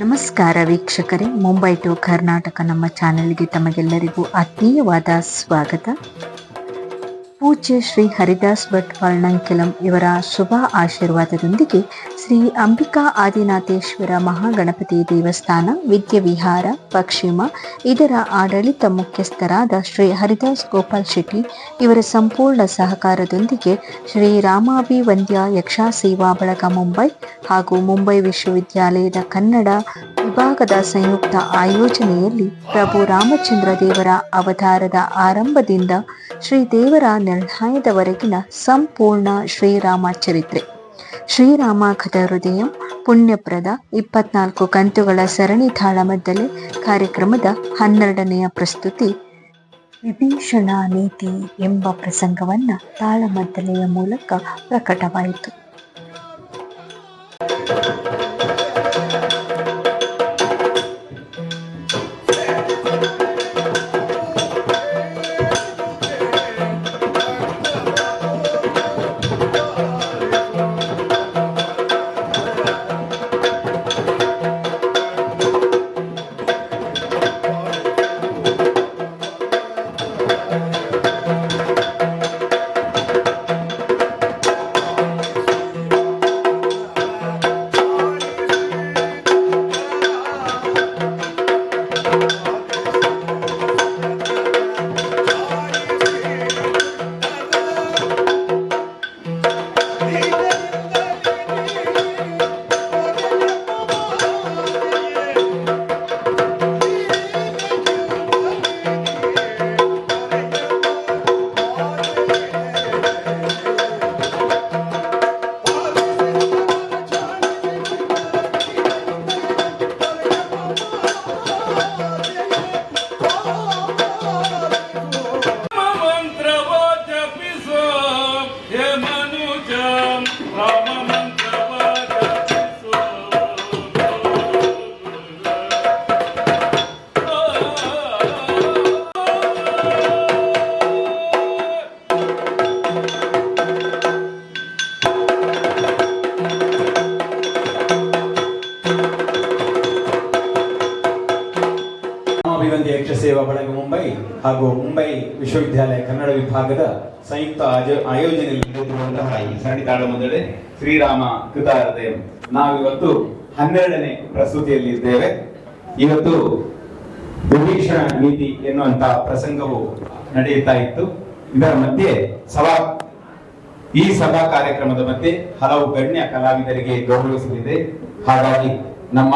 ನಮಸ್ಕಾರ ವೀಕ್ಷಕರೇ, ಮುಂಬೈ ಟು ಕರ್ನಾಟಕ ನಮ್ಮ ಚಾನೆಲ್ಗೆ ತಮಗೆಲ್ಲರಿಗೂ ಆತ್ಮೀಯವಾದ ಸ್ವಾಗತ. ಪೂಜ್ಯ ಶ್ರೀ ಹರಿದಾಸ್ ಭಟ್ ವರ್ಣಂಕೆಲಂ ಇವರ ಶುಭ ಆಶೀರ್ವಾದದೊಂದಿಗೆ ಶ್ರೀ ಅಂಬಿಕಾ ಆದಿನಾಥೇಶ್ವರ ಮಹಾಗಣಪತಿ ದೇವಸ್ಥಾನ ವಿದ್ಯಾವಿಹಾರ ಪಶ್ಚಿಮ ಇದರ ಆಡಳಿತ ಮುಖ್ಯಸ್ಥರಾದ ಶ್ರೀ ಹರಿದಾಸ್ ಗೋಪಾಲ್ ಶೆಟ್ಟಿ ಇವರ ಸಂಪೂರ್ಣ ಸಹಕಾರದೊಂದಿಗೆ ಶ್ರೀ ರಾಮಾಭಿವಂದ್ಯ ಯಕ್ಷ ಸೇವಾ ಬಳಗ ಮುಂಬೈ ಹಾಗೂ ಮುಂಬೈ ವಿಶ್ವವಿದ್ಯಾಲಯದ ಕನ್ನಡ ವಿಭಾಗದ ಸಂಯುಕ್ತ ಆಯೋಜನೆಯಲ್ಲಿ ಪ್ರಭು ರಾಮಚಂದ್ರ ದೇವರ ಅವತಾರದ ಆರಂಭದಿಂದ ಶ್ರೀದೇವರ ನಿರ್ಣಯದವರೆಗಿನ ಸಂಪೂರ್ಣ ಶ್ರೀರಾಮ ಚರಿತ್ರೆ, ಶ್ರೀರಾಮ ಕಥಾ ಹೃದಯಂ ಪುಣ್ಯಪ್ರದ 24 ಕಂತುಗಳ ಸರಣಿ ತಾಳಮದ್ದಲೆ ಕಾರ್ಯಕ್ರಮದ 12ನೆಯ ಪ್ರಸ್ತುತಿ ವಿಭೀಷಣ ನೀತಿ ಎಂಬ ಪ್ರಸಂಗವನ್ನು ತಾಳಮದ್ದಲೆಯ ಮೂಲಕ ಪ್ರಕಟವಾಯಿತು. ಯಕ್ಷ ಸೇವಾ ಬಳಗ ಮುಂಬೈ ಹಾಗೂ ಮುಂಬೈ ವಿಶ್ವವಿದ್ಯಾಲಯ ಕನ್ನಡ ವಿಭಾಗದ ಸಂಯುಕ್ತ ಆಯೋಜನೆಯಲ್ಲಿ ನಡೆದಿರುವಂತಹ ಈ ಸರಣಿ ತಾಳಮದ್ದಳೆ ಶ್ರೀರಾಮ ಕೃತಾ ಹೃದಯಂ. ನಾವಿವತ್ತು 12ನೇ ಪ್ರಸ್ತುತಿಯಲ್ಲಿ ಇದ್ದೇವೆ. ಇವತ್ತು ವಿಭೀಷಣ ನೀತಿ ಎನ್ನುವಂತಹ ಪ್ರಸಂಗವು ನಡೆಯುತ್ತಾ ಇತ್ತು. ಇದರ ಮಧ್ಯೆ ಈ ಸಭಾ ಕಾರ್ಯಕ್ರಮದ ಮಧ್ಯೆ ಹಲವು ಗಣ್ಯ ಕಲಾವಿದರಿಗೆ ಗೌರವಿಸಲಿದೆ. ಹಾಗಾಗಿ ನಮ್ಮ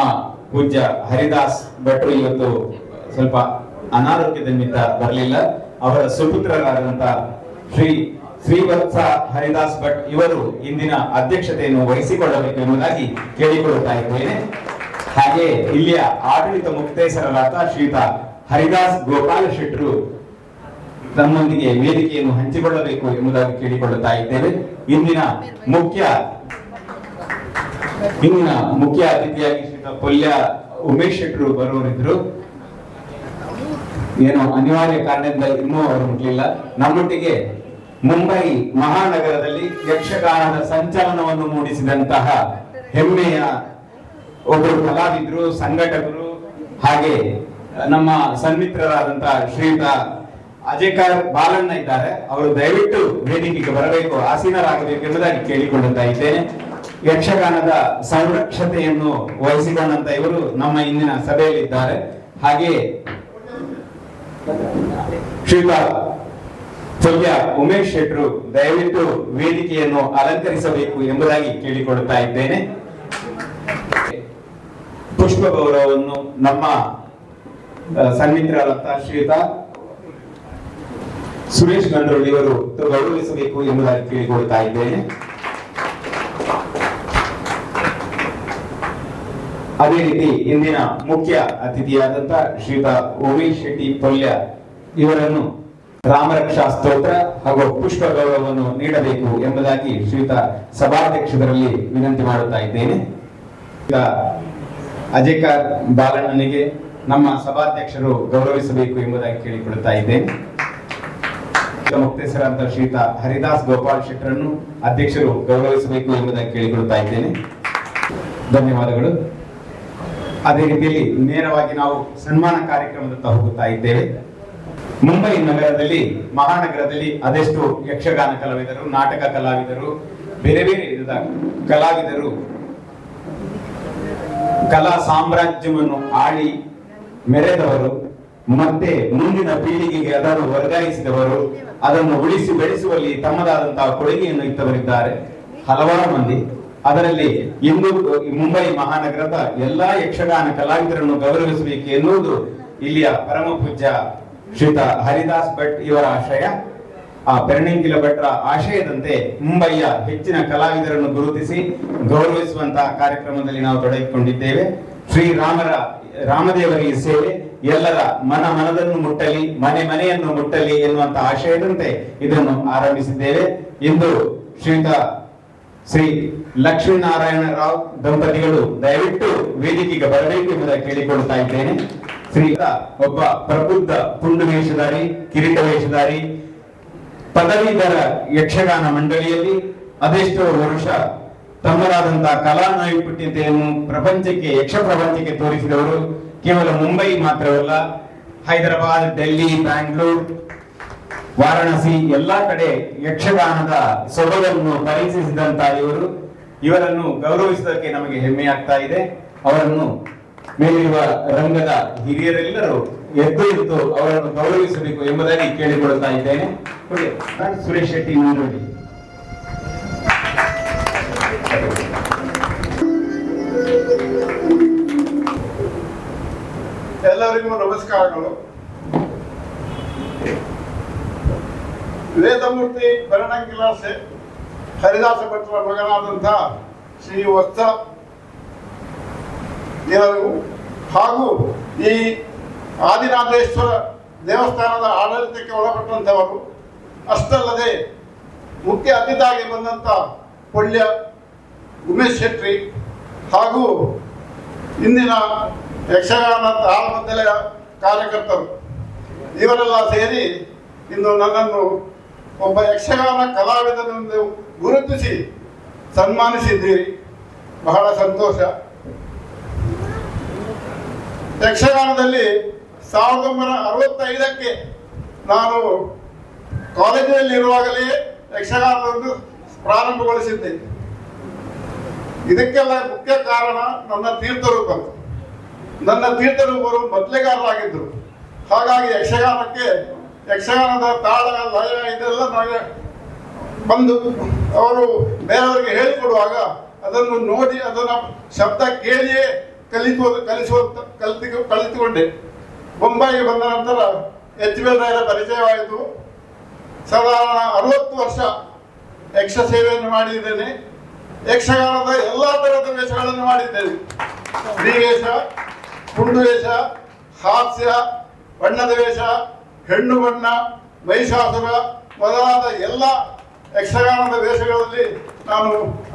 ಪೂಜ್ಯ ಹರಿದಾಸ್ ಭಟ್ರು ಇವತ್ತು ಸ್ವಲ್ಪ ಅನಾರೋಗ್ಯದ ನಿಮಿತ್ತ ಬರಲಿಲ್ಲ. ಅವರ ಸುಪುತ್ರರಾದಂತಹ ಶ್ರೀವತ್ಸ ಹರಿದಾಸ್ ಭಟ್ ಇವರು ಇಂದಿನ ಅಧ್ಯಕ್ಷತೆಯನ್ನು ವಹಿಸಿಕೊಳ್ಳಬೇಕು ಎಂಬುದಾಗಿ ಕೇಳಿಕೊಳ್ಳುತ್ತಾ ಇದ್ದೇನೆ. ಹಾಗೆ ಇಲ್ಲಿಯ ಆಡಳಿತ ಮುಕ್ತೇಸರರಾದ ಶ್ರೀಯುತ ಹರಿದಾಸ್ ಗೋಪಾಲ್ ಶೆಟ್ಟರು ತಮ್ಮೊಂದಿಗೆ ವೇದಿಕೆಯನ್ನು ಹಂಚಿಕೊಳ್ಳಬೇಕು ಎಂಬುದಾಗಿ ಕೇಳಿಕೊಳ್ಳುತ್ತಾ ಇದ್ದೇವೆ. ಇಂದಿನ ಮುಖ್ಯ ಅತಿಥಿಯಾಗಿ ಶ್ರೀಯುತ ಪೊಲ್ಯ ಉಮೇಶ್ ಶೆಟ್ಟರು ಬರುವವರಿದ್ರು. ಏನೋ ಅನಿವಾರ್ಯ ಕಾರಣದಿಂದ ಇನ್ನೂ ಅವರು ಮುಟ್ಲಿಲ್ಲ. ನಮ್ಮೊಟ್ಟಿಗೆ ಮುಂಬೈ ಮಹಾನಗರದಲ್ಲಿ ಯಕ್ಷಗಾನದ ಸಂಚಲನವನ್ನು ಮೂಡಿಸಿದಂತಹ ಹೆಮ್ಮೆಯ ಒಬ್ಬರು ಕಲಾವಿದರು, ಸಂಘಟಕರು, ಹಾಗೆ ನಮ್ಮ ಸನ್ಮಿತ್ರರಾದಂತಹ ಶ್ರೀಯುತ ಅಜೇಕಾರ್ ಬಾಲಣ್ಣ ಇದ್ದಾರೆ. ಅವರು ದಯವಿಟ್ಟು ವೇದಿಕೆಗೆ ಬರಬೇಕು, ಆಸೀನರಾಗಬೇಕು ಎಂಬುದಾಗಿ ಕೇಳಿಕೊಳ್ಳುತ್ತಾ ಇದ್ದೇನೆ. ಯಕ್ಷಗಾನದ ಸಂರಕ್ಷತೆಯನ್ನು ವಹಿಸಿಕೊಂಡಂತ ಇವರು ನಮ್ಮ ಇಂದಿನ ಸಭೆಯಲ್ಲಿದ್ದಾರೆ. ಹಾಗೆ ಶ್ರೀಯುತ ಪೊಲ್ಯ ಉಮೇಶ್ ಶೆಟ್ಟರು ದಯವಿಟ್ಟು ವೇದಿಕೆಯನ್ನು ಅಲಂಕರಿಸಬೇಕು ಎಂಬುದಾಗಿ ಕೇಳಿಕೊಳ್ಳುತ್ತಾ ಇದ್ದೇನೆ. ಪುಷ್ಪ ಗೌರವವನ್ನು ನಮ್ಮ ಸನ್ಮಿತ್ರರಾದಂತಹ ಶ್ರೀಯುತ ಸುರೇಶ್ ಗಂಡ್ರೋಳಿ ಇವರು ಗೌರವಿಸಬೇಕು ಎಂಬುದಾಗಿ ಕೇಳಿಕೊಳ್ಳುತ್ತಾ ಇದ್ದೇನೆ. ಅದೇ ರೀತಿ ಇಂದಿನ ಮುಖ್ಯ ಅತಿಥಿಯಾದಂತಹ ಶ್ರೀಯುತ ಉಮೇಶ್ ಶೆಟ್ಟಿ ಪೊಲ್ಯ ಇವರನ್ನು ರಾಮರಕ್ಷಾ ಸ್ತೋತ್ರ ಹಾಗೂ ಪುಷ್ಪ ಗೌರವವನ್ನು ನೀಡಬೇಕು ಎಂಬುದಾಗಿ ಶ್ರೀಯುತ ಸಭಾಧ್ಯಕ್ಷರಲ್ಲಿ ವಿನಂತಿ ಮಾಡುತ್ತಾ ಇದ್ದೇನೆ. ಈಗ ಅಜೇಕಾರ್ ಬಾಲಣ್ಣನಿಗೆ ನಮ್ಮ ಸಭಾಧ್ಯಕ್ಷರು ಗೌರವಿಸಬೇಕು ಎಂಬುದಾಗಿ ಕೇಳಿಕೊಳ್ಳುತ್ತಾ ಇದ್ದೇನೆ. ಮುಕ್ತೇಸರಾದಂತಹ ಶ್ರೀಯುತ ಹರಿದಾಸ್ ಗೋಪಾಲ್ ಶೆಟ್ಟರನ್ನು ಅಧ್ಯಕ್ಷರು ಗೌರವಿಸಬೇಕು ಎಂಬುದಾಗಿ ಕೇಳಿಕೊಳ್ಳುತ್ತಾ ಇದ್ದೇನೆ. ಧನ್ಯವಾದಗಳು. ಅದೇ ರೀತಿಯಲ್ಲಿ ನೇರವಾಗಿ ನಾವು ಸನ್ಮಾನ ಕಾರ್ಯಕ್ರಮದತ್ತ ಹೋಗುತ್ತಾ ಇದ್ದೇವೆ. ಮುಂಬೈ ನಗರದಲ್ಲಿ, ಮಹಾನಗರದಲ್ಲಿ ಅದೆಷ್ಟು ಯಕ್ಷಗಾನ ಕಲಾವಿದರು, ನಾಟಕ ಕಲಾವಿದರು, ಬೇರೆ ಬೇರೆ ವಿಧದ ಕಲಾವಿದರು ಕಲಾ ಸಾಮ್ರಾಜ್ಯವನ್ನು ಆಳಿ ಮೆರೆದವರು, ಮತ್ತೆ ಮುಂದಿನ ಪೀಳಿಗೆಗೆ ಅದನ್ನು ವರ್ಗಾಯಿಸಿದವರು, ಅದನ್ನು ಉಳಿಸಿ ಬೆಳೆಸುವಲ್ಲಿ ತಮ್ಮದಾದಂತಹ ಕೊಡುಗೆಯನ್ನು ಇತ್ತವರಿದ್ದಾರೆ ಹಲವಾರು ಮಂದಿ. ಅದರಲ್ಲಿ ಇಂದು ಮುಂಬೈ ಮಹಾನಗರದ ಎಲ್ಲಾ ಯಕ್ಷಗಾನ ಕಲಾವಿದರನ್ನು ಗೌರವಿಸಬೇಕು ಎನ್ನುವುದು ಇಲ್ಲಿಯ ಪರಮ ಪೂಜ್ಯ ಶ್ರೀಯುತ ಹರಿದಾಸ್ ಭಟ್ ಇವರ ಆಶಯ. ಆ ಪೆರ್ಣಿಂಗಿಲ ಭಟ್ರ ಆಶಯದಂತೆ ಮುಂಬೈಯ ಹೆಚ್ಚಿನ ಕಲಾವಿದರನ್ನು ಗುರುತಿಸಿ ಗೌರವಿಸುವಂತಹ ಕಾರ್ಯಕ್ರಮದಲ್ಲಿ ನಾವು ತೊಡಗಿಕೊಂಡಿದ್ದೇವೆ. ರಾಮದೇವರ ಈ ಸೇವೆ ಎಲ್ಲರ ಮನದನ್ನು ಮುಟ್ಟಲಿ, ಮನೆಯನ್ನು ಮುಟ್ಟಲಿ ಎನ್ನುವಂತಹ ಆಶಯದಂತೆ ಇದನ್ನು ಆರಂಭಿಸಿದ್ದೇವೆ. ಇಂದು ಶ್ರೀಯುತ ಶ್ರೀ ಲಕ್ಷ್ಮೀನಾರಾಯಣ ರಾವ್ ದಂಪತಿಗಳು ದಯವಿಟ್ಟು ವೇದಿಕೆಗೆ ಬರಬೇಕು ಎಂಬುದಾಗಿ ಕೇಳಿಕೊಳ್ಳುತ್ತಾ ಇದ್ದೇನೆ. ಶ್ರೀಯುತ ಒಬ್ಬ ಪ್ರಬುದ್ಧ ಪುಂಡು ವೇಷಧಾರಿ, ಕಿರೀಟ ವೇಷಧಾರಿ, ಪದವೀಧರ ಯಕ್ಷಗಾನ ಮಂಡಳಿಯಲ್ಲಿ ಅದೆಷ್ಟೋ ವರ್ಷ ತಮ್ಮರಾದಂತಹ ಕಲಾ ನೈಪುಣ್ಯತೆಯನ್ನು ಯಕ್ಷ ಪ್ರಪಂಚಕ್ಕೆ ತೋರಿಸಿದವರು. ಕೇವಲ ಮುಂಬೈ ಮಾತ್ರವಲ್ಲ, ಹೈದರಾಬಾದ್, ಡೆಲ್ಲಿ, ಬ್ಯಾಂಗ್ಳೂರ್, ವಾರಾಣಸಿ ಎಲ್ಲಾ ಕಡೆ ಯಕ್ಷಗಾನದ ಸೊಬಗನ್ನು ಪರಿಚಯಿಸಿದಂತಹ ಇವರನ್ನು ಗೌರವಿಸುವುದಕ್ಕೆ ನಮಗೆ ಹೆಮ್ಮೆ ಆಗ್ತಾ ಇದೆ. ಅವರನ್ನು ಮೇಲಿರುವ ರಂಗದ ಹಿರಿಯರೆಲ್ಲರೂ ಎದ್ದು ಅವರನ್ನು ಗೌರವಿಸಬೇಕು ಎಂಬುದಾಗಿ ಕೇಳಿಕೊಳ್ಳುತ್ತಾ ಇದ್ದೇನೆ. ಸುರೇಶ್ ಶೆಟ್ಟಿ ಮುಂದೂಡಿ. ಎಲ್ಲರಿಗೂ ನಮಸ್ಕಾರಗಳು. ವೇದಮೂರ್ತಿ ಪೆರ್ಣಿಂಗಿಲ ಹರಿದಾಸ ಭಟ್ರ ಮಗನಾದಂತಹ ಶ್ರೀ ವತ್ಸ ದೇವರು ಹಾಗೂ ಈ ಆದಿನಾಥೇಶ್ವರ ದೇವಸ್ಥಾನದ ಆಡಳಿತಕ್ಕೆ ಒಳಪಟ್ಟಂಥವರು, ಅಷ್ಟಲ್ಲದೆ ಮುಖ್ಯ ಅತಿಥಿಯಾಗಿ ಬಂದಂಥ ಪೊಳ್ಯ ಉಮೇಶ್ ಶೆಟ್ಟಿ ಹಾಗೂ ಇಂದಿನ ಯಕ್ಷಗಾನ ತಾಳಮದ್ದಲೆಯ ಕಾರ್ಯಕರ್ತರು ಇವರೆಲ್ಲ ಸೇರಿ ಇಂದು ನನ್ನನ್ನು ಒಬ್ಬ ಯಕ್ಷಗಾನ ಕಲಾವಿದನೆಂದು ಗುರುತಿಸಿ ಸನ್ಮಾನಿಸಿದ್ದೀರಿ. ಬಹಳ ಸಂತೋಷ. ಯಕ್ಷಗಾನದಲ್ಲಿ 1965ಕ್ಕೆ ನಾನು ಕಾಲೇಜಿನಲ್ಲಿ ಇರುವಾಗಲೇ ಯಕ್ಷಗಾನವನ್ನು ಪ್ರಾರಂಭಗೊಳಿಸಿದ್ದೆ. ಇದಕ್ಕೆಲ್ಲ ಮುಖ್ಯ ಕಾರಣ ನನ್ನ ತೀರ್ಥರೂಪರು. ನನ್ನ ತೀರ್ಥರೂಪರು ಮೊದಲೆಗಾರರಾಗಿದ್ದರು. ಹಾಗಾಗಿ ಯಕ್ಷಗಾನದ ತಾಳ, ಲಯ ಇದೆಲ್ಲ ನನಗೆ ಬಂದು ಅವರು ಬೇರೆಯವರಿಗೆ ಹೇಳಿಕೊಡುವಾಗ ಅದನ್ನು ನೋಡಿ, ಅದನ್ನು ಶಬ್ದ ಕೇಳಿಯೇ ಕಲಿತುಕೊಂಡೆ. ಬೊಂಬಾಯಿಗೆ ಬಂದ ನಂತರ HBL ರಾಯರ ಪರಿಚಯವಾಯಿತು. ಸಾಧಾರಣ 60 ವರ್ಷ ಯಕ್ಷ ಸೇವೆಯನ್ನು ಮಾಡಿದ್ದೇನೆ. ಯಕ್ಷಗಾನದ ಎಲ್ಲ ತರಹದ ವೇಷಗಳನ್ನು ಮಾಡಿದ್ದೇನೆ. ಸ್ತ್ರೀವೇಷ, ಪುಂಡು ವೇಷ, ಹಾಸ್ಯ, ಬಣ್ಣದ ವೇಷ, ಹೆಣ್ಣು ಬಣ್ಣ, ಮಹಿಷಾಸುರ ಮೊದಲಾದ ಎಲ್ಲ ಯಕ್ಷಗಾನದ ವೇಷಗಳಲ್ಲಿ ನಾನು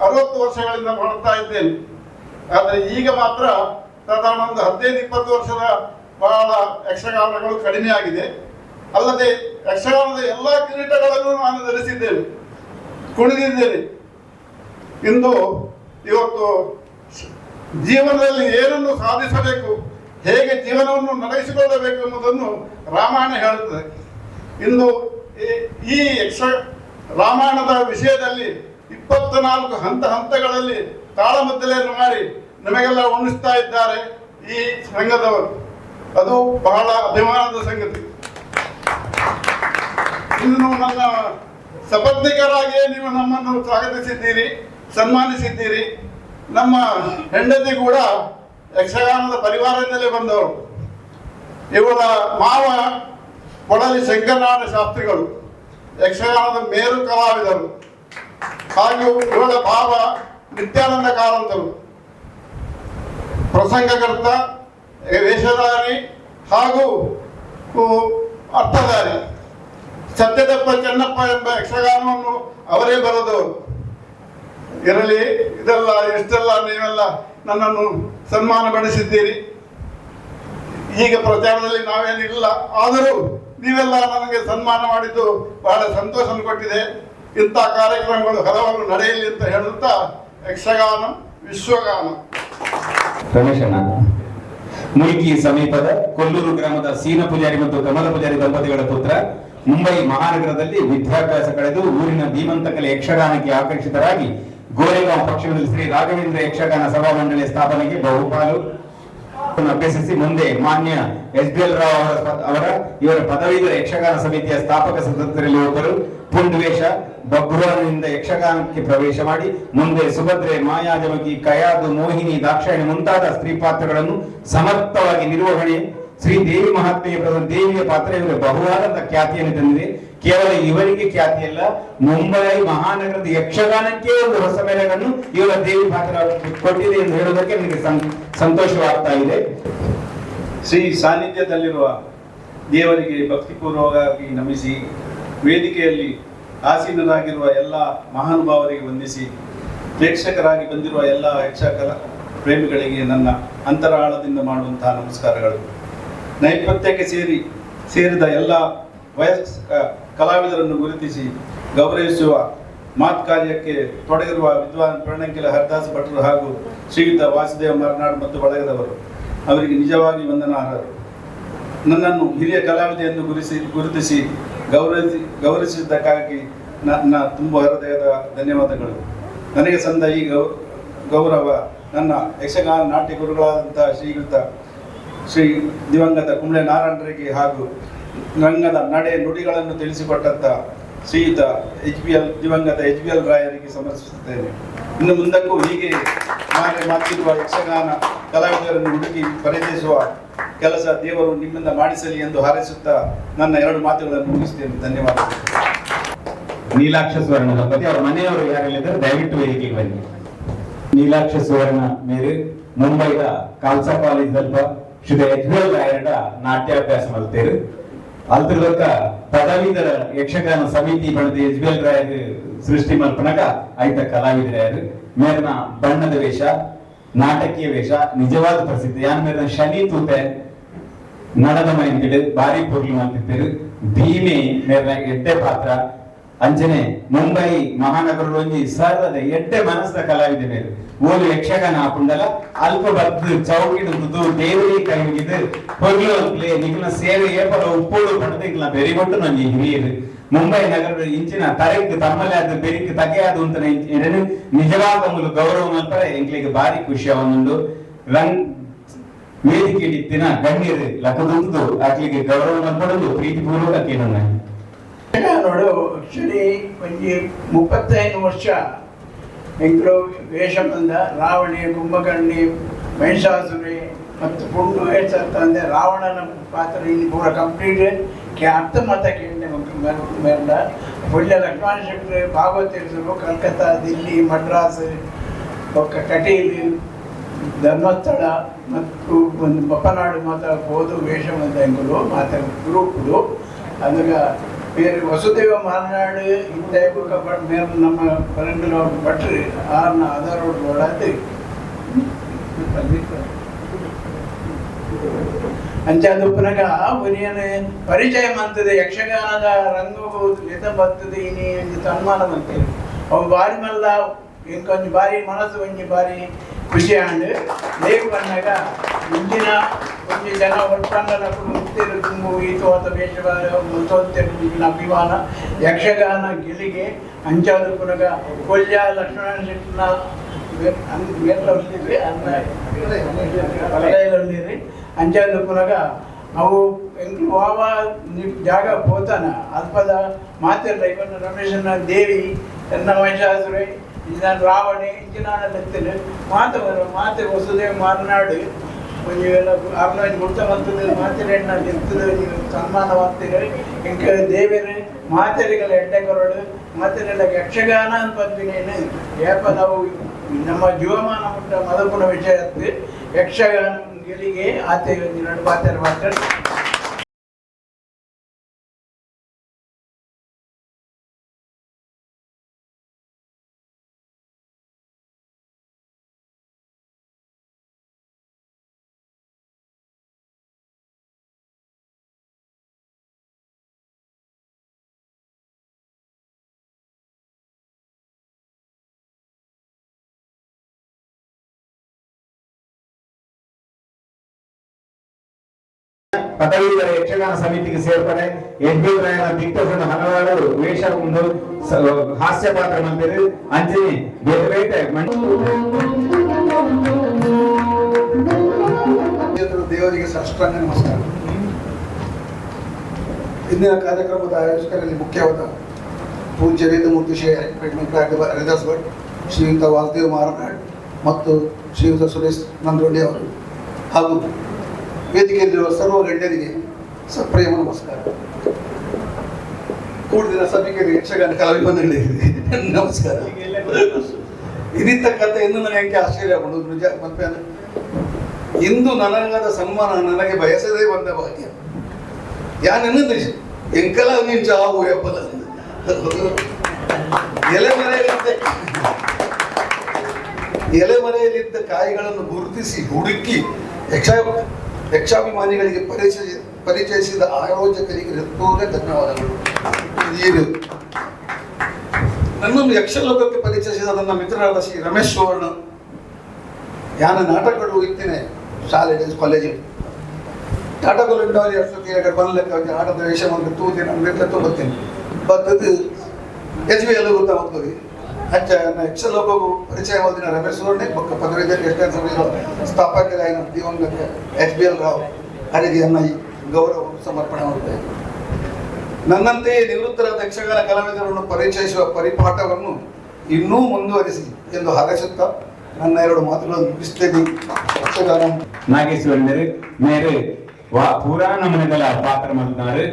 60 ವರ್ಷಗಳಿಂದ ಮಾಡ್ತಾ ಇದ್ದೇನೆ. ಆದರೆ ಈಗ ಮಾತ್ರ ಸಾಧಾರಣ ಒಂದು 15-20 ವರ್ಷದ ಬಹಳ ಯಕ್ಷಗಾನಗಳು ಕಡಿಮೆ ಆಗಿದೆ. ಅಲ್ಲದೆ ಯಕ್ಷಗಾನದ ಎಲ್ಲ ಕಿರೀಟಗಳನ್ನು ನಾನು ಧರಿಸಿದ್ದೇನೆ, ಕುಣಿದಿದ್ದೇನೆ. ಇವತ್ತು ಜೀವನದಲ್ಲಿ ಏನನ್ನು ಸಾಧಿಸಬೇಕು, ಹೇಗೆ ಜೀವನವನ್ನು ನಡೆಸಿಕೊಳ್ಳಬೇಕು ಎಂಬುದನ್ನು ರಾಮಾಯಣ ಹೇಳುತ್ತದೆ. ಇಂದು ಈ ರಾಮಾಯಣದ ವಿಷಯದಲ್ಲಿ 24 ಹಂತಗಳಲ್ಲಿ ತಾಳಮದ್ದಲೆಯನ್ನು ಮಾಡಿ ನಮಗೆಲ್ಲ ಉಣಿಸ್ತಾ ಇದ್ದಾರೆ ಈ ಸಂಘದವರು. ಅದು ಬಹಳ ಅಭಿಮಾನದ ಸಂಗತಿ. ಇನ್ನು ನನ್ನ ಸಪತ್ನಿಕರಾಗಿಯೇ ನೀವು ನಮ್ಮನ್ನು ಸ್ವಾಗತಿಸಿದ್ದೀರಿ, ಸನ್ಮಾನಿಸಿದ್ದೀರಿ. ನಮ್ಮ ಹೆಂಡತಿ ಕೂಡ ಯಕ್ಷಗಾನದ ಪರಿವಾರದಿಂದಲೇ ಬಂದವರು. ಇವಳ ಮಾವ ಕೊಡಲಿ ಶಂಕರನಾರಾಯಣ ಶಾಸ್ತ್ರಿಗಳು, ಯಕ್ಷಗಾನದ ಮೇರು ಕಲಾವಿದರು. ಹಾಗೂ ಇವಳ ಭಾವ ನಿತ್ಯಾನಂದ ಕಾರಂತರು, ಪ್ರಸಂಗಕರ್ತ, ವೇಷಧಾರಿ ಹಾಗೂ ಅರ್ಥಧಾರಿ. ಸತ್ಯದಪ್ಪ ಚೆನ್ನಪ್ಪ ಎಂಬ ಯಕ್ಷಗಾನವನ್ನು ಅವರೇ ಬರೆದವರು. ಇರಲಿ, ಇಷ್ಟೆಲ್ಲ ನೀವೆಲ್ಲ ನನ್ನನ್ನು ಸನ್ಮಾನಗೊಳಿಸಿದ್ದೀರಿ. ಈಗ ಪ್ರಚಾರದಲ್ಲಿ ನಾವೇನಿಲ್ಲ, ಆದರೂ ನೀವೆಲ್ಲ ನನಗೆ ಸನ್ಮಾನ ಮಾಡಿದ್ದು ಬಹಳ ಸಂತೋಷ ಕೊಟ್ಟಿದೆ. ಇಂಥ ಕಾರ್ಯಕ್ರಮಗಳು ಹಲವಾರು ನಡೆಯಲಿ ಅಂತ ಹೇಳುತ್ತಾ ಯಕ್ಷಗಾನ ವಿಶ್ವಗಾನ. ರಮೇಶಣ್ಣ, ಮುಲ್ಕಿ ಸಮೀಪದ ಕೊಲ್ಲೂರು ಗ್ರಾಮದ ಸೀನ ಪೂಜಾರಿ ಮತ್ತು ಕಮಲ ಪೂಜಾರಿ ದಂಪತಿಗಳ ಪುತ್ರ. ಮುಂಬೈ ಮಹಾನಗರದಲ್ಲಿ ವಿದ್ಯಾಭ್ಯಾಸ ಕಳೆದು ಊರಿನ ಧೀಮಂತ ಕಲೆ ಯಕ್ಷಗಾನಕ್ಕೆ ಆಕರ್ಷಿತರಾಗಿ ಗೋರೆಗಾಂವ್ ಪಕ್ಷದಲ್ಲಿ ಶ್ರೀ ರಾಘವೇಂದ್ರ ಯಕ್ಷಗಾನ ಸಭಾ ಮಂಡಳಿ ಸ್ಥಾಪನೆಗೆ ಬಹುಪಾಲು ಅಭ್ಯಸಿಸಿ ಮುಂದೆ ಮಾನ್ಯ SBL ರಾವ್ ಇವರ ಪದವೀಧರ ಯಕ್ಷಗಾನ ಸಮಿತಿಯ ಸ್ಥಾಪಕ ಸದಸ್ಯರಲ್ಲಿ ಒಬ್ಬರು. ಪುಂಡ್ವೇಷ ಬಬ್ರುವಾನಿಂದ ಯಕ್ಷಗಾನಕ್ಕೆ ಪ್ರವೇಶ ಮಾಡಿ ಮುಂದೆ ಸುಭದ್ರೆ, ಮಾಯಾಜಮಕಿ, ಕಯಾದು, ಮೋಹಿನಿ, ದಾಕ್ಷಾಯಣಿ ಮುಂತಾದ ಸ್ತ್ರೀ ಪಾತ್ರಗಳನ್ನು ಸಮರ್ಥವಾಗಿ ನಿರ್ವಹಣೆ ಶ್ರೀ ದೇವಿ ಮಹಾತ್ಮೆಗೆ ದೇವಿಯ ಪಾತ್ರ ಇವರಿಗೆ ಬಹುವಾದಂತಹ ಖ್ಯಾತಿಯನ್ನು ತಂದಿದೆ. ಕೇವಲ ಇವರಿಗೆ ಖ್ಯಾತಿಯಲ್ಲ, ಮುಂಬೈ ಮಹಾನಗರದ ಯಕ್ಷಗಾನಕ್ಕೆ ಒಂದು ಹೊಸ ಮೆಲುಗನ್ನು ಇವರ ದೇವಿ ಪಾತ್ರ ಕೊಟ್ಟಿದೆ ಎಂದು ಹೇಳುವುದಕ್ಕೆ ನನಗೆ ಸಂತೋಷವಾಗ್ತಾ ಇದೆ. ಶ್ರೀ ಸಾನ್ನಿಧ್ಯದಲ್ಲಿರುವ ದೇವರಿಗೆ ಭಕ್ತಿಪೂರ್ವಕವಾಗಿ ನಮಿಸಿ, ವೇದಿಕೆಯಲ್ಲಿ ಆಸೀನರಾಗಿರುವ ಎಲ್ಲ ಮಹಾನುಭಾವರಿಗೆ ವಂದಿಸಿ, ಪ್ರೇಕ್ಷಕರಾಗಿ ಬಂದಿರುವ ಎಲ್ಲ ಯಕ್ಷಕಲ ಪ್ರೇಮಿಗಳಿಗೆ ನನ್ನ ಅಂತರಾಳದಿಂದ ಮಾಡುವಂತಹ ನಮಸ್ಕಾರಗಳು. ನೈಪಥ್ಯಕ್ಕೆ ಸೇರಿದ ಎಲ್ಲ ವಯಸ್ಕ ಕಲಾವಿದರನ್ನು ಗುರುತಿಸಿ ಗೌರವಿಸುವ ಮಾತ್ ಕಾರ್ಯಕ್ಕೆ ತೊಡಗಿರುವ ವಿದ್ವಾನ್ ಪರ್ಣಂಕೆಲ ಹರಿದಾಸ್ ಭಟ್ರು ಹಾಗೂ ಶ್ರೀಯುತ ವಾಸುದೇವ ಮರನಾಡ್ ಮತ್ತು ಬಳಗದವರು ಅವರಿಗೆ ನಿಜವಾಗಿ ವಂದನಾರ್ಹರು. ನನ್ನನ್ನು ಹಿರಿಯ ಕಲಾವಿದೆ ಎಂದು ಗುರುತಿಸಿ ಗೌರವಿಸಿದ್ದಕ್ಕಾಗಿ ನನ್ನ ತುಂಬ ಹೃದಯದ ಧನ್ಯವಾದಗಳು. ನನಗೆ ಸಂದ ಈ ಗೌರವ ನನ್ನ ಯಕ್ಷಗಾನ ನಾಟ್ಯ ಗುರುಗಳಾದಂತಹ ಶ್ರೀ ದಿವಂಗತ ಕುಂಬ್ಳೆ ನಾರಾಯಣರಿಗೆ ಹಾಗೂ ರಂಗದ ನಡೆ ನುಡಿಗಳನ್ನು ತಿಳಿಸಿಕೊಟ್ಟಂತ ಶ್ರೀಯುತ ದಿವಂಗತ HBL ರಾಯರಿಗೆ ಸಮರ್ಪಿಸುತ್ತೇನೆ. ಇನ್ನು ಮುಂದಕ್ಕೂ ಹೀಗೆ ಮಾತಿರುವ ಯಕ್ಷಗಾನ ಕಲಾವಿದರನ್ನು ಹುಡುಕಿ ಪರಿಚಯಿಸುವ ಕೆಲಸ ದೇವರು ನಿಮ್ಮಿಂದ ಮಾಡಿಸಲಿ ಎಂದು ಹಾರೈಸುತ್ತಾ ನನ್ನ 2 ಮಾತುಗಳನ್ನು ಮುಗಿಸುತ್ತೇನೆ. ಧನ್ಯವಾದಗಳು. ನೀಲಾಕ್ಷ ಸುವರ್ಣ ದಂಪತಿ ಅವರ ಮನೆಯವರು ಯಾರೆಲ್ಲಿದ್ದಾರೆ ದಯವಿಟ್ಟು ವೇದಿಕೆಗೆ ಬನ್ನಿ. ನೀಲಾಕ್ಷ ಸುವರ್ಣ ಮೇರೆ ಮುಂಬೈದ ಖಾಲ್ಸಾ ಕಾಲೇಜ್ ದಲ್ಪ ಶ್ರೀ HBL ರಾಯರ ನಾಟ್ಯಾಭ್ಯಾಸ ಮಲ್ತೇರು. ಅಲ್ತಿರ್ಲಕ್ಕ ಪದವೀಧರ ಯಕ್ಷಗಾನ ಸಮಿತಿ ಬಣದ HBL ರಾಯರ್ ಸೃಷ್ಟಿ ಮಲ್ಪನಗ ಐತ ಕಲಾವಿದರಾಯರು. ಮೇರ್ನ ಬಣ್ಣದ ವೇಷ, ನಾಟಕೀಯ ವೇಷ ನಿಜವಾದ ಪ್ರಸಿದ್ಧಿ. ಯಾನ್ ಮೇರ್ನ ಶನಿ ತೂತೆ ನಡದ ಮೈಂತಿಡು ಬಾರಿ ಪೊರ್ಲು ಮಾಡ್ತಿದ್ದೇರು. ಭೀಮೆ ಮೇರ್ನ ಎಡ್ಡೆ ಪಾತ್ರ ಅಂಚನೆ ಮುಂಬೈ ಮಹಾನಗರದೊಂಜಿ ಸರ್ರದ ಎಡ್ಡೆ ಮನಸ್ಸದ ಕಲಾವಿದೆ ಮೇರು ಓಲು ಯಕ್ಷಗಾನ ಹಾಕೊಂಡಲ್ಲ ಅಲ್ಪ ಬದ್ದು ಚೌಕಿಡುದು ದೇವರಿ ಕೈ ಮುಗಿದು ಹೊಗ್ಲು ಅಂತ್ಲೆ ನಿಗ್ನ ಸೇವೆ ಏಪಲ ಉಪ್ಪೋಡು ಪಡೆದು ಇಗ್ಲ ಬೆರಿಗೊಟ್ಟು ನಂಜಿ ಹಿರಿಯರು ಮುಂಬೈ ನಗರದ ಇಂಚಿನ ತರೆಗ್ ತಮ್ಮಲೆ ಅದು ಬೆರಿಕ್ ತಗೆಯಾದು ಅಂತ ನಿಜವಾದ ಮೂಲ ಗೌರವ ಮಲ್ಪರೆ ಎಂಕ್ಲಿಗೆ ಬಾರಿ ಖುಷಿ ಅವನೊಂದು ರಂಗ್ ವೇದಿಕೆ ಇಟ್ಟಿನ ಗಣ್ಯರು ಲಕ್ಕದುಂದು ಆಕ್ಲಿಗೆ ಗೌರವ ಮಲ್ಪಡೋದು ಪ್ರೀತಿಪೂರ್ವಕ ಕೇಳೋಣ. ನೋಡು ಆಕ್ಚುಲಿ ಒಂಜಿ 35 ವರ್ಷ ಎಂಕ್ಲು ವೇಷ ಬಂದ ರಾವಣಿ, ಕುಂಭಕರ್ಣಿ, ಮಹಿಷಾಸುರಿ ಮತ್ತು ಪುಂಡು ವೇಷ ತಂದೆ ರಾವಣನ ಪಾತ್ರ ಇಲ್ಲಿ ಪೂರ ಕಂಪ್ಲೀಟ್ ಅರ್ಥ ಮತ ಕೇಳಿದೆ ಮೇಲ ಒಳ್ಳೆ ಲಕ್ಷ್ಮಣ ಶೆಟ್ಟಿ ಭಾಗವತಿರು ಕಲ್ಕತ್ತಾ, ದಿಲ್ಲಿ, ಮಡ್ರಾಸ್, ಕಟೀಲ್, ಧರ್ಮಸ್ಥಳ ಮತ್ತು ಒಂದು ಬಪ್ಪನಾಡು ಮಾತಾಡ್ಬೋದು ವೇಷ ಬಂದ ಎಂಬುದು ಮಾತಾ ಗ್ರೂಪ್ದು ಅದಾಗ ಬೇರೆ ವಸುದೇವ ಮಾರನಾಡು ಇಂಥ ಮೇಲೆ ನಮ್ಮ ಪರಂಗಲ ಭಟ್ರು ಆರ್ನ ಆಧಾರೋಡ್ ಒಳದು ಅಂಚಾದುಪ್ಪನಾಗ ಒರಿಯನ ಪರಿಚಯ ಮಂತದೆ ಯಕ್ಷಗಾನದ ರಂಗಬಹುದು ಎದ ಬರ್ತದೆ ಇನಿ ಒಂದು ಸನ್ಮಾನ ಮಂತೇವೆ ಅವು ಬಾರಿ ಮಲ್ಲ ಇಂಕೊಂದು ಬಾರಿ ಮನಸ್ಸು ಒಂಜಿ ಬಾರಿ ಖುಷಿ ಆಂಡ್ ಲೇಖ ಬಂದಾಗ ಮುಂದಿನ ಒಂದು ಜನ ಹೊರಪಂಗನ ಮುಕ್ತಿರು ತುಂಬು ಈತು ಅಥವಾ ಬೇಷ ಅಭಿಮಾನ ಯಕ್ಷಗಾನ ಗೆಲಿಗೆ ಅಂಚಾದು ಪುನಗ ಕೊಲ್ಯ ಲಕ್ಷ್ಮಣ ಶೆಟ್ಟಿನ ಹೊಲಿರಿ ಅಂಚಾದು ಪುನಗ ಅವು ಎಂಕ್ಲು ವಾವ ಜಾಗ ಪೋತಾನ ಅಲ್ಪದ ಮಾತೆಲ್ಲ ಇವನ್ನ ರಮೇಶನ ದೇವಿ ಎನ್ನ ಮಹಿಷಾಸುರೆ ಇದನ್ನು ರಾವಣಿ ಇಂಚಿನಾನೆತ್ತಿನ ಮಾತೆ ವಸುದೇವ ಮಾರನಾಡು ಒಂಜೆಲ್ಲ ಅರ್ನ ಗುರ್ತ ಮಂತದ ಮಾತೆರೆಣ್ಣ ನಿಂತದ ಸನ್ಮಾನ ಮಾಡ್ತೀರಿ ಇಂಕ ದೇವೇರು ಮಾತೆರೆಗಳ ಎಡ್ಡೆ ಕೊರಡು ಮಾತೆರೆಲ್ಲ ಯಕ್ಷಗಾನ ಅಂತ ಬಂದಿನೇನು ಏಪ ನಾವು ನಮ್ಮ ಜೀವಮಾನ ಮುಟ್ಟ ಮದಪುನ ವಿಷಯ ಯಕ್ಷಗಾನ ಗೆಲಿಗೆ ಆತೆ ಮಾತಾಡ್ತಾರೆ. ಪದವೀಧರ ಯಕ್ಷಗಾನ ಸಮಿತಿಗೆ ಸೇರ್ಪಡೆ. ಎಸ್ಬಿಎಲ್ ರಾಯನ ದಿಗ್ಗಜನ ಹಲವಾರು ವೇಷ ಒಂದು ಹಾಸ್ಯ ಪಾತ್ರ ಮಂದಿರ ಅಂಜನಿ ಬೇರೆ ಬೇಟೆ ದೇವರಿಗೆ ಸಾಷ್ಟಾಂಗ ನಮಸ್ಕಾರ. ಇಂದಿನ ಕಾರ್ಯಕ್ರಮದ ಆಯೋಜಕರಲ್ಲಿ ಮುಖ್ಯವಾದ ಪೂಜ್ಯ ವೇದಮೂರ್ತಿ ಶ್ರೀ ಹರಿದಾಸ್ ಭಟ್, ಶ್ರೀಯುತ ವಾಸುದೇವ್ ಮಾರನಾಡ್ ಮತ್ತು ಶ್ರೀಯುತ ಸುರೇಶ್ ನಂದೊಳ್ಳಿ ಅವರು ಹಾಗೂ ವೇದಿಕೆಯಲ್ಲಿರುವ ಸರ್ವ ಗಣ್ಯರಿಗೆ ಸಪ್ರೇಮ ನಮಸ್ಕಾರ. ಕೂಡಿದ ಸಭೆಗೆ ಯಕ್ಷಗಾನ ಕಲಾವಿಬಂಧುಗಳಿಗೆ ನಮಸ್ಕಾರ. ಇದಿರ್ತಕ್ಕಂಥ ಎಂದು ನನಗೆ ಆಶ್ಚರ್ಯ ಪಡುವುದು ನಿಜ. ಮತ್ತೆ ಇಂದು ನನಗಾದ ಸನ್ಮಾನ ನನಗೆ ಬಯಸದೇ ಬಂದ ಭಾಗ್ಯ. ಯಾನೆನ್ನದು ಎಂಕಲ ನೀನು ಚಾವು ಎಪ್ಪಲ ಎಲೆಮರೆಯಲ್ಲಿದ್ದ ಕಾಯಿಗಳನ್ನು ಗುರುತಿಸಿ ಹುಡುಕಿ ಯಕ್ಷಾಭಿಮಾನಿಗಳಿಗೆ ಪರಿಚಯಿಸಿದ ಆಯೋಜಕರಿಗೆ ಹೃತ್ಪೂರ್ವಕ ಧನ್ಯವಾದಗಳು. ಇದು ನನ್ನನ್ನು ಯಕ್ಷಲೋಕಕ್ಕೆ ಪರಿಚಯಿಸಿದ ನನ್ನ ಮಿತ್ರರಾದ ಶ್ರೀ ರಮೇಶ್ ಸುವರ್ಣ. ಯಾನ ನಾಟಕಗಳು ಇತ್ತೇನೆ ಶಾಲೆ ಕಾಲೇಜು ನಾಟಕಗಳು ಎರಡು ಬಂದ್ಲೆಕ್ಕ ಆಟದ ವೇಷ ಮಾಡಿ ತೂದಿನ ಬರ್ತೀನಿ ಬರ್ತದ್ದು SBL ಗೊತ್ತಾ ಹೋಗ್ತದೆ. ಅಚ್ಚ ನನ್ನ ಯಕ್ಷಲೋಕವು ಪರಿಚಯ ಹೋದಿನ ರಮೇಶ್ ಸುವರ್ಣೆ ಪಕ್ಕ ಪದವೀಧರ ಯಕ್ಷಗಾನ ಸಮಿತಿಯ ಸ್ಥಾಪಕರಾದ ದಿವಂಗತ SBL ರಾವ್ ಅವರಿಗೆ ನನ್ನ ಈ ಗೌರವ ಸಮರ್ಪಣೆ ಮಾಡುತ್ತೇನೆ. ನನ್ನಂತೆಯೇ ನಿವೃತ್ತರಾದ ಯಕ್ಷಗಾನ ಕಲಾವಿದರನ್ನು ಪರಿಚಯಿಸುವ ಪರಿಪಾಠವನ್ನು ಇನ್ನೂ ಮುಂದುವರಿಸಿ ಎಂದು ಹಾರೈಸುತ್ತಾ ನನ್ನ ಎರಡು ಮಾತುಗಳನ್ನು ಮುಗಿಸ್ತೇನೆ. ನಾಗೇಶ್ವರ ಮೇರೆ ಪುರಾಣ ಮನೆಗಳ ಪಾತ್ರ ಮಲ್ನಾರು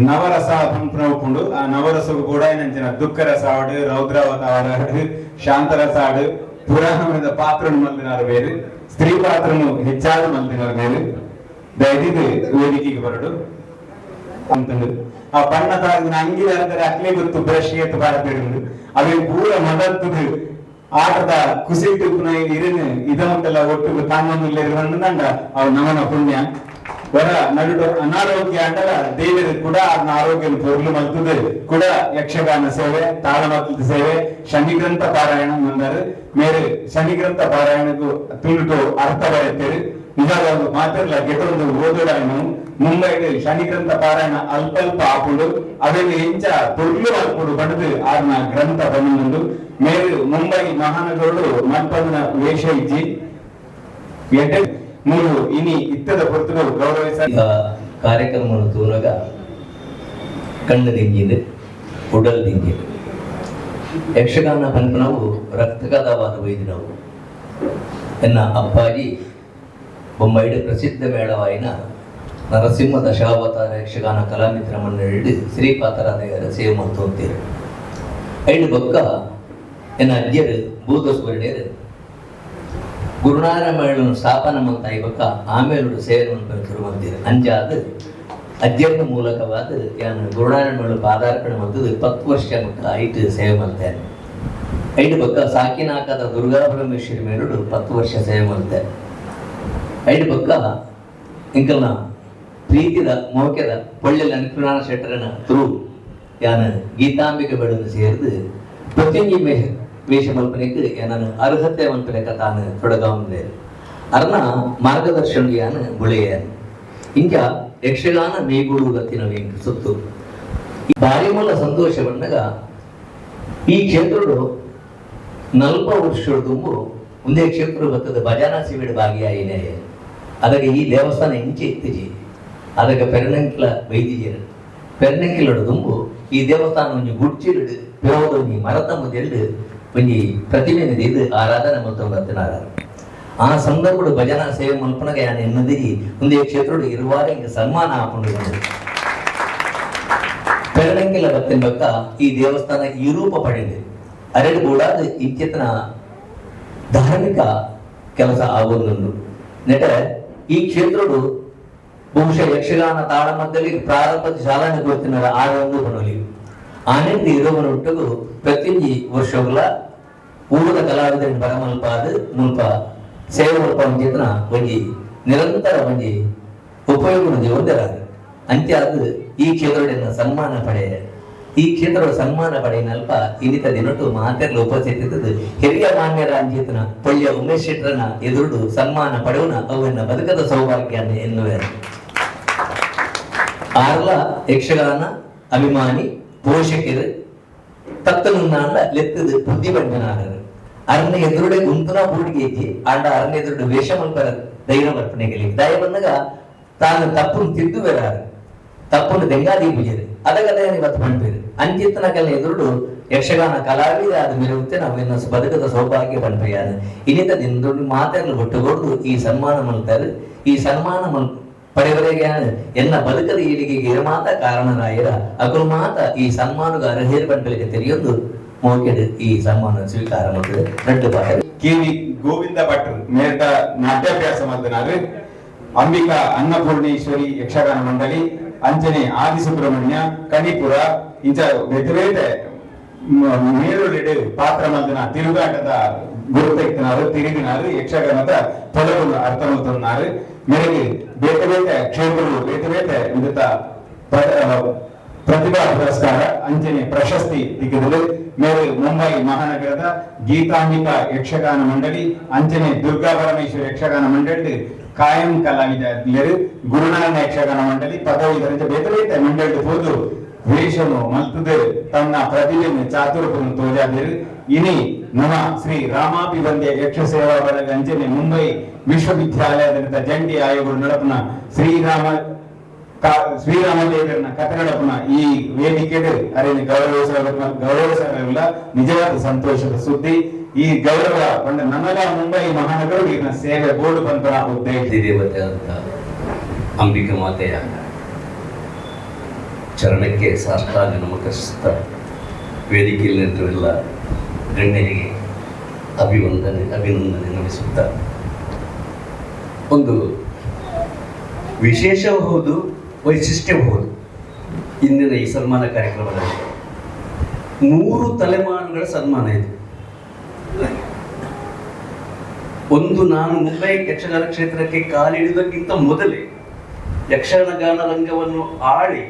ನವರಸ ಪಂಪುಂಡು ಆ ನವರಸವು ಕೂಡ ಏನಂಚಿನ ದುಃಖರಸ ಆಡು ರೌದ್ರಾವತ ಆಡು ಶಾಂತರಸ ಆಡು ಪುರಾಣ ಮನೆದ ಪಾತ್ರ ಮಲ್ದಿನಾರು ಬೇರೆ ಸ್ತ್ರೀ ಪಾತ್ರನು ಹೆಚ್ಚಾದ ಮಲ್ದಿನಾರು ಬೇರೆ ದಯದಿದ್ದು ವೇದಿಕೆಗೆ ಬರಡು ಅಂತಂದು ಆ ಬಣ್ಣದ ಅಂಗಿನ ಅಕ್ಲೆ ಗೊತ್ತು ಬ್ರಷ್ ಎತ್ತು ಬಾರದಿರುವುದು ಅವೇ ಪೂರ ಮದತ್ತದು ಆಟದ ಕುಸಿಟ್ಟು ಇರಿನ ಇದೊಂದೆಲ್ಲ ಒಟ್ಟು ತಾಮೂಲಿರುವಂಡ ಅವು ನಮನ ಪುಣ್ಯ ವರ ನಡು ಅನಾರೋಗ್ಯ ಅಂಡಲ ದೇವರು ಕೂಡ ಅದನ್ನ ಆರೋಗ್ಯ ಪೊರ್ಲು ಮಲ್ತದೆ ಕೂಡ ಯಕ್ಷಗಾನ ಸೇವೆ ತಾಳಮಕ್ಕದ ಸೇವೆ ಶನಿಗ್ರಂಥ ಪಾರಾಯಣ ಬಂದರು ಮೇರೆ ಶನಿಗ್ರಂಥ ಪಾರಾಯಣಕ್ಕೂ ತುಳುಟು ಅರ್ಥ ಬರೆಯುತ್ತೇವೆ. ಇವಾಗ ಮಾತಿರಲ್ಲ ಗೆಟೊಂದು ಓದೋಡಾನು ಮುಂಬೈಗೆ ಶನಿಗ್ರಂಥ ಪಾರಾಯಣ ಅಲ್ಪ ಆಪುಡು ಅವೆಲ್ಲ ಎಂಚ ಪೊರ್ಲು ಆಪುಡು ಬಡದು ಆದ್ನ ಗ್ರಂಥ ಬಂದು ಮೇರು ಮುಂಬೈ ಮಹಾನಗರಗಳು ಮಲ್ಪಂದ ವೇಷ ಇಜ್ಜಿ ಎಡ್ಡೆ ಮೂರು ಇನಿ ಇತ್ತದ ಹೊರತು ಗೌರವಿಸ ಕಾರ್ಯಕ್ರಮವನ್ನು ತೂನಗ ಕಣ್ಣು ದಿಂಗಿದೆ ಉಡಲ್ ದಿಂಗಿದೆ ಯಕ್ಷಗಾನ ಪಂಪನವು ರಕ್ತಗತವಾದ ವೈದ್ಯನವು ಎನ್ನ ಅಪ್ಪಾಜಿ ಬೊಂಬೈಡು ಪ್ರಸಿದ್ಧ ಮೇಳವಾಯಿನ ನರಸಿಂಹ ದಶಾವತಾರ ಯಕ್ಷಗಾನ ಕಲಾಮಿತ್ರ ಮಂಡಳಿ ಶ್ರೀಪಾತರಾದಯರ ಸೇವೆ ಮತ್ತು ಅಂತೀರು ಐದು ಬೊಕ್ಕ ಎನ್ನ ಅಜ್ಜರು ಭೂತಸ್ವರ್ಣಿಯರು ಗುರುನಾರಾಯಣ ಮೇಳನ್ನು ಸ್ಥಾಪನೆ ಮಾಡ್ತಾ ಇವಾಗ ಆಮೇಲೆ ಸೇವೆಯನ್ನು ಶುರು ಮಾಡ್ತೀರಿ ಅಂಜಾದ ಅಧ್ಯಯನ ಮೂಲಕವಾದ ನಾನು ಗುರುನಾರಾಯಣ ಮೇಳ ಪಾದಾರ್ಪಣೆ ಮಾಡ್ತದ್ದು 10 ವರ್ಷ ಮಟ್ಟ ಐಟು ಸೇವೆ ಮಾಡ್ತೇನೆ. ಐದು ಬಕ್ಕ ಸಾಕಿನಾಕದ ದುರ್ಗಾ ಪರಮೇಶ್ವರಿ ಮೇಲುಡು 10 ವರ್ಷ ಸೇವೆ ಮಾಡ್ತೇನೆ. ಐದು ಬಕ್ಕ ಇಂಕಲ್ನ ಪ್ರೀತಿದ ಮೋಕೆದ ಪೊಳ್ಳೆಲ ಅನುಕೂಲಾನ ಶೆಟ್ಟರನ ಥ್ರೂ ಯಾನ ಗೀತಾಂಬಿಕೆ ಬೆಳನ್ನು ಸೇರಿದು ಪ್ರತಿಯೊಂದು ವೇಷ ಮಲ್ಪನೆಗೆ ನಾನು ಅರ್ಹತೆ ಮಲ್ಪನೆಕ ತಾನು ತೊಡಗೇ ಅರ್ನ ಮಾರ್ಗದರ್ಶನ ಬುಳೆಯಾನು ಇಂಕ ಯಕ್ಷಗಾನ ಮೇಗೂಡುಗತ್ತಿನ ಸುತ್ತು ಭಾರಿ ಮೂಲ ಸಂತೋಷ ಬಂದಾಗ ಈ ಕ್ಷೇತ್ರಡು 40 ವರ್ಷದ ತುಂಬು ಒಂದೇ ಕ್ಷೇತ್ರ ಬರ್ತದೆ ಭಜನಾ ಶಿಬಿರ ಭಾಗಿಯಾಯಿನೇ ಅದಕ್ಕೆ ಈ ದೇವಸ್ಥಾನ ಇಂಚೆ ಇತ್ತಿಜಿ ಅದಕ್ಕೆ ಪೆರಣಂಕಿಲ ವೈದಿಜರು ಪೆರಣಂಕಿಲಡು ತುಂಬು ಈ ದೇವಸ್ಥಾನ ಒಂದು ಗುಡ್ಚಿರುಡು ಪಿರೋದ ಒಂದು ಮರತ ಮುದ್ದೆಲ್ಡು ಒಂದು ಪ್ರತಿಮೆ ಇದು ಆರಾಧನೆ ಮಾಡ್ತಾರೆ. ಆ ಸಂದರ್ಭದ ಭಜನಾ ಸೇವೆ ಮಲ್ಪನಗೆ ನಾನು ಎನ್ನದಿರಿ ಒಂದೇ ಕ್ಷೇತ್ರ ಇರುವಾಗ ಹಿಂಗೆ ಸನ್ಮಾನ ಹಾಕೊಂಡು ಪೆರಣಂಕಿಲ ಬತ್ತಿನ ಬಕ್ಕ ಈ ದೇವಸ್ಥಾನ ಈ ರೂಪ ಪಡೆದಿದೆ. ಅರೆಡು ಕೂಡ ಇತ್ಯತನ ಧಾರ್ಮಿಕ ಕೆಲಸ ಆಗೋದುಂಟು ನೆಟ ಈ ಕ್ಷೇತ್ರಡು ಬಹುಶಃ ಯಕ್ಷಗಾನ ತಾಳಮದ್ದಲಿ ಪ್ರಾರಂಭದ ಶಾಲಾನೆ ಗೊತ್ತಿನ ಆರೊಂದು ಬಣಲಿ ಆನಂದ ಇರುವನೊಟ್ಟಿಗೂ ಪ್ರತಿಯೊಂದು ವರ್ಷಗಳ ಊರದ ಕಲಾವಿದರನ್ನು ಬರಮಲ್ಪಾದ ಮುಲ್ಪ ಸೇವೆ ಮಲ್ಪ ಒಂದಿನ ಒಂದು ನಿರಂತರ ಒಂದು ಉಪಯೋಗ ಒಂದರಾದ ಅಂತ್ಯಾದ ಈ ಕ್ಷೇತ್ರದ ಸನ್ಮಾನ ಪಡೆ ಈ ಕ್ಷೇತ್ರದ ಸನ್ಮಾನ ಪಡೆಯನಲ್ಪ ಇನ್ನಿತ ದಿನಟ್ಟು ಮಾತೆಲ್ಲ ಉಪಸ್ಥಿತದ್ದು ಹಿರಿಯ ಮಾನ್ಯರ ಅಂಚೇತನ ಪೊಳ್ಳಿಯ ಉಮೇಶ್ ಶೆಟ್ಟರನ ಎದುರು ಸನ್ಮಾನ ಪಡೆಯುವ ಅವನ್ನ ಬದುಕದ ಸೌಭಾಗ್ಯ ಎನ್ನುವರು. ಆರ್ಲ ಯಕ್ಷಗಾನ ಅಭಿಮಾನಿ ಪೋಷಕರು ತತ್ತನುನ್ನಾಂಡ ಲೆತ್ತದು ಬುದ್ಧಿ ಬಂಡನಾರರು ಅರಣ್ಯ ಎದುರುಡೆ ಗುಂತುನ ಬೂಡಿಗೆ ಆಂಡ ಅರಣ್ಯ ಎದುರುಡೆ ವೇಷ ಮಲ್ಪರ ಧೈರ್ಯ ಬರ್ಪಣೆಗೆ ದಯ ಬಂದಾಗ ತಾನು ತಪ್ಪನ್ನು ತಿದ್ದು ಬೇರಾರು ತಪ್ಪನ್ನು ದೆಂಗಾದಿ ಬುಜರು ಅದಕ್ಕದೇ ಇವತ್ತು ಪಂಪೇರು ಅಂಚಿತ್ತನಕಲ್ಲ ಎದುರುಡು ಯಕ್ಷಗಾನ ಕಲಾವಿದ ಆದ ಮೆರುಗುತ್ತೆ ನಾವು ಇನ್ನು ಬದುಕದ ಸೌಭಾಗ್ಯ ಪಂಪೆಯಾದ ಇನ್ನಿತ ದಿನದೊಂದು ಮಾತೆಲ್ಲ ಒಟ್ಟುಗೊಡ್ದು ಈ ಸನ್ಮಾನ ಮಲ್ತಾರೆ ಈ ಸನ್ಮಾನ ಪಡೆಯವರೆಗೆ ಎನ್ನ ಬದುಕದ ಏಳಿಗೆಗೆ ಮಾತ ಕಾರಣರಾಯರ ಅಕರು ಮಾತ ಈ ಸನ್ಮಾನದ ಅರ್ಹೇರು ಪಂಪಲಿಗೆ ತೆರೆಯೊಂದು ಮೋಕೆಡು ಈ ಸನ್ಮಾನ ಸ್ವೀಕಾರ ಮಾಡ್ತದೆ ரெண்டு பாடல் ಕೆ.ವಿ. ಗೋವಿಂದ ಭಟ್ರು ಮೇಲ್ದ ನಾಟ್ಯಾಭ್ಯಾಸ ಮಾಡಿದನಾರು ಅಂಬಿಕಾ ಅನ್ನಪೂರ್ಣೇಶ್ವರಿ ಯಕ್ಷಗಾನ ಮಂಡಳಿ ಅಂಜನೆ ಆದಿಸುಬ್ರಹ್ಮಣ್ಯ ಕನಿಪುರ ಇಂಚ ಬೇತೆ ಮೇರುಳಿಡು ಪಾತ್ರ ಮಂದಿನ ತಿರುಗಾಟದ ಗುರುತೆಕ್ಕಿನಾರು ತಿರುಗಿನಾರು ಯಕ್ಷಗಾನದ ತೊಲಗು ಅರ್ಥಮవుతున్నారు ಮೇರೆಗೆ ಬೇತೆ ಬೇತೆ ಕ್ಷೇತ್ರಗಳು ಬೇತೆ ಬೇತೆ ವಿಧದ ಪ್ರತಿಭಾ ಪುರಸ್ಕಾರ ಅಂಜನೆ ಪ್ರಶಸ್ತಿ ದಿಕ್ಕಿದರು ಮೇರೆ ಮುಂಬೈ ಮಹಾನಗರದ ಗೀತಾಂಬಿಕಾ ಯಕ್ಷಗಾನ ಮಂಡಳಿ ಅಂಜನೆ ದುರ್ಗಾ ಪರಮೇಶ್ವರ ಯಕ್ಷಗಾನ ಮಂಡಳಿ ಕಾಯಂ ಕಲಾವಿದರು ಗುರುನಾರಾಯಣ ಯಕ್ಷಗಾನ ಮಂಡಳಿ ಪದವಿ ದರ್ಜೆ ಬೇತೆ ಬೇತೆ ಮಂಡಳಿ ಹೋದು ವೇಷನು ಮಲ್ತದೆ ತನ್ನ ಪ್ರತಿಭೆಯನ್ನು ಚಾತುರ್ಯವನ್ನು ತೋಜಾದರು ಇನಿ ನಮ್ಮ ಶ್ರೀ ರಾಮಾಭಿವಂದ್ಯ ಯಕ್ಷ ಸೇವಾ ಬಳಗ ಅಂಜನೆ ಮುಂಬೈ ವಿಶ್ವವಿದ್ಯಾಲಯದ ಜಂಟಿ ಆಯೋಗ ನಡಪನ ಶ್ರೀರಾಮದೇವರನ್ನ ಕಥನಡಪನ ಈ ವೇದಿಕೆಗೆ ಅರೇನು ಗೌರವಿಸಲಿಲ್ಲ ನಿಜವಾದ ಸಂತೋಷದ ಸುದ್ದಿ ಈ ಗೌರವ ಬಂದ ನಮ್ಮೆಲ್ಲ ಮುಂಬೈ ಮಹಾನಗರ ಈಗಿನ ಸೇವೆ ಬೋರ್ಡ್ ಬಂತರ ಉದ್ದೇಶ ದೇವತೆ ಅಂತ ಅಂಬಿಕೆ ಮಾತೆಯ ಚರಣಕ್ಕೆ ಸಾಷ್ಟಾಂಗ ನಮಸ್ಕರಿಸುತ್ತಾ ವೇದಿಕೆಯಲ್ಲಿರುವ ಗಣ್ಯರಿಗೆ ಅಭಿನಂದನೆ ನಡೆಸುತ್ತಾ ಒಂದು ವಿಶೇಷಬಹುದು ವೈಶಿಷ್ಟ್ಯಬಹುದು ಇಂದಿನ ಈ ಸನ್ಮಾನ ಕಾರ್ಯಕ್ರಮದಲ್ಲಿ 3 ತಲೆಮಾರುಗಳ ಸನ್ಮಾನ ಇದೆ. ಒಂದು ನಾನು ಮುಂಬೈ ಯಕ್ಷಗಾನ ಕ್ಷೇತ್ರಕ್ಕೆ ಕಾಲಿಡುವುದಕ್ಕಿಂತ ಮೊದಲೇ ಯಕ್ಷಗಾನ ರಂಗವನ್ನು ಆಡಿ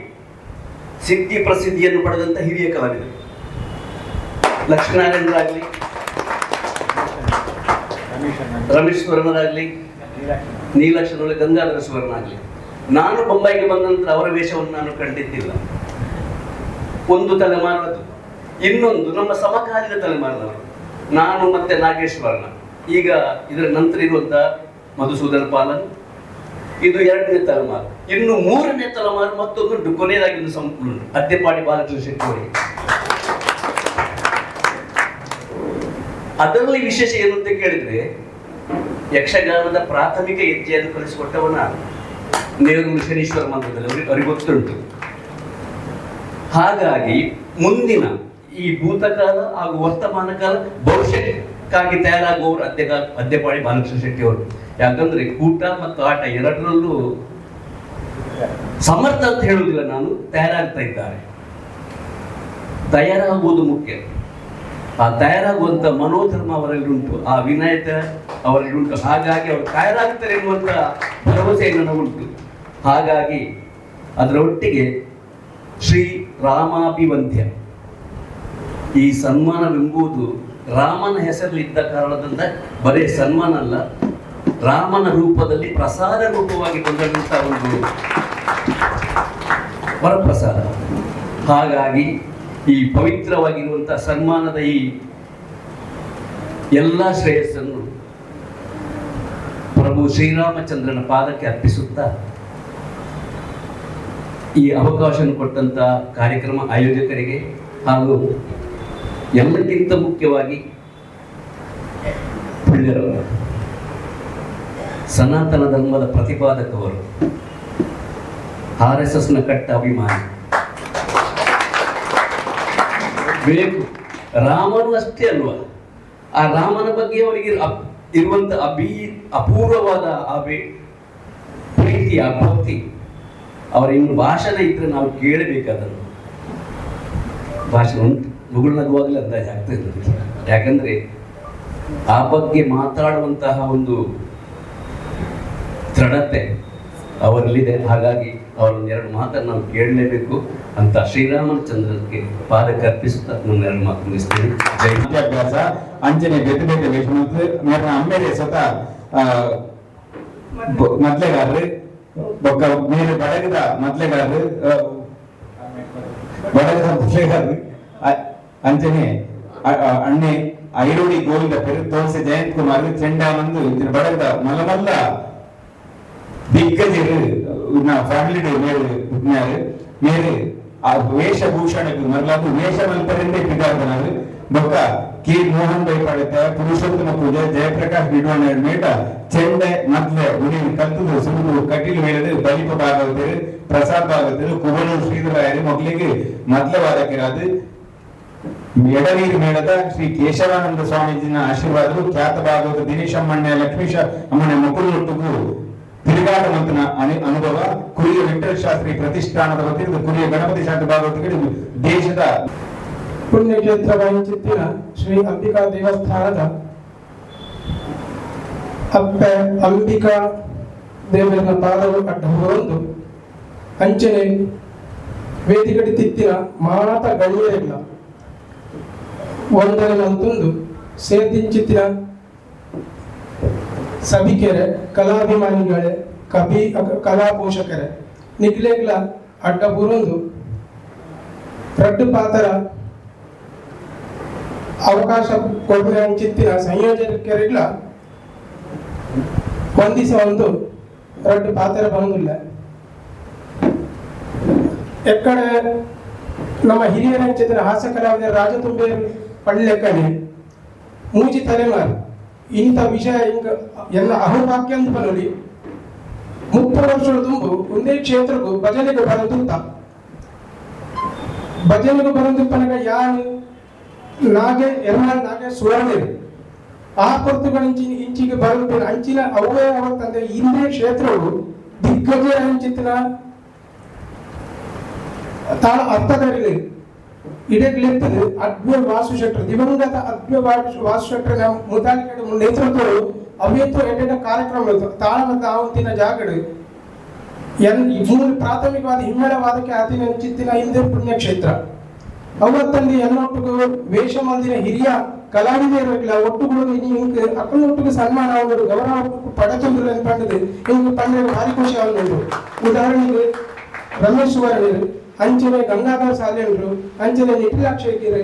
ಸಿದ್ಧಿ ಪ್ರಸಿದ್ಧಿಯನ್ನು ಪಡೆದಂತ ಹಿರಿಯ ಕಲಾವಿದರು ಲಕ್ಷ್ಮೀನಾರಾಯಣರಾಗಲಿ, ರಮೇಶ್ ಸ್ವರ್ಣರಾಗಲಿ, ನೀಲಾಕ್ಷರ ಗಂಗಾಧರ ಸುವರ್ಣ ಆಗಲಿ, ನಾನು ಬೊಂಬೈಗೆ ಬಂದ ನಂತರ ಅವರ ವೇಷವನ್ನು ನಾನು ಕಂಡಿದ್ದಿಲ್ಲ. ಒಂದು ತಲೆಮಾರದು. ಇನ್ನೊಂದು ನಮ್ಮ ಸಮಕಾಲೀನ ತಲೆಮಾರಿನವರು ನಾನು ಮತ್ತೆ ನಾಗೇಶ್ವರನ, ಈಗ ಇದರ ನಂತರ ಇರುವಂತ ಮಧುಸೂದನ್ ಪಾಲನ್, ಇದು 2ನೇ ತಲೆಮಾರು. ಇನ್ನು 3ನೇ ತಲೆಮಾರು ಮತ್ತೊಂದು ಕೊನೆಯದಾಗಿ ಒಂದು ಸಂಪೂರ್ಣ ಅದ್ದೆಪಾಡಿ ಬಾಲಕೃಷ್ಣ ಶೆಟ್ಟಿ. ಅದರಲ್ಲಿ ವಿಶೇಷ ಏನು ಅಂತ ಕೇಳಿದ್ರೆ ಯಕ್ಷಗಾನದ ಪ್ರಾಥಮಿಕ ಹೆಜ್ಜೆಯನ್ನು ಕಲಿಸಿಕೊಟ್ಟವನ ನೇರೂರು ಶನೀಶ್ವರ ಮಂದಿರದಲ್ಲಿ ಅವರಿಗೆ ಗೊತ್ತುಂಟು. ಹಾಗಾಗಿ ಮುಂದಿನ ಈ ಭೂತಕಾಲ ಹಾಗೂ ವರ್ತಮಾನ ಕಾಲ ಭವಿಷ್ಯಕ್ಕಾಗಿ ತಯಾರಾಗುವವರು ಅದ್ದೆಪಾಡಿ ಬಾಲಕೃಷ್ಣ ಶೆಟ್ಟಿ ಅವರು. ಯಾಕಂದ್ರೆ ಕೂಟ ಮತ್ತು ಆಟ ಎರಡರಲ್ಲೂ ಸಮರ್ಥ ಅಂತ ಹೇಳುವುದಿಲ್ಲ, ನಾನು ತಯಾರಾಗ್ತಾ ಇದ್ದಾರೆ. ತಯಾರಾಗುವುದು ಮುಖ್ಯ. ಆ ತಯಾರಾಗುವಂತ ಮನೋಧರ್ಮ ಅವರಲ್ಲಿ ಉಂಟು, ಆ ವಿನಯತೆ ಅವರಲ್ಲಿ ಉಂಟು. ಹಾಗಾಗಿ ಅವರು ತಯಾರಾಗ್ತಾರೆ ಎನ್ನುವಂತ ಭರವಸೆ ನನಗುಂಟು. ಹಾಗಾಗಿ ಅದರ ಒಟ್ಟಿಗೆ ಶ್ರೀ ರಾಮಾಭಿವಂದ್ಯ ಈ ಸನ್ಮಾನವೆಂಬುದು ರಾಮನ ಹೆಸರಲ್ಲಿದ್ದ ಕಾರಣದಿಂದ ಬರೇ ಸನ್ಮಾನ ಅಲ್ಲ, ರಾಮನ ರೂಪದಲ್ಲಿ ಪ್ರಸಾದ ರೂಪವಾಗಿ ಬಂದಂತ ಒಂದು ವರಪ್ರಸಾದ. ಹಾಗಾಗಿ ಈ ಪವಿತ್ರವಾಗಿರುವಂತಹ ಸನ್ಮಾನದ ಈ ಎಲ್ಲ ಶ್ರೇಯಸ್ಸನ್ನು ಪ್ರಭು ಶ್ರೀರಾಮಚಂದ್ರನ ಪಾದಕ್ಕೆ ಅರ್ಪಿಸುತ್ತಾ ಈ ಅವಕಾಶ ಕೊಟ್ಟಂತ ಕಾರ್ಯಕ್ರಮ ಆಯೋಜಕರಿಗೆ ಹಾಗೂ ಎಲ್ಲಕ್ಕಿಂತ ಮುಖ್ಯವಾಗಿ ಪುಣ್ಯರವರು, ಸನಾತನ ಧರ್ಮದ ಪ್ರತಿಪಾದಕವರು, RSSನ ಕಟ್ಟ ಅಭಿಮಾನಿ, ಬೇಕು ರಾಮನು ಅಷ್ಟೇ ಅಲ್ವಾ, ಆ ರಾಮನ ಬಗ್ಗೆ ಅವರಿಗೆ ಇರುವಂತ ಅಪೂರ್ವವಾದ ಆ ಪ್ರೀತಿ, ಆ ಭಕ್ತಿ, ಅವರ ಇನ್ನು ಭಾಷಣ ಇದ್ರೆ ನಾವು ಕೇಳಬೇಕಾದನ್ನು. ಭಾಷಣ ಉಂಟು, ಮುಗುಳ್ನಗುವಾಗಲೇ ಅಂದಾಜು ಆಗ್ತಾ ಇರ್ತದೆ. ಯಾಕಂದ್ರೆ ಆ ಬಗ್ಗೆ ಮಾತಾಡುವಂತಹ ಒಂದು ದೃಢತೆ ಅವರಲ್ಲಿದೆ. ಹಾಗಾಗಿ ಅವರೊಂದು 2 ಮಾತನ್ನು ನಾವು ಕೇಳಲೇಬೇಕು ಅಂತ ಶ್ರೀರಾಮಚಂದ್ರನಿಗೆ ಪಾದಕ್ಕೆ ಅರ್ಪಿಸುತ್ತಾ ನನ್ನ 2 ಮಾತು ಮುಗಿಸ್ತೇನೆ. ಜೈ ವಿದ್ಯಾಭ್ಯಾಸ ಅಂಜನೆ ಬೇತೆ ಬೇತೆ ವೇಷ ಮತ್ತು ಮೇರ ಅಮ್ಮೇಲೆ ಸ್ವತಃ ಮೊದಲೇಗಾದ್ರೆ ಬೊಕ್ಕ ಮೇಲೆ ಬಡಗದ ಮೊದ್ಲೆಗಾರು ಅಂಚನೆ ಅಣ್ಣೆ ಐರೋಡಿ ಗೋವಿಂದ ಪೆರು ತೋಸೆ ಜಯಂತ್ ಕುಮಾರ್ ಚೆಂಡ ಬಂದು ಇದ್ರ ಬಡಗದ ಮಲ್ಲ ದಿಗ್ಗಜರು ಫ್ಯಾಮಿಲಿ ಮೇರೆ ಆ ವೇಷಭೂಷಣಕ್ಕೆ ಮರಳದು ವೇಷ ಮಲ್ಪರಿಂದೇ ಪಿದಾರ್ದನಾರು ಬೊಕ್ಕ ಕೆ ಮೋಹನ್ ಬೈ ಪಡೆತ ಪುರುಷೋತ್ತಮ ಪೂಜೆ ಜಯಪ್ರಕಾಶ್ ಬಿಡೋಣ ಮೇಟ ಚೆಂಡೆ ಮೊದ್ಲೆ ಉಡಿ ಕಲ್ತದು ಸುರುದು ಕಟೀಲು ಮೇಳದು ಬಲಿಪ ಭಾಗವತರು ಪ್ರಸಾದ್ ಭಾಗವತರು ಕುಬಳೂರು ಶ್ರೀಧರಾಯರು ಮೊದಲಿಗೆ ಮೊದಲ ವಾದಕರಾದ ಎಡನೀರು ಮೇಳದ ಶ್ರೀ ಕೇಶವಾನಂದ ಸ್ವಾಮೀಜಿನ ಆಶೀರ್ವಾದವು ಖ್ಯಾತ ಭಾಗವತ ದಿನೇಶ್ ಅಮ್ಮಣ್ಣ ಲಕ್ಷ್ಮೀಶ ಅಮ್ಮಣ್ಣ ಮುಕುಲೊಟ್ಟಿಗೂ ತಿರುಗಾಟ ಮಂತನ ಅನುಭವ ಕುರಿಯ ವಿಠ್ಠಲ ಶಾಸ್ತ್ರಿ ಪ್ರತಿಷ್ಠಾನದ ವತಿಯಿಂದ ಕುರಿಯ ಗಣಪತಿ ಶಾಸ್ತ್ರ ಭಾಗವತಗಳಿಗೆ ದೇಶದ ಪುಣ್ಯಕ್ಷೇತ್ರ ವಹಿಸುತ್ತಿನ ಶ್ರೀ ಅಂಬಿಕಾ ದೇವಸ್ಥಾನದ ಅಪ್ಪೆ ಅಂಬಿಕಾ ದೇವರ ಪಾದವು ಅಡ್ಡಬಹುದು ಅಂಚನೆ ವೇದಿಕಡಿ ತಿತ್ತಿನ ಮಾತ ಗಣ್ಯರಿಲ್ಲ ಒಂದರ ನಂತೊಂದು ಸೇರ್ದಿಂಚಿತ್ತಿನ ಸಭಿಕೆರೆ ಕಲಾಭಿಮಾನಿಗಳೇ ಕಲಾ ಪೋಷಕರೇ ನಿಗ್ಲೆಗ್ಲ ಅಡ್ಡ ಬುರೊಂದು ರಡ್ಡು ಪಾತರ ಅವಕಾಶ ಕೊಡುವ ಚಿತ್ತಿನ ಸಂಯೋಜಕರಿಲ್ಲ ವಂದಿಸ ಒಂದು ರಡ್ಡು ಪಾತ್ರ ಬಂದಿಲ್ಲ ಎಕ್ಕಡೆ ನಮ್ಮ ಹಿರಿಯರ ಚಿತ್ರ ಹಾಸ್ಯ ಕಲಾವಿದ ರಾಜತುಂಬೆ ಪಳ್ಳೆಕ್ಕನೆ ಮೂಜಿ ತಲೆಮಾರು ಇಂಥ ವಿಷಯ ಹಿಂಗ ಎಲ್ಲ ಅಹೋವಾಕ್ಯ ಅಂತ ಬರೋಲಿ 30 ವರ್ಷದ ತುಂಬು ಒಂದೇ ಕ್ಷೇತ್ರಕ್ಕೂ ಭಜನೆಗೆ ಬರೋದುಂತ ಭಜನೆಗೆ ಬರೋದು ಪನಗ ಯಾನು ನಾಗೆ ಎರಮಾಳ್ ನಾಗೆ ಸುವರ್ಣ ಆ ಕೊರತುಗಳ ಇಂಚಿಗೆ ಬರುತ್ತೇನೆ ಅಂಚಿನ ಅವೇ ಅವತ್ತಂದ್ರೆ ಇಂದೇ ಕ್ಷೇತ್ರವು ದಿಗ್ಗಜ ಹಂಚಿತ್ತಿನ ತಾಳ ಅರ್ಥದಲ್ಲಿ ಇಡಗ್ಲಿರ್ತದೆ ಅದ್ಭುತ ವಾಸುಶೆಟ್ರು ದಿವಂಗತ ಅದ್ಭುತ ವಾಸುಶೆಟ್ರ ಮುದಾಲಿಕಡೆ ನೇತೃತ್ವಗಳು ಅವೇತು ಎಡ್ಡೆಡ ಕಾರ್ಯಕ್ರಮ ತಾಳ ಮತ್ತು ಆವಂತಿನ ಜಾಗಡು ಮೂಲ ಪ್ರಾಥಮಿಕವಾದ ಹಿಮ್ಮೆಳವಾದಕ್ಕೆ ಆದಿನ ಚಿತ್ತಿನ ಹಿಂದೆ ಪುಣ್ಯಕ್ಷೇತ್ರ ಅವತ್ತಲ್ಲಿ ಎಲ್ಲೊಟ್ಟಿಗೂ ವೇಷ ಮಂದಿರ ಹಿರಿಯ ಕಲಾವಿದರಿಲ್ಲ ಒಟ್ಟುಗಳು ಹಿಂಗೆ ಅಕ್ಕನೊಟ್ಟಿಗೆ ಸನ್ಮಾನ ಅವರು ಗೌರವ ಪಡೆತಂದ್ರು ಅಂತ ಪಂಡದು ಹಿಂಗೆ ಪಂಡ ಭಾರಿ ಖುಷಿ ಅವನು ಉದಾಹರಣೆಗೆ ರಮೇಶ್ ಸುವರ್ಣರು ಅಂಚನೆ ಗಂಗಾಧರ ಸಾಲೇಂದ್ರು ಅಂಚನೆ ನಿಟಿಲಾಕ್ಷೇಕಿರು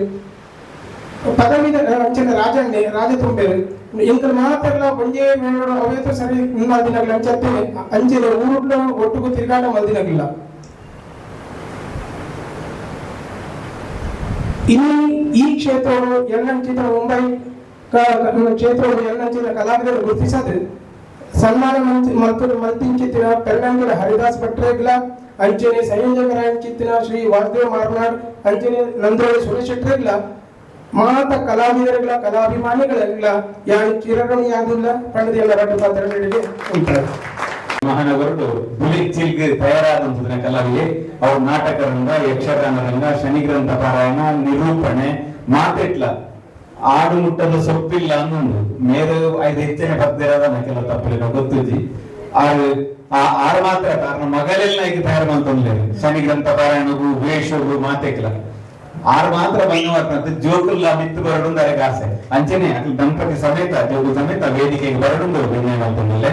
ಪದವಿದ ಅಂಚನೆ ರಾಜಣ್ಣೆ ರಾಜತುಂಬೆರು ಇಂಕ ಮಾತೆಲ್ಲ ಒಂದೇ ಮೇಳೋಡು ಅವೇತು ಸರಿ ನಿಮ್ಮ ದಿನಗಳ ಅಂಚತ್ತೆ ಅಂಚನೆ ಊರುಡ್ಲ ಒಟ್ಟಿಗೂ ತಿರುಗಾಟ ಮಂದಿನಗಿಲ್ಲ ಇನ್ನು ಈ ಕ್ಷೇತ್ರವು ಎಲ್ಲಂಚಿತ ಮುಂಬೈ ಕ್ಷೇತ್ರವು ಎಲ್ಲಂಚಿತ ಕಲಾವಿದರು ಗುರುತಿಸದು ಸನ್ಮಾನ ಮಂತಿಂಚಿತ್ತಿನ ಪೆರ್ನಂಗಡ ಹರಿದಾಸ್ ಭಟ್ರೇಗ್ಲ ಅಂಚನೆ ಸಂಯೋಜಕರ ಅಂಚಿತ್ತಿನ ಶ್ರೀ ವಾಸುದೇವ ಮಾರ್ನಾಡ್ ಅಂಚನೆ ನಂದೋಳಿ ಸುರೇಶ್ ಶೆಟ್ರೇಗ್ಲ ಮಾತ ಕಲಾವಿದರಿಗಳ ಕಲಾಭಿಮಾನಿಗಳಿಲ್ಲ ಯಾರು ಚಿರಗಣಿಯಾಗಿಲ್ಲ ಪಂಡಿತ ಎಲ್ಲ ರಡ್ಡು ಪಾತ್ರಗಳಿಗೆ ಉಂಟಾಗ ಮಹಾನಗರಡು ಬುಲಿಚಿಲ್ಗೆ ತಯಾರಾದಂತಹ ಕಲಾವಿದೆ ಅವ್ರ ನಾಟಕ ರಂಗ ಯಕ್ಷಗಾನ ರಂಗ ಶನಿಗ್ರಂಥ ಪಾರಾಯಣ ನಿರೂಪಣೆ ಮಾತೆಟ್ಲ ಆಡು ಮುಟ್ಟಲು ಸೊಪ್ಪಿಲ್ಲ ಅನ್ನೊಂದು ಮೇರೆ 5 ಹೆಚ್ಚನೆ ಬರ್ದಿರೋದ ಕೆಲವು ತಪ್ಪಲಿಲ್ಲ ಗೊತ್ತುಜಿ ಆರು ಮಾತ್ರ ಕಾರಣ ಮಗಳೆಲ್ಲ ಈಗ ತಯಾರು ಮಾಡ್ಕೊಂಡ್ಲೇರು ಶನಿಗ್ರಂಥ ಪಾರಾಯಣಗೂ ವೇಷಗೂ ಮಾತೆಕ್ಲ ಆರು ಮಾತ್ರ ಬಂದು ಜೋಕುಲ್ಲ ಮಿತ್ತು ಬರಡುಂದು ಅದಕ್ಕೆ ಆಸೆ ಅಂಚನೆ ಅಲ್ಲಿ ದಂಪತಿ ಸಮೇತ ಜೋಗು ಸಮೇತ ವೇದಿಕೆಗೆ ಬರಡುಂದು ಬೆಣ್ಣೆ ಮಾಡ್ಕೊಂಡಲ್ಲೇ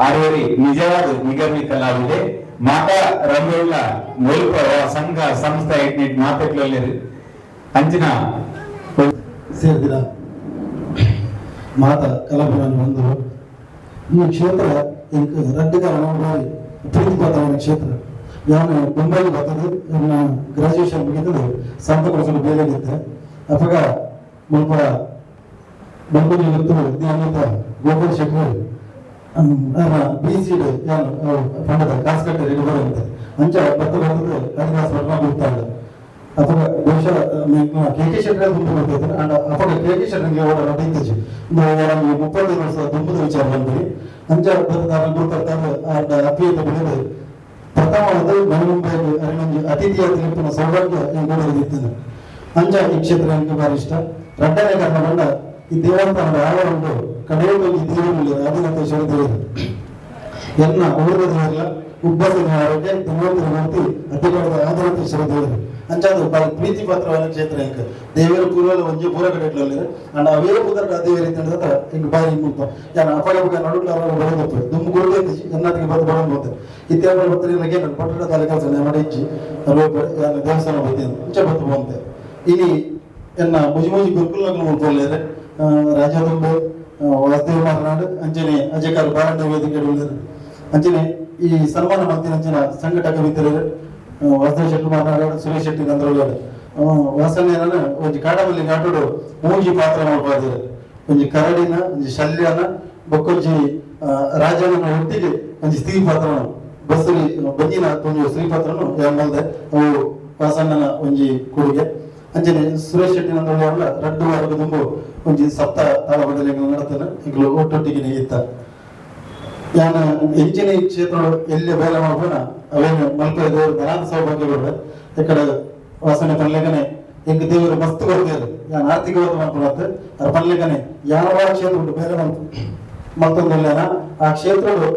ಆರೋರಿ ನಿಜವಾದ ನಿಗಮಿ ಕಲಾವಿದೆ ಮಾತ ರಂಗುಳ್ಳ ಮುಲ್ಪ ಸಂಘ ಸಂಸ್ಥೆ ಮಾತೆಕ್ಲಲ್ಲಿ ಅಂಚಿನ ಸೇರಿದಿರ ಮಾತ ಕಲಾಭಿಮಾನಿ ಬಂದರು ಈ ಕ್ಷೇತ್ರ ರಡ್ಡಿಗಾರ ನೋಡಿ ಪ್ರೀತಿಪಾತ್ರವಾದ ಕ್ಷೇತ್ರ ನಾನು ಮುಂಬೈಗೆ ಬರ್ತದೆ ಗ್ರಾಜುಯೇಷನ್ ಮುಗಿತದೆ ಸಂತಪಡಿಸಲು ಬೇರೆಗಿದ್ದೆ ಅವಾಗ ಮುಲ್ಪ ಬೆಂಗಳೂರು ಇವತ್ತು ದಿನದ ಗೋಪಾಲ್ ಶೆಟ್ಟಿ BCD ಪಂಡದ ಕಾಸ್ಕಟ್ಟೆ ರೆಡಿ ಬರುತ್ತೆ ಅಂಚ ಬರ್ತದೆ ಹರಿದಾಸ್ ಭಟ್ನ ಬಿಡ್ತಾರೆ ಅಥವಾ ಬಹುಶಃ KK ಶೆಟ್ಟರ್ ತುಂಬ ಬರ್ತೈತೆ ಅಂಡ್ ಅವಾಗ KK ಶೆಟ್ಟರ್ಗೆ ಓಡ ನಡೀತಿச்சு இந்த 30 ವರ್ಷ ತುಂಬದ ವಿಚಾರ ಬಂದ್ರಿ ಅಂಚ ಬರ್ತಾರೆ ಗುರುತಾರೆ ಅಪ್ಪಿಯತ ಬಿಡದೆ ಪ್ರಥಮವಾದ ಮನಮುಂಬೈಗೆ ಅರಿನಂಜಿ ಅತಿಥಿಯ ತಿರುಪಿನ ಸೌಭಾಗ್ಯ ಎಂಬುದಿರ್ತದೆ ಅಂಚ ಈ ಕ್ಷೇತ್ರ ನನಗೆ ಭಾರಿ ಇಷ್ಟ ಎರಡನೇ ಕಾರಣ ಬಂದ ಈ ದೇವಸ್ಥಾನದ ಆವರಣಗಳು ಕಡೆಯೋಗಿ ದೇವರಲ್ಲಿ ಆದಿನಾಥೇಶ್ವರ ದೇವರು ಎಲ್ಲ ಊರದ ದೇವರಲ್ಲ ಉಬ್ಬಸದ ಆರೋಗ್ಯ ಧನ್ವಂತರ ಮೂರ್ತಿ ಅಡ್ಡಿಗಡದ ಆದಿನಾಥೇಶ್ವರ ದೇವರು ಅಂಚಾದ ಪ್ರೀತಿ ಪಾತ್ರವಾದ ಕ್ಷೇತ್ರ ಇಂಕ ದೇವರ ಪೂರ್ವದ ಒಂಜಿ ಪೂರ ಕಡೆಗಳಲ್ಲಿ ಅಂಡ ಅವೇ ಪುದರ್ ದೇವರ ಅಂತ ಇಂಕ ಬಾರಿ ಮುಲ್ಪ ಯಾನ ಅಪಡಬಗ ನಡುಲಾರ ಬರೋದಪ್ಪ ದುಮ್ಮು ಗುರುಗೆ ಎನ್ನತಿಗೆ ಬಂದು ಬರೋದು ಹೋಗ್ತಾರೆ ಇತ್ಯಾವ ಬತ್ತರಿಗೆ ಪಟ್ಟಣ ತಾಲೂಕು ಮಾಡಿ ಇಚ್ಚಿ ಯಾನ ದೇವಸ್ಥಾನ ಬೈತೀನಿ ಇಂಚ ಬತ್ತು ಬಂತೆ ಇಲ್ಲಿ ಎನ್ನ ಮುಜಿ ಗುರುಕುಲಗಳು ಮುಲ್ಕೊಳ್ಳೇರೆ ರಾಜಾದುಂಬೆ ವಾಸುದೇವ ಮಾತನಾಡು ಅಂಚನೆ ಅಜಯಕಾರು ಬಾರಂಡ ವೇದಿಕೆ ಅಂಚನೆ ಈ ಸನ್ಮಾನ ಮಾಡ್ತೀನಿ ಅಂಚನ ಸಂಘಟಕ ಮಿತ್ರರು ವಾಸುದೇವ ಶೆಟ್ಟಿ ಮಾತನಾಡು ಸುರೇಶ್ ಶೆಟ್ಟಿ ನಂದ್ರೊಳಗಡೆ ವಾಸನೆಯನ್ನ ಒಂಜಿ ಕಾಡಮಲ್ಲಿ ನಾಟೋಡು ಮೂಜಿ ಪಾತ್ರ ಮಾಡ್ಬಾರ್ದು ಒಂಜಿ ಕರಡಿನ ಒಂಜಿ ಶಲ್ಯನ ಬೊಕ್ಕೊಂಜಿ ರಾಜನ ಒಟ್ಟಿಗೆ ಒಂಜಿ ಸ್ತ್ರೀ ಪಾತ್ರನ ಬಸ್ಸಲ್ಲಿ ಬಂಜಿನ ಒಂದು ಸ್ತ್ರೀ ಪಾತ್ರನು ಮಲ್ದೆ ಅವು ವಾಸಣ್ಣನ ಒಂಜಿ ಕೊಡುಗೆ ಅಂಚನೆ ಸುರೇಶ್ ಶೆಟ್ಟಿ ನಂದ್ರೊಳಗಲ್ಲ ರಡ್ಡು ವಾರದ ತುಂಬು ಒಂಜಿ ಸಪ್ತ ತಾಳಬದಲಿಗೆ ನಡತಾನೆ ಈಗಲೂ ಒಟ್ಟೊಟ್ಟಿಗೆ ಇತ್ತ ಯಾನ ಎಂಚಿನ ಕ್ಷೇತ್ರ ಎಲ್ಲಿ ಬೇಲೆ ಮಾಡ್ಬೋಣ ಅವೇನು ಮಲ್ಪೆ ದೇವರು ಧನಾದ ಸೌಭಾಗ್ಯ ಬಿಡ್ರೆ ಈ ಕಡೆ ವಾಸನೆ ಪಲ್ಲೆಗನೆ ಎಂಕ ದೇವರು ಮಸ್ತ್ ಕೊಡ್ತಾರೆ ಯಾನ್ ಆರ್ಥಿಕವಾದ ಮಾಡ್ಕೊಳತ್ತೆ ಅದ್ರ ಪಲ್ಲೆಗನೆ ಯಾವ ಕ್ಷೇತ್ರ ಉಂಟು ಬೇರೆ ಮತ್ತೊಂದಿಲ್ಲ ಆ ಕ್ಷೇತ್ರಗಳು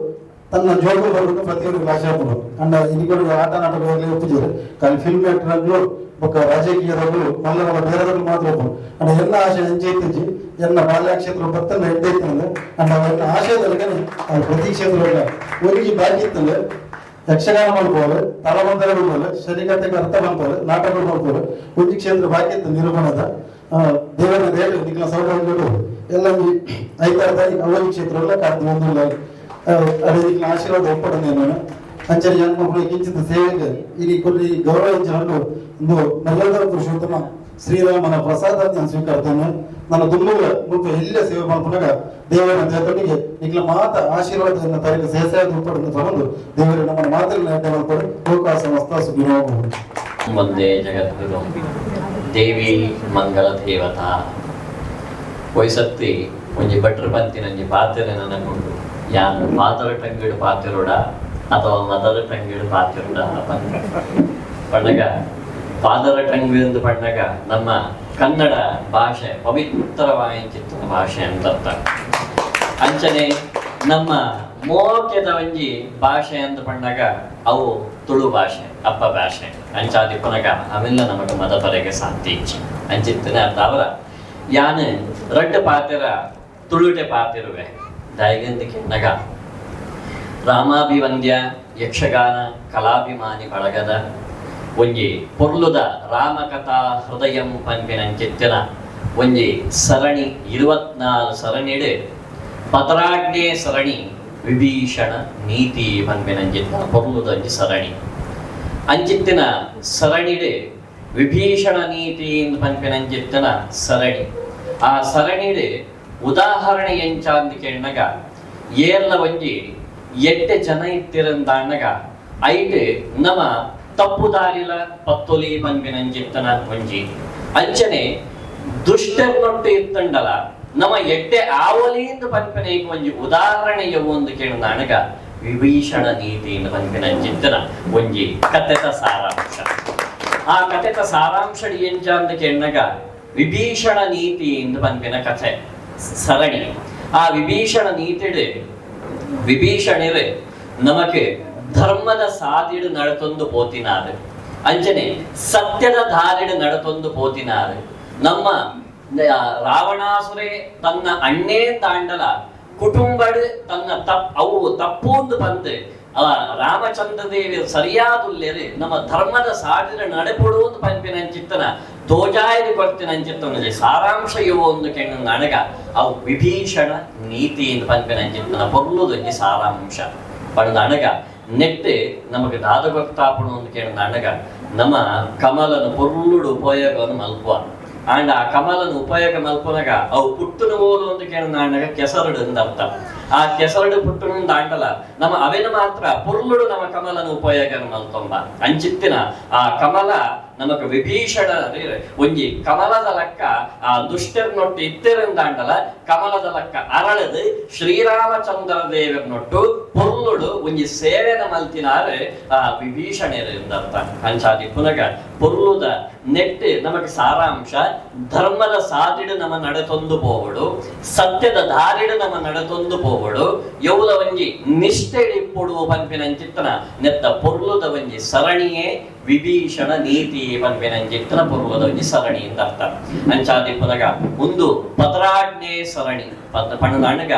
ತನ್ನ ಜೋಗ ಬರೋದು ಪ್ರತಿಯೊಂದು ಭಾಷೆ ಹಾಕೋದು ಅಂಡ ಇಲ್ಲಿಗಳು ಆಟ ನಾಟಕಗಳಲ್ಲಿ ಒಪ್ಪಿದ್ದಾರೆ ಖಾಲಿ ಫಿಲ್ಮ್ ಆಕ್ಟರ್ಗಳು ಬೊಕ್ಕ ರಾಜಕೀಯದವರು ಮಲ್ಲರ ಬೇರೆದವರು ಮಾತ್ರ ಒಪ್ಪರು ಅಂಡ ಎಲ್ಲ ಆಶೆ ಹೆಂಚೆ ಇತ್ತಿಂಚಿ ಎಲ್ಲ ಬಾಲ್ಯ ಕ್ಷೇತ್ರ ಬರ್ತಲ್ಲ ಎಡ್ಡೆ ಇತ್ತಂದ್ರೆ ಅಂಡ ಎಲ್ಲ ಆಶಯದಲ್ಲಿ ಅದು ಪ್ರತಿ ಕ್ಷೇತ್ರಗಳ ಒಂಜಿ ಬಾಕಿ ಇತ್ತಂದ್ರೆ ಯಕ್ಷಗಾನ ಮಾಡ್ಬೋದು ತಳಬಂಧನ ಬಿಡ್ಬೋದು ಶರೀರತೆಗೆ ಅರ್ಥ ಮಾಡ್ಬೋದು ನಾಟಕ ಮಾಡ್ಬೋದು ಒಂಜಿ ಕ್ಷೇತ್ರ ಬಾಕಿ ಇತ್ತು ನಿರೂಪಣದ ದೇವರ ದೇವರು ನಿಖಲ ಸೌಕರ್ಯಗಳು ಎಲ್ಲ ಐತಾರ್ದ ಅವಧಿ ಕ್ಷೇತ್ರ ಎಲ್ಲ ಕಾರ್ತಿ ಒಂದು ಅದೇ ನಿಖಲ ಆಶೀರ್ವಾದ ಒಪ್ಪಡನೇನು ಅಂಚನೆ ಜನಮಕ್ಕಳು ಕಿಂಚಿತ ಸೇವೆಗೆ ಇಲ್ಲಿ ಕೊಲ್ಲಿ ಗೌರವ ಹೆಂಚನನ್ನು ಒಂದು ನಗರದ ಪುರುಷೋತ್ತಮ ಶ್ರೀರಾಮನ ಪ್ರಸಾದ ಸ್ವೀಕರ್ತೇನೆ ನನ್ನ ದುಮ್ಮುಗಳ ಮುಲ್ಪ ಎಲ್ಲೇ ಸೇವೆ ಮಾಡ್ಕೊಂಡಾಗ ದೇವರ ದೇವರಿಗೆ ನಿಖಲ ಮಾತ ಆಶೀರ್ವಾದವನ್ನು ತಾರೀಕು ಸೇಸಾದ ಉಪ್ಪಡನ್ನು ತಗೊಂಡು ದೇವರು ನಮ್ಮ ಮಾತನ್ನು ಅಡ್ಡ ಮಾಡ್ಕೊಂಡು ಲೋಕಾಸ ಮಸ್ತ ಸುಖಿನೋಗಬಹುದು. ಒಂದೇ ಜಗದ್ಗುರು ದೇವಿ ಮಂಗಲ ದೇವತಾ ವಯಸ್ಸತ್ತಿ ಒಂಜಿ ಭಟ್ರ ಪಂತಿನಂಜಿ ಪಾತ್ರೆ ನನಗೊಂಡು ಯಾನು ಮಾದರ ಟಂಗಿಡು ಪಾತಿರೋಡ ಅಥವಾ ಮದರ ಟಂಗಿಡು ಪಾತಿರೋಡ ಪಂಡಗ ಪಾದರ ಟಂಗು ಎಂದು ಪಂಡಗ ನಮ್ಮ ಕನ್ನಡ ಭಾಷೆ ಪವಿತ್ರವಾಯಿನ ಭಾಷೆ ಅಂತ ಅಂಚನೆ ನಮ್ಮ ಮೋಕ್ಯದ ಒಂಜಿ ಭಾಷೆ ಅಂತ ಪಂಡಾಗ ಅವು ತುಳು ಭಾಷೆ ಅಪ್ಪ ಭಾಷೆ ಅಂಚಾದಿ ಪುನಗ ಅವೆಲ್ಲ ನಮಗೆ ಮದಪರೆಗೆ ಸಾಧ್ಯ ಇಚ್ಚಿ ಅಂಚಿತ್ತಿನ ಅರ್ಥ ಅವರ ಯಾನು ರಡ್ಡು ಪಾತಿರ ತುಳುಟೆ ಪಾತಿರುವೆ ದೈಗಂದಿಕೆ ನಗ ರಾಮಾಭಿವಂದ್ಯ ಯಕ್ಷಗಾನ ಕಲಾಭಿಮಾನಿ ಬಳಗದ ಒಂಜಿ ಪೊರ್ಲುದ ರಾಮಕಥಾ ಹೃದಯಂ ಪಂಪಿನಂಚಿತ್ತಿನ ಒಂಜಿ ಸರಣಿ 24 ಸರಣಿಡು ಪತರಾಜ್ಞೆ ಸರಣಿ ವಿಭೀಷಣ ನೀತಿ ಪಂಪಿನಂಚಿತ್ತಿನ ಪೊರ್ಲುದ ಒಂಜಿ ಸರಣಿ ಅಂಚಿತ್ತಿನ ಸರಣಿಡು ವಿಭೀಷಣ ನೀತಿ ಪಂಪಿನಂಚಿತ್ತಿನ ಸರಣಿ ಆ ಸರಣಿಡು ಉದಾಹರಣೆ ಎಂಚಾಂದು ಕೇಳಿನಾಗ ಏರ್ಲ ಒಂಜಿ ಎಟ್ಟೆ ಜನ ಇತ್ತಿರಂದಾಂಡಗ ಐಟ್ ನಮ ತಪ್ಪು ದಾರಿಲ ಪತ್ತೊಲಿ ಪಂಪಿನಂಚಿತ್ತನ ಒಂಜಿ ಅಂಚನೆ ದುಷ್ಟರ್ನೊಟ್ಟು ಇತ್ತಂಡಲ ನಮ ಎಟ್ಟೆ ಆವಲಿಂದ ಪಂಪಿನೈಕ್ ಒಂಜಿ ಉದಾಹರಣೆಯ ಒಂದು ಕೇಳಿದಾಂಡಗ ವಿಭೀಷಣ ನೀತಿ ಪಂಪಿನಂಚಿತ್ತನ ಒಂಜಿ ಕಥೆತ ಸಾರಾಂಶ ಆ ಕಥೆತ ಸಾರಾಂಶ ಎಂಚಾಂದು ಕೇಳಿನಾಗ ವಿಭೀಷಣ ನೀತಿ ಇಂದು ಪಂಪಿನ ಕಥೆ ಸರಣಿ ಆ ವಿಭೀಷಣ ನೀತಿಡು ವಿಭೀಷಣರು ನಮಗೆ ಧರ್ಮದ ಸಾದಿಡು ನಡತೊಂದು ಪೋತಿನಾರು ಅಂಚನೆ ಸತ್ಯದ ದಾರಿಡು ನಡತೊಂದು ಪೋತಿನಾರು ನಮ್ಮ ರಾವಣಾಸುರೆ ತನ್ನ ಅಣ್ಣೇ ತಾಂಡಲ ಕುಟುಂಬಡು ತನ್ನ ಅವು ತಪ್ಪೊಂದು ಬಂದು ರಾಮಚಂದ್ರ ದೇವಿ ಸರಿಯಾದುಲ್ಲೇರಿ ನಮ್ಮ ಧರ್ಮದ ಸಾಡಿನ ನಡೆಪಡುವುದು ಪಂಪಿನಂಚಿತ್ತನ ತೋಜಾಯದು ಕೊಡ್ತಿನಂಚಿತ್ತನ ಸಾರಾಂಶ ಇವು ಒಂದು ಕೆಣ್ಣ ನನಗ ಅವು ವಿಭೀಷಣ ನೀತಿ ಪಂಪಿನಂಚಿತ್ತನ ಪೊರ್ಲುದೊಂಜಿ ಸಾರಾಂಶ ಪಡೆದ ಅಣಗ ನೆಟ್ಟು ನಮಗೆ ದಾದ ಗೊತ್ತಾಪಣ ಒಂದು ಕೇಳಿದ ಅಣಗ ನಮ್ಮ ಕಮಲನ ಪೊರ್ಲುಡು ಉಪಯೋಗವನ್ನು ಮಲ್ಪುವ ಆಂಡ ಆ ಕಮಲನ ಉಪಯೋಗ ಮಲ್ಪನಾಗ ಅವು ಪುಟ್ಟನ ಓಲು ಒಂದು ಕೇಳಿದ ಅಣ್ಣಗ ಕೆಸರಡು ಅರ್ಥ ಆ ಕೆಸರಡು ಪುಟ್ಟನ ದಾಂಡಲ ನಮ್ಮ ಅವೆನ ಮಾತ್ರ ಪುರ್ಲುಡು ನಮ್ಮ ಕಮಲನ ಉಪಯೋಗ ಮಲ್ತೊಂಬ ಅಂಚಿತ್ತಿನ ಆ ಕಮಲ ನಮಗ ವಿಭೀಷಣ ಒಂಜಿ ಕಮಲದ ಲಕ್ಕ ಆ ದುಷ್ಟರ್ನೊಟ್ಟು ಇತ್ತಿರಂದಾಂಡಲ ಕಮಲದ ಲಕ್ಕ ಅರಳದು ಶ್ರೀರಾಮಚಂದ್ರ ದೇವರ್ನೊಟ್ಟು ಪುರ್ಲುಡು ಒಂಜಿ ಸೇವೆನ ಮಲ್ತಿನಾರೆ ಆ ವಿಭೀಷಣರಿಂದ ಅಂಚಾದಿ ಪುನಗ ಪುರ್ಲುದ ನೆಟ್ಟು ನಮಗೆ ಸಾರಾಂಶ ಧರ್ಮದ ಸಾದಿಡು ನಮ್ಮ ನಡೆತೊಂದು ಪೋವಡು ಸತ್ಯದ ದಾರಿಡು ನಮ್ಮ ನಡೆತೊಂದು ಪೋವಡು ಪೋವಡು ಯೌಲ ಒಂಜಿ ನಿಷ್ಠೆಡಿ ಪೊಡುವ ಪನ್ಪಿನಂಚಿತ್ತನ ನೆತ್ತ ಪೊರ್ಲುದ ಒಂಜಿ ಸರಣಿಯೇ ವಿಭೀಷಣ ನೀತಿ ಪನ್ಪಿನಂಚಿತ್ತನ ಪೊರ್ಲುದ ಒಂಜಿ ಸರಣಿ ಅಂತ ಅರ್ಥ. ಅಂಚಾದಿ ಪುನಗ ಒಂದು 16ನೇ ಸರಣಿ ಪಣ್ಣಗ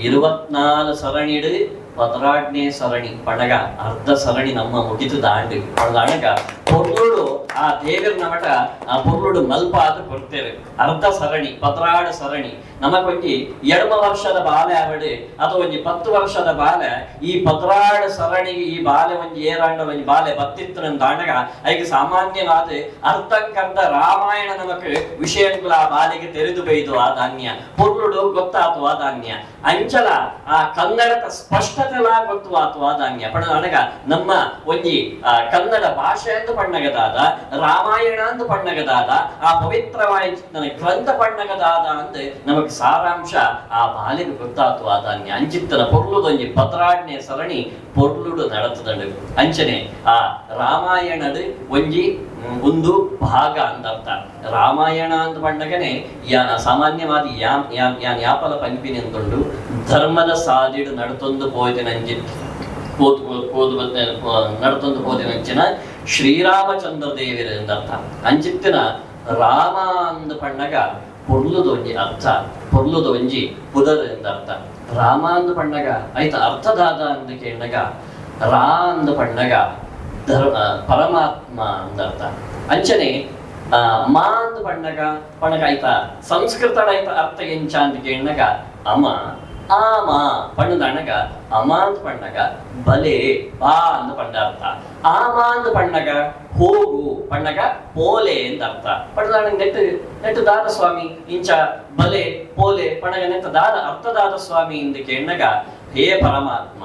24 ಸರಣಿಡು 16ನೇ ಸರಣಿ ಪಣಗ ಅರ್ಧ ಸರಣಿ ನಮ್ಮ ಮುಗಿತು ದಾಂಡು ಪಣಗ ಪೊರ್ಲುಡು ಆ ದೇವರ ನಮಟ ಆ ಪೊರ್ಲುಡು ಮಲ್ಪಾದ ಕೊಡ್ತೇವೆ ಅರ್ಧ ಸರಣಿ 16 ಸರಣಿ ನಮಗೊಂಜಿ 2 ವರ್ಷದ ಬಾಲೆ ಆವಡು ಅಥವಾ ಒಂಜಿ 10 ವರ್ಷದ ಬಾಲೆ ಈ 16 ಸರಣಿಗೆ ಈ ಬಾಲೆ ಒಂಜಿ ಏರಾಂಡ ಒಂಜಿ ಬಾಲೆ ಬತ್ತಿತ್ತು ದಾಂಡಗ ಐಗೆ ಸಾಮಾನ್ಯವಾದ ಅರ್ಥಕ್ಕರ್ಧ ರಾಮಾಯಣ ನಮಕ್ ವಿಷಯಗಳ ಆ ಬಾಲೆಗೆ ತೆರೆದು ಬೈದು ಆ ಧಾನ್ಯ ಪೊರ್ಲುಡು ಗೊತ್ತಾತು ಆ ಧಾನ್ಯ ಅಂಚಲ ಆ ಕನ್ನಡದ ಸ್ಪಷ್ಟತೆಲ ಗೊತ್ತು ಆ ಧಾನ್ಯ ಪಣಗ ನಮ್ಮ ಒಂಜಿ ಕನ್ನಡ ಭಾಷೆ ಎಂದು ಪಣ್ಣಗದಾದ ರಾಮಾಯಣ ಎಂದು ಪಣ್ಣಗದಾದ ಆ ಪವಿತ್ರವಾದ ಗ್ರಂಥ ಪಣ್ಣಗದಾದ ಅಂತ ನಮಗ್ ಸಾರಾಂಶ ಆ ಬಾಲಿಗೆ ಗೊತ್ತಾತು ಆ ಧಾನ್ಯ ಅಂಚಿತ್ತನ ಪೊರ್ಲುದೊಂಜಿ 16ನೇ ಸರಣಿ ಪೊರ್ಲುಡು ನಡತದಂಡು ಅಂಚನೆ ಆ ರಾಮಾಯಣದ ಒಂಜಿ ಒಂದು ಭಾಗ ಅಂತ ಅರ್ಥ. ರಾಮಾಯಣ ಅಂತ ಪಂಡಗನೆ ಸಾಮಾನ್ಯವಾದ ಯಾಪಲ ಪಂಪಿನಿ ಅಂತುಂಡು ಧರ್ಮದ ಸಾದಿಡು ನಡತೊಂದು ಪೋದಿನಂಜಿ ನಡತೊಂದು ಪೋದಿನಂಚಿನ ಶ್ರೀರಾಮಚಂದ್ರ ದೇವಿರ ಎಂದರ್ಥ. ಅಂಚಿತ್ತಿನ ರಾಮ ಅಂದ ಪಣ್ಣಗ ಪೊರ್ಲುದ ಒಂಜಿ ಅರ್ಥ ಪೊರ್ಲುದ ಒಂಜಿ ಪುದರ್ ಎಂದರ್ಥ. ರಾಮ ಅಂದ ಪಣ್ಣಗ ಐತ ಅರ್ಥದಾದ ಅಂದ ಕೇಳಗ ರಾ ಅಂದ ಪಣ್ಣಗ ಪರಮಾತ್ಮ ಅಂದರ್ಥ. ಅಂಚನೆ ಮಾ ಅಂದ ಪಣ್ಣಗ ಐತ ಸಂಸ್ಕೃತದ ಐತ ಅರ್ಥ ಎಂಚ ಅಂತ ಕೇಳಗ ಅಮ ಆಮ ಪಣ್ಣದಣ್ಣಗ ಅಮ ಅಂತ ಪಣ್ಣಗ ಬಲೆ ಬಾ ಅಂದ ಪಂಡ ಅರ್ಥ. ಆಮ ಅಂದ ಪಣ್ಣಗ ಹೋಗು ಪಣ್ಣಗ ಪೋಲೆ ಎಂದ ಅರ್ಥ. ಪಣ್ಣದಣ್ಣ ನೆಟ್ಟು ದಾದ ಸ್ವಾಮಿ ಇಂಚ ಬಲೆ ಪೋಲೆ ಪಣ್ಣಗ ನೆಟ್ಟ ದಾದ ಅರ್ಥದಾದ ಸ್ವಾಮಿ ಇಂದ ಕೇಳಗ ಹೇ ಪರಮಾತ್ಮ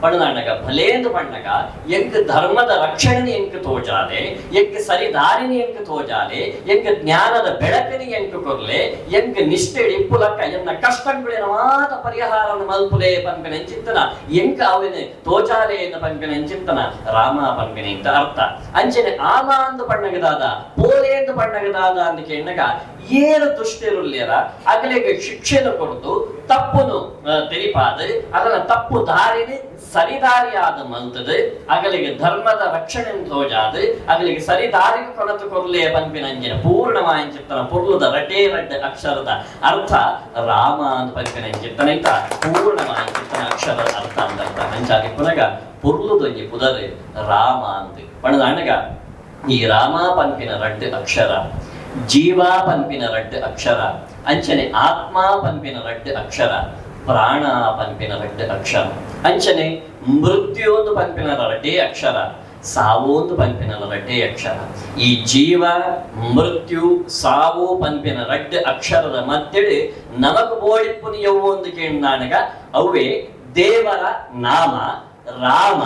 ಪಣ್ಣದಣ್ಣಗ ಭಲೆ ಎಂದು ಪಣ್ಣಗ ಎಂಕ್ ಧರ್ಮದ ರಕ್ಷಣೆ ಎಂಕ್ ತೋಜಾಲೆ ಎಂಕ್ ಸರಿ ದಾರಿನಿ ಎಂಕ್ ತೋಜಾಲೆ ಎಂಕ್ ಜ್ಞಾನದ ಬೆಳಕನಿ ಎಂಕ್ ಕೊರ್ಲೆ ಎಂಕ್ ನಿಷ್ಠೆಡಿ ಪುಲಕ್ಕ ಎನ್ನ ಕಷ್ಟಗಳಿನ ಮಾತ ಪರಿಹಾರವನ್ನು ಮಲ್ಪುಲೆ ಪಂಪಿನ ಚಿಂತನ ಎಂಕ ಅವಿನ ತೋಜಾಲೆ ಎಂದು ಪಂಪಿನ ಚಿಂತನ ರಾಮ ಪಂಪಿನ ಅಂತ ಅರ್ಥ. ಅಂಚನೆ ಆಮ ಅಂದು ಪಣ್ಣಗದಾದ ಪೋಲೆ ಎಂದು ಪಣ್ಣಗದಾದ ಅಂತ ಕೇಳಗ ಏನು ದುಷ್ಟಿರುಲ್ಯರ ಅಗಲಿಗೆ ಶಿಕ್ಷೆನು ಕೊರತು ತಪ್ಪುನು ತೆರಿಪಾದ ಅದನ್ನ ತಪ್ಪು ದಾರಿನಿ ಸರಿದಾರಿಯಾದ ಮಲ್ತದೆ ಅಗಲಿಗೆ ಧರ್ಮದ ರಕ್ಷಣೆ ತೋಜಾದ ಅಗಲಿಗೆ ಸರಿದಾರಿಗೆ ಕೊರತು ಕೊರ್ಲೆ ಪಂಪಿನಂಜಿನ ಪೂರ್ಣವಾಯ ಚಿತ್ತನ ಪುರ್ಲುದ ರಟೇ ರಡ್ಡ ಅಕ್ಷರದ ಅರ್ಥ ರಾಮ ಅಂತ ಪಂಪಿನ ಚಿತ್ತನ ಇತ್ತ ಪೂರ್ಣವಾಯ ಚಿತ್ತನ ಅಕ್ಷರದ ಅರ್ಥ ಅಂತ ಅಂಚಾಗಿ ಪುನಗ ಪುರ್ಲುದೊಂಜಿ ಪುದರೆ ರಾಮ ಅಂತ ಪಣದಾಣಗ ಈ ರಾಮ ಪಂಪಿನ ರಡ್ಡ ಅಕ್ಷರ ಜೀವ ಪಂಪಿನ ರಡ್ಡ ಅಕ್ಷರ ಅಂಚನೆ ಆತ್ಮ ಪಂಪಿನ ರಡ್ಡ ಅಕ್ಷರ ಪ್ರಾಣ ಪಂಪಿನ ರಡ್ಡ ಅಕ್ಷರ ಅಂಚನೆ ಮೃತ್ಯು ಒಂದು ಪಂಪಿನ ರಡ್ಡೇ ಅಕ್ಷರ ಸಾವು ಒಂದು ಪಂಪಿನ ರಡ್ಡೇ ಅಕ್ಷರ. ಈ ಜೀವ ಮೃತ್ಯು ಸಾವು ಪಂಪಿನ ರಡ್ಡ ಅಕ್ಷರದ ಮಧ್ಯೆ ನಮಕ್ ಬೋಳಿಪ್ಪುನಿ ಯವು ಒಂದು ಕೇಳಿದಾಗ ಅವೇ ದೇವರ ನಾಮ ರಾಮ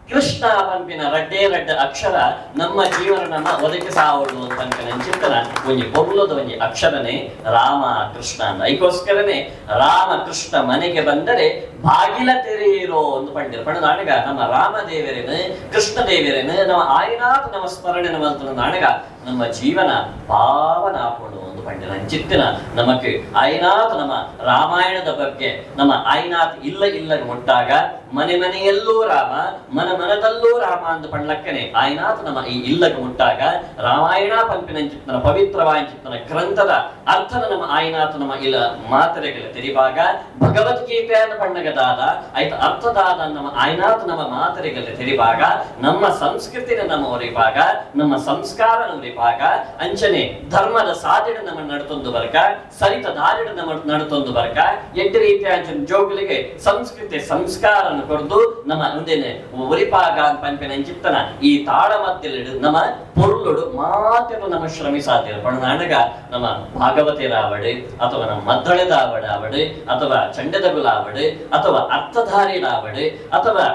ಕೃಷ್ಣ ಪಂಪಿನ ರಡ್ಡೇ ರಡ್ಡ ಅಕ್ಷರ ನಮ್ಮ ಜೀವನ ನಮ್ಮ ಒದಗಿ ಸಾವಡು ಪಂಪಿನ ಚಿಂತನ ಒಂಜಿ ಪೊರ್ಲುದ ಒಂಜಿ ಅಕ್ಷರನೇ ರಾಮ ಕೃಷ್ಣ ಅಂತ. ಅದಕ್ಕೋಸ್ಕರನೇ ರಾಮ ಕೃಷ್ಣ ಮನೆಗೆ ಬಂದರೆ ಬಾಗಿಲ ತೆರೆಯಿರೋ ಒಂದು ಪಂಡಿರ ಪಣದಾಣಗ ನಮ್ಮ ರಾಮ ದೇವರೇನು ಕೃಷ್ಣ ದೇವರೇನು ನಮ್ಮ ಆಯ್ನಾಥ ನಮ್ಮ ಸ್ಮರಣೆ ನಮ್ಮ ನಾಣಗ ನಮ್ಮ ಜೀವನ ಪಾವನ ಆಪುಂಡು ಒಂದು ಪಂಡಿರ ಚಿತ್ತಿನ ನಮಕ್ ಆಯ್ನಾಥ್ ನಮ್ಮ ರಾಮಾಯಣದ ಬಗ್ಗೆ ನಮ್ಮ ಆಯ್ನಾಥ್ ಇಲ್ಲ ಮುಟ್ಟಾಗ ಮನೆ ಮನೆಯಲ್ಲೂ ರಾಮ ಮನದಲ್ಲೂ ರಾಮ ಅಂತ ಪಂಡ್ಲಕ್ಕನೆ ಆಯ್ನಾಥ್ ನಮ್ಮ ಈ ಇಲ್ಲಗೆ ಮುಟ್ಟಾಗ ರಾಮಾಯಣ ಪಂಪಿನ ಚಿತ್ತನ ಪವಿತ್ರವಾದ ಚಿತ್ತನ ಗ್ರಂಥದ ಅರ್ಥನ ನಮ್ಮ ಆಯ್ನಾಥ್ ನಮ್ಮ ಇಲ್ಲ ಮಾತರೆಗಳ ತೆರಿವಾಗ ಭಗವದ್ಗೀತೆಯನ್ನು ಪಣ್ಣಗದಾದ ಆಯ್ತು ಅರ್ಥದಾದ ನಮ್ಮ ಆಯ್ನಾಥ್ ನಮ್ಮ ಮಾತರೆಗಳ ತೆರಿವಾಗ ನಮ್ಮ ಸಂಸ್ಕೃತಿನ ನಮ್ಮ ಒರಿವಾಗ ನಮ್ಮ ಸಂಸ್ಕಾರ ಒರಿವಾಗ ಅಂಚನೆ ಧರ್ಮದ ಸಾಧಿಡ ನಮ್ಮ ನಡ್ತೊಂದು ಬರ್ಕ ಸರಿತ ದಾರಿಡ ನಮ್ಮ ನಡ್ತೊಂದು ಬರ್ಕ ಎಂಟು ರೀತಿಯ ಜೋಗುಲಿಗೆ ಸಂಸ್ಕೃತಿ ಸಂಸ್ಕಾರ ಕೊರ್ದು ನಮ್ಮ ಮುಂದೆನೆ ಒರಿಪಾಗ ಪಂಪಿನ ಚಿತ್ತನ ಈ ತಾಳ ಮಧ್ಯೆ ನಮ್ಮ ಪೊರ್ಲುಡು ಮಾತೆನು ನಮ್ಮ ಶ್ರಮಿಸಾತಿರ ಪಣನಾಡಗ ನಮ್ಮ ಭಾಗವತಿರಾವಡು ಅಥವಾ ನಮ್ಮ ಮದ್ದಳೆದಾವಡಾವಡು ಅಥವಾ ಚಂಡದಗುಲಾವಡು ಅಥವಾ ಅರ್ಥಧಾರಿರಾವಡು ಅಥವಾ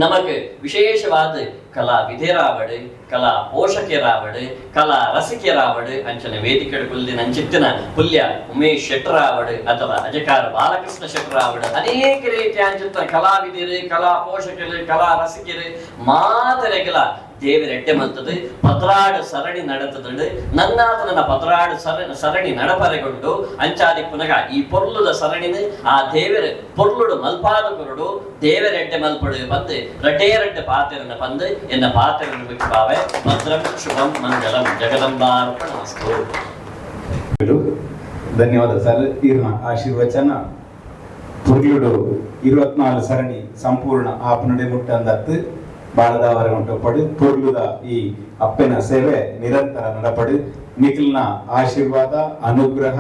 ನಮಗೆ ವಿಶೇಷವಾದ ಕಲಾ ವಿಧೇರಾವಡು ಕಲಾ ಪೋಷಕರಾವಡು ಕಲಾ ರಸಿಕರಾವಡು ಅಂಚನೆ ವೇದಿಕೆ ಕುಲ್ದಿನ ಚಿತ್ತಿನ ಪುಲ್ಯ ಉಮೇಶ್ ಶೆಟ್ಟರಾವಡು ಅಥವಾ ಅಜಕಾರ ಬಾಲಕೃಷ್ಣ ಶೆಟ್ಟರಾವಡು ಅನೇಕ ರೀತಿಯ ಅಂಚಿನ ಕಲಾವಿದರು ಕಲಾ ಪೋಷಕರು ಕಲಾ ರಸಿಕರು ಮಾತರೆಗಳ ದೇವರ ಎಡ್ಡೆ ಮಲ್ತದು ಪತ್ರಾಡು ಸರಣಿ ನಡೆತದು ನನ್ನಾದ ನನ್ನ ಪತ್ರಾಡು ಸರಣಿ ನಡಪರೆಗೊಂಡು ಅಂಚಾದಿ ಪುನಗ ಈ ಪೊರ್ಲುದ ಸರಣಿನ ಆ ದೇವರ ಪೊರ್ಲುಡು ಮಲ್ಪಾದ ಕೊರಡು ದೇವರ ಎಡ್ಡೆ ಮಲ್ಪಡು ಬಂದು ರಟೇರಡ್ಡೆ ಪಾತೆರನ್ನ ಬಂದು ಎನ್ನ ಪಾತೆರನ್ನು ಬಿಟ್ಟು ಬಾವೆ ಭದ್ರಂ ಶುಭಂ ಮಂಗಲಂ ಜಗದಂಬಾರ್ಪಣಮಸ್ತು. ಧನ್ಯವಾದ ಸರ್. ಇರ್ನ ಆಶೀರ್ವಚನ ಪುರ್ಲುಡು 24 ಸರಣಿ ಸಂಪೂರ್ಣ ಆಪನುಡೆ ಮುಟ್ಟಂದತ್ತು ಬಾಳದವರ ಉಂಟುಪಡು ಪುರ್ಲುದ ಈ ಅಪ್ಪನ ಸೇವೆ ನಿರಂತರ ನಡಪಡು ನಿಖಿಲ್ನ ಆಶೀರ್ವಾದ ಅನುಗ್ರಹ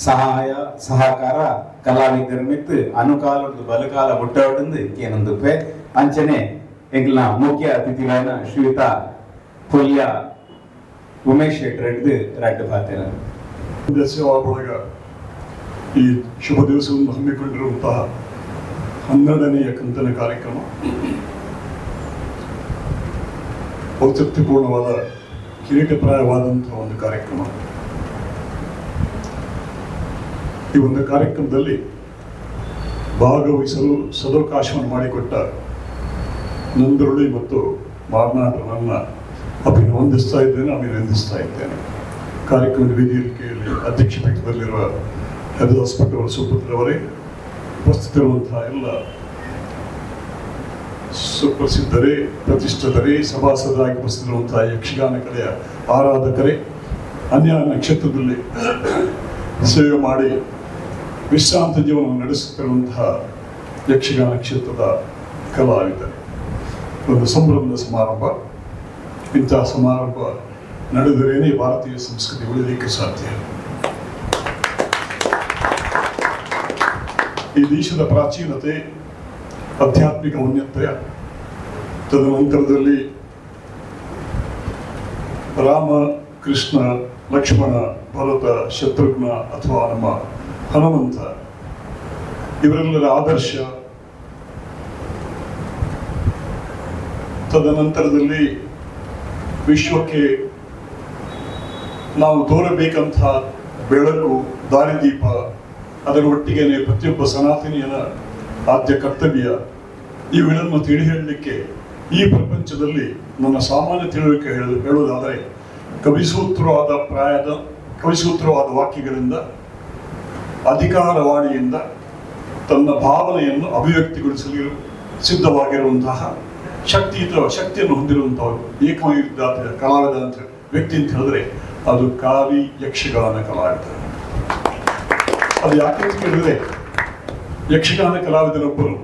ಸಹಾಯ ಸಹಕಾರ ಕಲಾವಿದರ ಮಿತ್ತು ಅನುಕಾಲದ ಬಲಕಾಲ ಮುಟ್ಟವಡಂದು ಏನೊಂದುಪೆ ಅಂಚನೆ ಎಂಗ್ಲ ಮುಖ್ಯ ಅತಿಥಿಗಳನ್ನ ಶ್ರೀಯುತ ಪುಲ್ಯ ಉಮೇಶ್ ಶೆಟ್ಟಿ ರಡ್ಡು ಪಾತ್ರ ಸೇವಾ ಬಳಗ ಈ ಶುಭ ದಿವಸವನ್ನು ಹಮ್ಮಿಕೊಂಡಿರುವಂತಹ 12ನೆಯ ಕಂತಿನ ಕಾರ್ಯಕ್ರಮ ಔಚಿತ್ಯಪೂರ್ಣವಾದ ಕಿರೀಟಪ್ರಾಯವಾದಂತಹ ಒಂದು ಕಾರ್ಯಕ್ರಮ. ಈ ಒಂದು ಕಾರ್ಯಕ್ರಮದಲ್ಲಿ ಭಾಗವಹಿಸಲು ಸದವಕಾಶವನ್ನು ಮಾಡಿಕೊಟ್ಟ ನಂದರುಳಿ ಮತ್ತು ಮಾರ್ನಾಟರನ್ನ ಅಭಿನಂದಿಸ್ತಾ ಇದ್ದೇನೆ. ಕಾರ್ಯಕ್ರಮದ ವೇದಿಕೆಯಲ್ಲಿ ಅಧ್ಯಕ್ಷ ಪೀಠದಲ್ಲಿರುವ ಹರಿದಾಸ್ ಭಟ್ ಅವರ ಸುಪುತ್ರವರೇ, ಉಪಸ್ಥಿತರಿರುವಂತಹ ಎಲ್ಲ ಸುಪ್ರಸಿದ್ಧರೇ, ಪ್ರತಿಷ್ಠಿತರೇ, ಸಭಾಸದರಾಗಿ ಉಪಸ್ಥಿತರಿರುವಂತಹ ಯಕ್ಷಗಾನ ಕಲೆಯ ಆರಾಧಕರೇ, ಅನ್ಯ ನಕ್ಷತ್ರದಲ್ಲಿ ಸೇವೆ ಮಾಡಿ ವಿಶ್ರಾಂತ ಜೀವನವನ್ನು ನಡೆಸುತ್ತಿರುವಂತಹ ಯಕ್ಷಗಾನ ಕ್ಷೇತ್ರದ ಕಲಾವಿದರು. ಒಂದು ಸಂಭ್ರಮದ ಸಮಾರಂಭ. ಇಂತಹ ಸಮಾರಂಭ ನಡೆದರೇನೆ ಭಾರತೀಯ ಸಂಸ್ಕೃತಿ ಉಳಿಯಲಿಕ್ಕೆ ಸಾಧ್ಯ. ಈ ದೇಶದ ಪ್ರಾಚೀನತೆ, ಆಧ್ಯಾತ್ಮಿಕ ಔನ್ನತ್ಯ, ತದನಂತರದಲ್ಲಿ ರಾಮ, ಕೃಷ್ಣ, ಲಕ್ಷ್ಮಣ, ಭರತ, ಶತ್ರುಘ್ನ ಅಥವಾ ನಮ್ಮ ಹನುಮಂತ ಇವರೆಲ್ಲರ ಆದರ್ಶ, ತದನಂತರದಲ್ಲಿ ವಿಶ್ವಕ್ಕೆ ನಾವು ತೋರಬೇಕಂತ ಬೆಳಕು, ದಾರಿದೀಪ, ಅದರ ಒಟ್ಟಿಗೆ ಪ್ರತಿಯೊಬ್ಬ ಸನಾತನಿಯನ ಆದ್ಯ ಕರ್ತವ್ಯ, ಇವುಗಳನ್ನು ತಿಳಿ ಹೇಳಲಿಕ್ಕೆ ಈ ಪ್ರಪಂಚದಲ್ಲಿ ನನ್ನ ಸಾಮಾನ್ಯ ತಿಳುವಳಿಕೆ ಹೇಳುವುದಾದರೆ ಕವಿಸೂತ್ರವಾದ ವಾಕ್ಯಗಳಿಂದ, ಅಧಿಕಾರವಾಣಿಯಿಂದ ತನ್ನ ಭಾವನೆಯನ್ನು ಅಭಿವ್ಯಕ್ತಿಗೊಳಿಸಲು ಸಿದ್ಧವಾಗಿರುವಂತಹ ಶಕ್ತಿಯನ್ನು ಹೊಂದಿರುವಂತಹ ಏಕಮೈವಿದ್ಯಾರ್ಥಿ ಕಲಾವಿದ ಅಂತ ವ್ಯಕ್ತಿ ಅಂತ ಹೇಳಿದ್ರೆ ಅದು ಕಾವಿ ಯಕ್ಷಗಾನ ಕಲಾವಿದ. ಅದು ಯಾಕೆ ಅಂತ ಕೇಳಿದ್ರೆ, ಯಕ್ಷಗಾನ ಕಲಾವಿದನೊಬ್ಬರು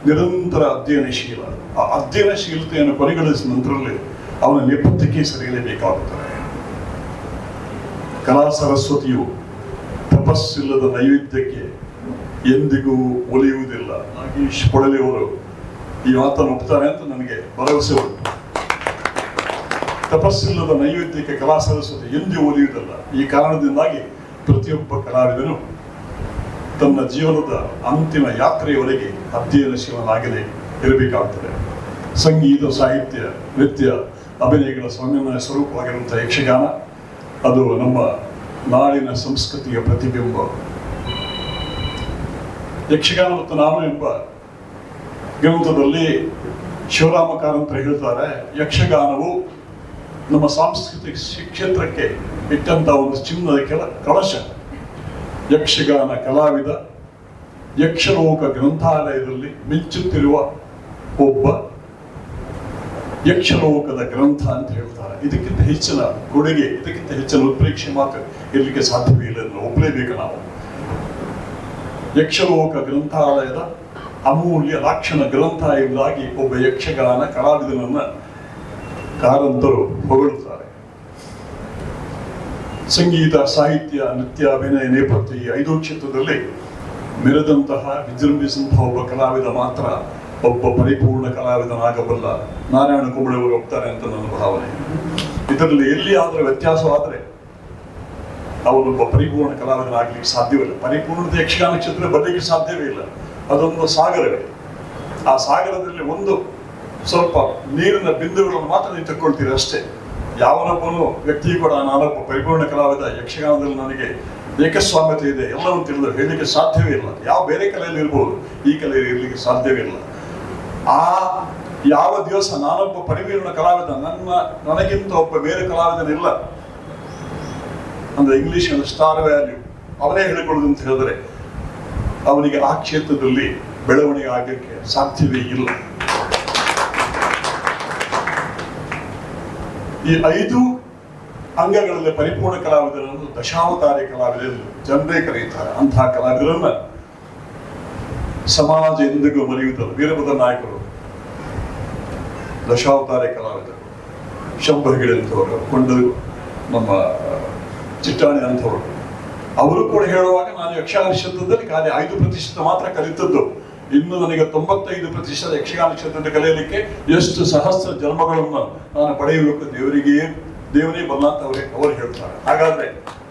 ನಿರಂತರ ಅಧ್ಯಯನಶೀಲ. ಆ ಅಧ್ಯಯನಶೀಲತೆಯನ್ನು ಪರಿಗಣಿಸಿದ ನಂತರದಲ್ಲಿ ಅವನ ನೇಪಥ್ಯಕ್ಕೆ ಸರಿಯಲೇಬೇಕಾಗುತ್ತದೆ. ಕಲಾ ಸರಸ್ವತಿಯು ತಪಸ್ಸಿಲ್ಲದ ನೈವೇದ್ಯಕ್ಕೆ ಎಂದಿಗೂ ಒಲಿಯುವುದಿಲ್ಲ. ನಾಗೇಶ್ ಪೊಳಲಿಯವರು ಈ ಮಾತನ್ನು ಒಪ್ತಾರೆ ಅಂತ ನನಗೆ ಭರವಸೆ ಉಂಟು. ತಪಸ್ಸಿಲ್ಲದ ನೈವೇದ್ಯಕ್ಕೆ ಕಲಾ ಸರಸ್ವತಿ ಎಂದೂ ಒಲಿಯುವುದಿಲ್ಲ. ಈ ಕಾರಣದಿಂದಾಗಿ ಪ್ರತಿಯೊಬ್ಬ ಕಲಾವಿದನು ತನ್ನ ಜೀವನದ ಅಂತಿಮ ಯಾತ್ರೆಯವರೆಗೆ ಅಧ್ಯಯನಶೀಲನಾಗಲೇ ಇರಬೇಕಾಗುತ್ತದೆ. ಸಂಗೀತ, ಸಾಹಿತ್ಯ, ನೃತ್ಯ, ಅಭಿನಯಗಳ ಸಮನ್ವಯ ಸ್ವರೂಪವಾಗಿರುವಂತಹ ಯಕ್ಷಗಾನ ಅದು ನಮ್ಮ ನಾಡಿನ ಸಂಸ್ಕೃತಿಯ ಪ್ರತಿಬಿಂಬ. ಯಕ್ಷಗಾನ ಮತ್ತು ನಾನು ಎಂಬ ಗ್ರಂಥದಲ್ಲಿ ಶಿವರಾಮ ಕಾರಂತರು ಹೇಳ್ತಾರೆ, ಯಕ್ಷಗಾನವು ನಮ್ಮ ಸಾಂಸ್ಕೃತಿಕ ಕ್ಷೇತ್ರಕ್ಕೆ ಇಟ್ಟಂತ ಒಂದು ಚಿನ್ನದ ಕಳಶ. ಯಕ್ಷಗಾನ ಕಲಾವಿದ ಯಕ್ಷಲೋಕ ಗ್ರಂಥಾಲಯದಲ್ಲಿ ಮಿಂಚುತ್ತಿರುವ ಒಬ್ಬ ಯಕ್ಷಲೋಕದ ಗ್ರಂಥ ಅಂತ ಹೇಳ್ತಾರೆ. ಇದಕ್ಕಿಂತ ಹೆಚ್ಚಿನ ಕೊಡುಗೆ, ಇದಕ್ಕಿಂತ ಹೆಚ್ಚಿನ ಉತ್ಪ್ರೇಕ್ಷೆ ಮಾತ್ರ ಇರಲಿಕ್ಕೆ ಸಾಧ್ಯವೇ ಇಲ್ಲ. ಒಪ್ಪಲೇಬೇಕು ನಾವು. ಯಕ್ಷಲೋಕ ಗ್ರಂಥಾಲಯದ ಅಮೂಲ್ಯ ಲಾಕ್ಷಣ ಗ್ರಂಥ ಎಂಬುದಾಗಿ ಒಬ್ಬ ಯಕ್ಷಗಾನ ಕಲಾವಿದನನ್ನ ಕಾರಂತರು ಹೊಗಳುತ್ತಾರೆ. ಸಂಗೀತ, ಸಾಹಿತ್ಯ, ನೃತ್ಯ, ಅಭಿನಯ, ನೇಪಥ್ಯ ಈ 5 ಕ್ಷೇತ್ರದಲ್ಲಿ ಮೆರೆದಂತಹ, ವಿಜೃಂಭಿಸಿದಂತಹ ಒಬ್ಬ ಕಲಾವಿದ ಮಾತ್ರ ಒಬ್ಬ ಪರಿಪೂರ್ಣ ಕಲಾವಿದನಾಗಬಲ್ಲ. ನಾರಾಯಣ ಕುಂಬಳೆ ಅವರು ಒಪ್ತಾರೆ ಅಂತ ನನ್ನ ಭಾವನೆ. ಇದರಲ್ಲಿ ಎಲ್ಲಿ ಆದ್ರೆ ವ್ಯತ್ಯಾಸವಾದ್ರೆ ಅವನೊಬ್ಬ ಪರಿಪೂರ್ಣ ಕಲಾವಿದನಾಗ್ಲಿಕ್ಕೆ ಸಾಧ್ಯವಿಲ್ಲ. ಪರಿಪೂರ್ಣತೆ ಯಕ್ಷಗಾನ ಕ್ಷೇತ್ರ ಬರಲಿಕ್ಕೆ ಸಾಧ್ಯವೇ ಇಲ್ಲ. ಅದೊಂದು ಸಾಗರವೇ. ಆ ಸಾಗರದಲ್ಲಿ ಒಂದು ಸ್ವಲ್ಪ ನೀರಿನ ಬಿಂದುಗಳನ್ನು ಮಾತ್ರ ನೀವು ತಕ್ಕೊಳ್ತೀರಿ ಅಷ್ಟೇ. ಯಾವನೊಬ್ಬನು ವ್ಯಕ್ತಿ ಕೂಡ ನಾನೊಬ್ಬ ಪರಿಪೂರ್ಣ ಕಲಾವಿದ, ಯಕ್ಷಗಾನದಲ್ಲಿ ನನಗೆ ಏಕಸ್ವಾಮ್ಯತೆ ಇದೆ, ಎಲ್ಲವನ್ನು ತಿಳಿದು ಹೇಳಲಿಕ್ಕೆ ಸಾಧ್ಯವೇ ಇಲ್ಲ. ಯಾವ ಬೇರೆ ಕಲೆಯಲ್ಲಿ ಇರ್ಬೋದು, ಈ ಕಲೆಯಲ್ಲಿ ಇರಲಿಕ್ಕೆ ಸಾಧ್ಯವೇ ಇಲ್ಲ. ಆ ಯಾವ ದಿವಸ ನಾನೊಬ್ಬ ಪರಿವೀರ್ಣ ಕಲಾವಿದ, ನನಗಿಂತ ಒಬ್ಬ ಬೇರೆ ಕಲಾವಿದನಿಲ್ಲ ಅಂದ್ರೆ ಇಂಗ್ಲಿಷ್ ಸ್ಟಾರ್ ವ್ಯಾಲ್ಯೂ ಅವನೇ ಹೇಳಿಕೊಳ್ಳುದು ಅಂತ ಹೇಳಿದ್ರೆ ಅವನಿಗೆ ಆ ಕ್ಷೇತ್ರದಲ್ಲಿ ಬೆಳವಣಿಗೆ ಆಗಕ್ಕೆ ಸಾಧ್ಯವೇ ಇಲ್ಲ. ಈ 5 ಅಂಗಗಳಲ್ಲಿ ಪರಿಪೂರ್ಣ ಕಲಾವಿದರನ್ನು ದಶಾವತಾರಿ ಕಲಾವಿದರು ಜನರೇ ಕರೆಯುತ್ತಾರೆ. ಅಂತಹ ಕಲಾವಿದರನ್ನ ಸಮಾಜ ಎಂದಿಗೂ ಮರೆಯುವುದಿಲ್ಲ. ವೀರಭದ್ರ ನಾಯಕರು ದಶಾವತಾರಿ ಕಲಾವಿದರು, ಶಂಭು ಹೆಗಡೆ ಅಂತವರು, ಕೊಂಡರು ನಮ್ಮ ಚಿಟ್ಟಾಣಿ ಅಂತವರು. ಅವರು ಕೂಡ ಹೇಳುವಾಗ ನಾನು ಯಕ್ಷಗಾನ ಕ್ಷೇತ್ರದಲ್ಲಿ ಖಾಲಿ 5% ಮಾತ್ರ ಕಲಿತದ್ದು, ಇನ್ನು ನನಗೆ 95% ಯಕ್ಷಗಾನ ಕ್ಷೇತ್ರದಲ್ಲಿ ಕಲಿಯಲಿಕ್ಕೆ ಎಷ್ಟು ಸಹಸ್ರ ಜನ್ಮಗಳನ್ನು ನಾನು ಪಡೆಯಬೇಕು, ದೇವರೇ ಬಲ್ಲ ಅಂತ ಅವರು ಹೇಳ್ತಾರೆ. ಹಾಗಾದ್ರೆ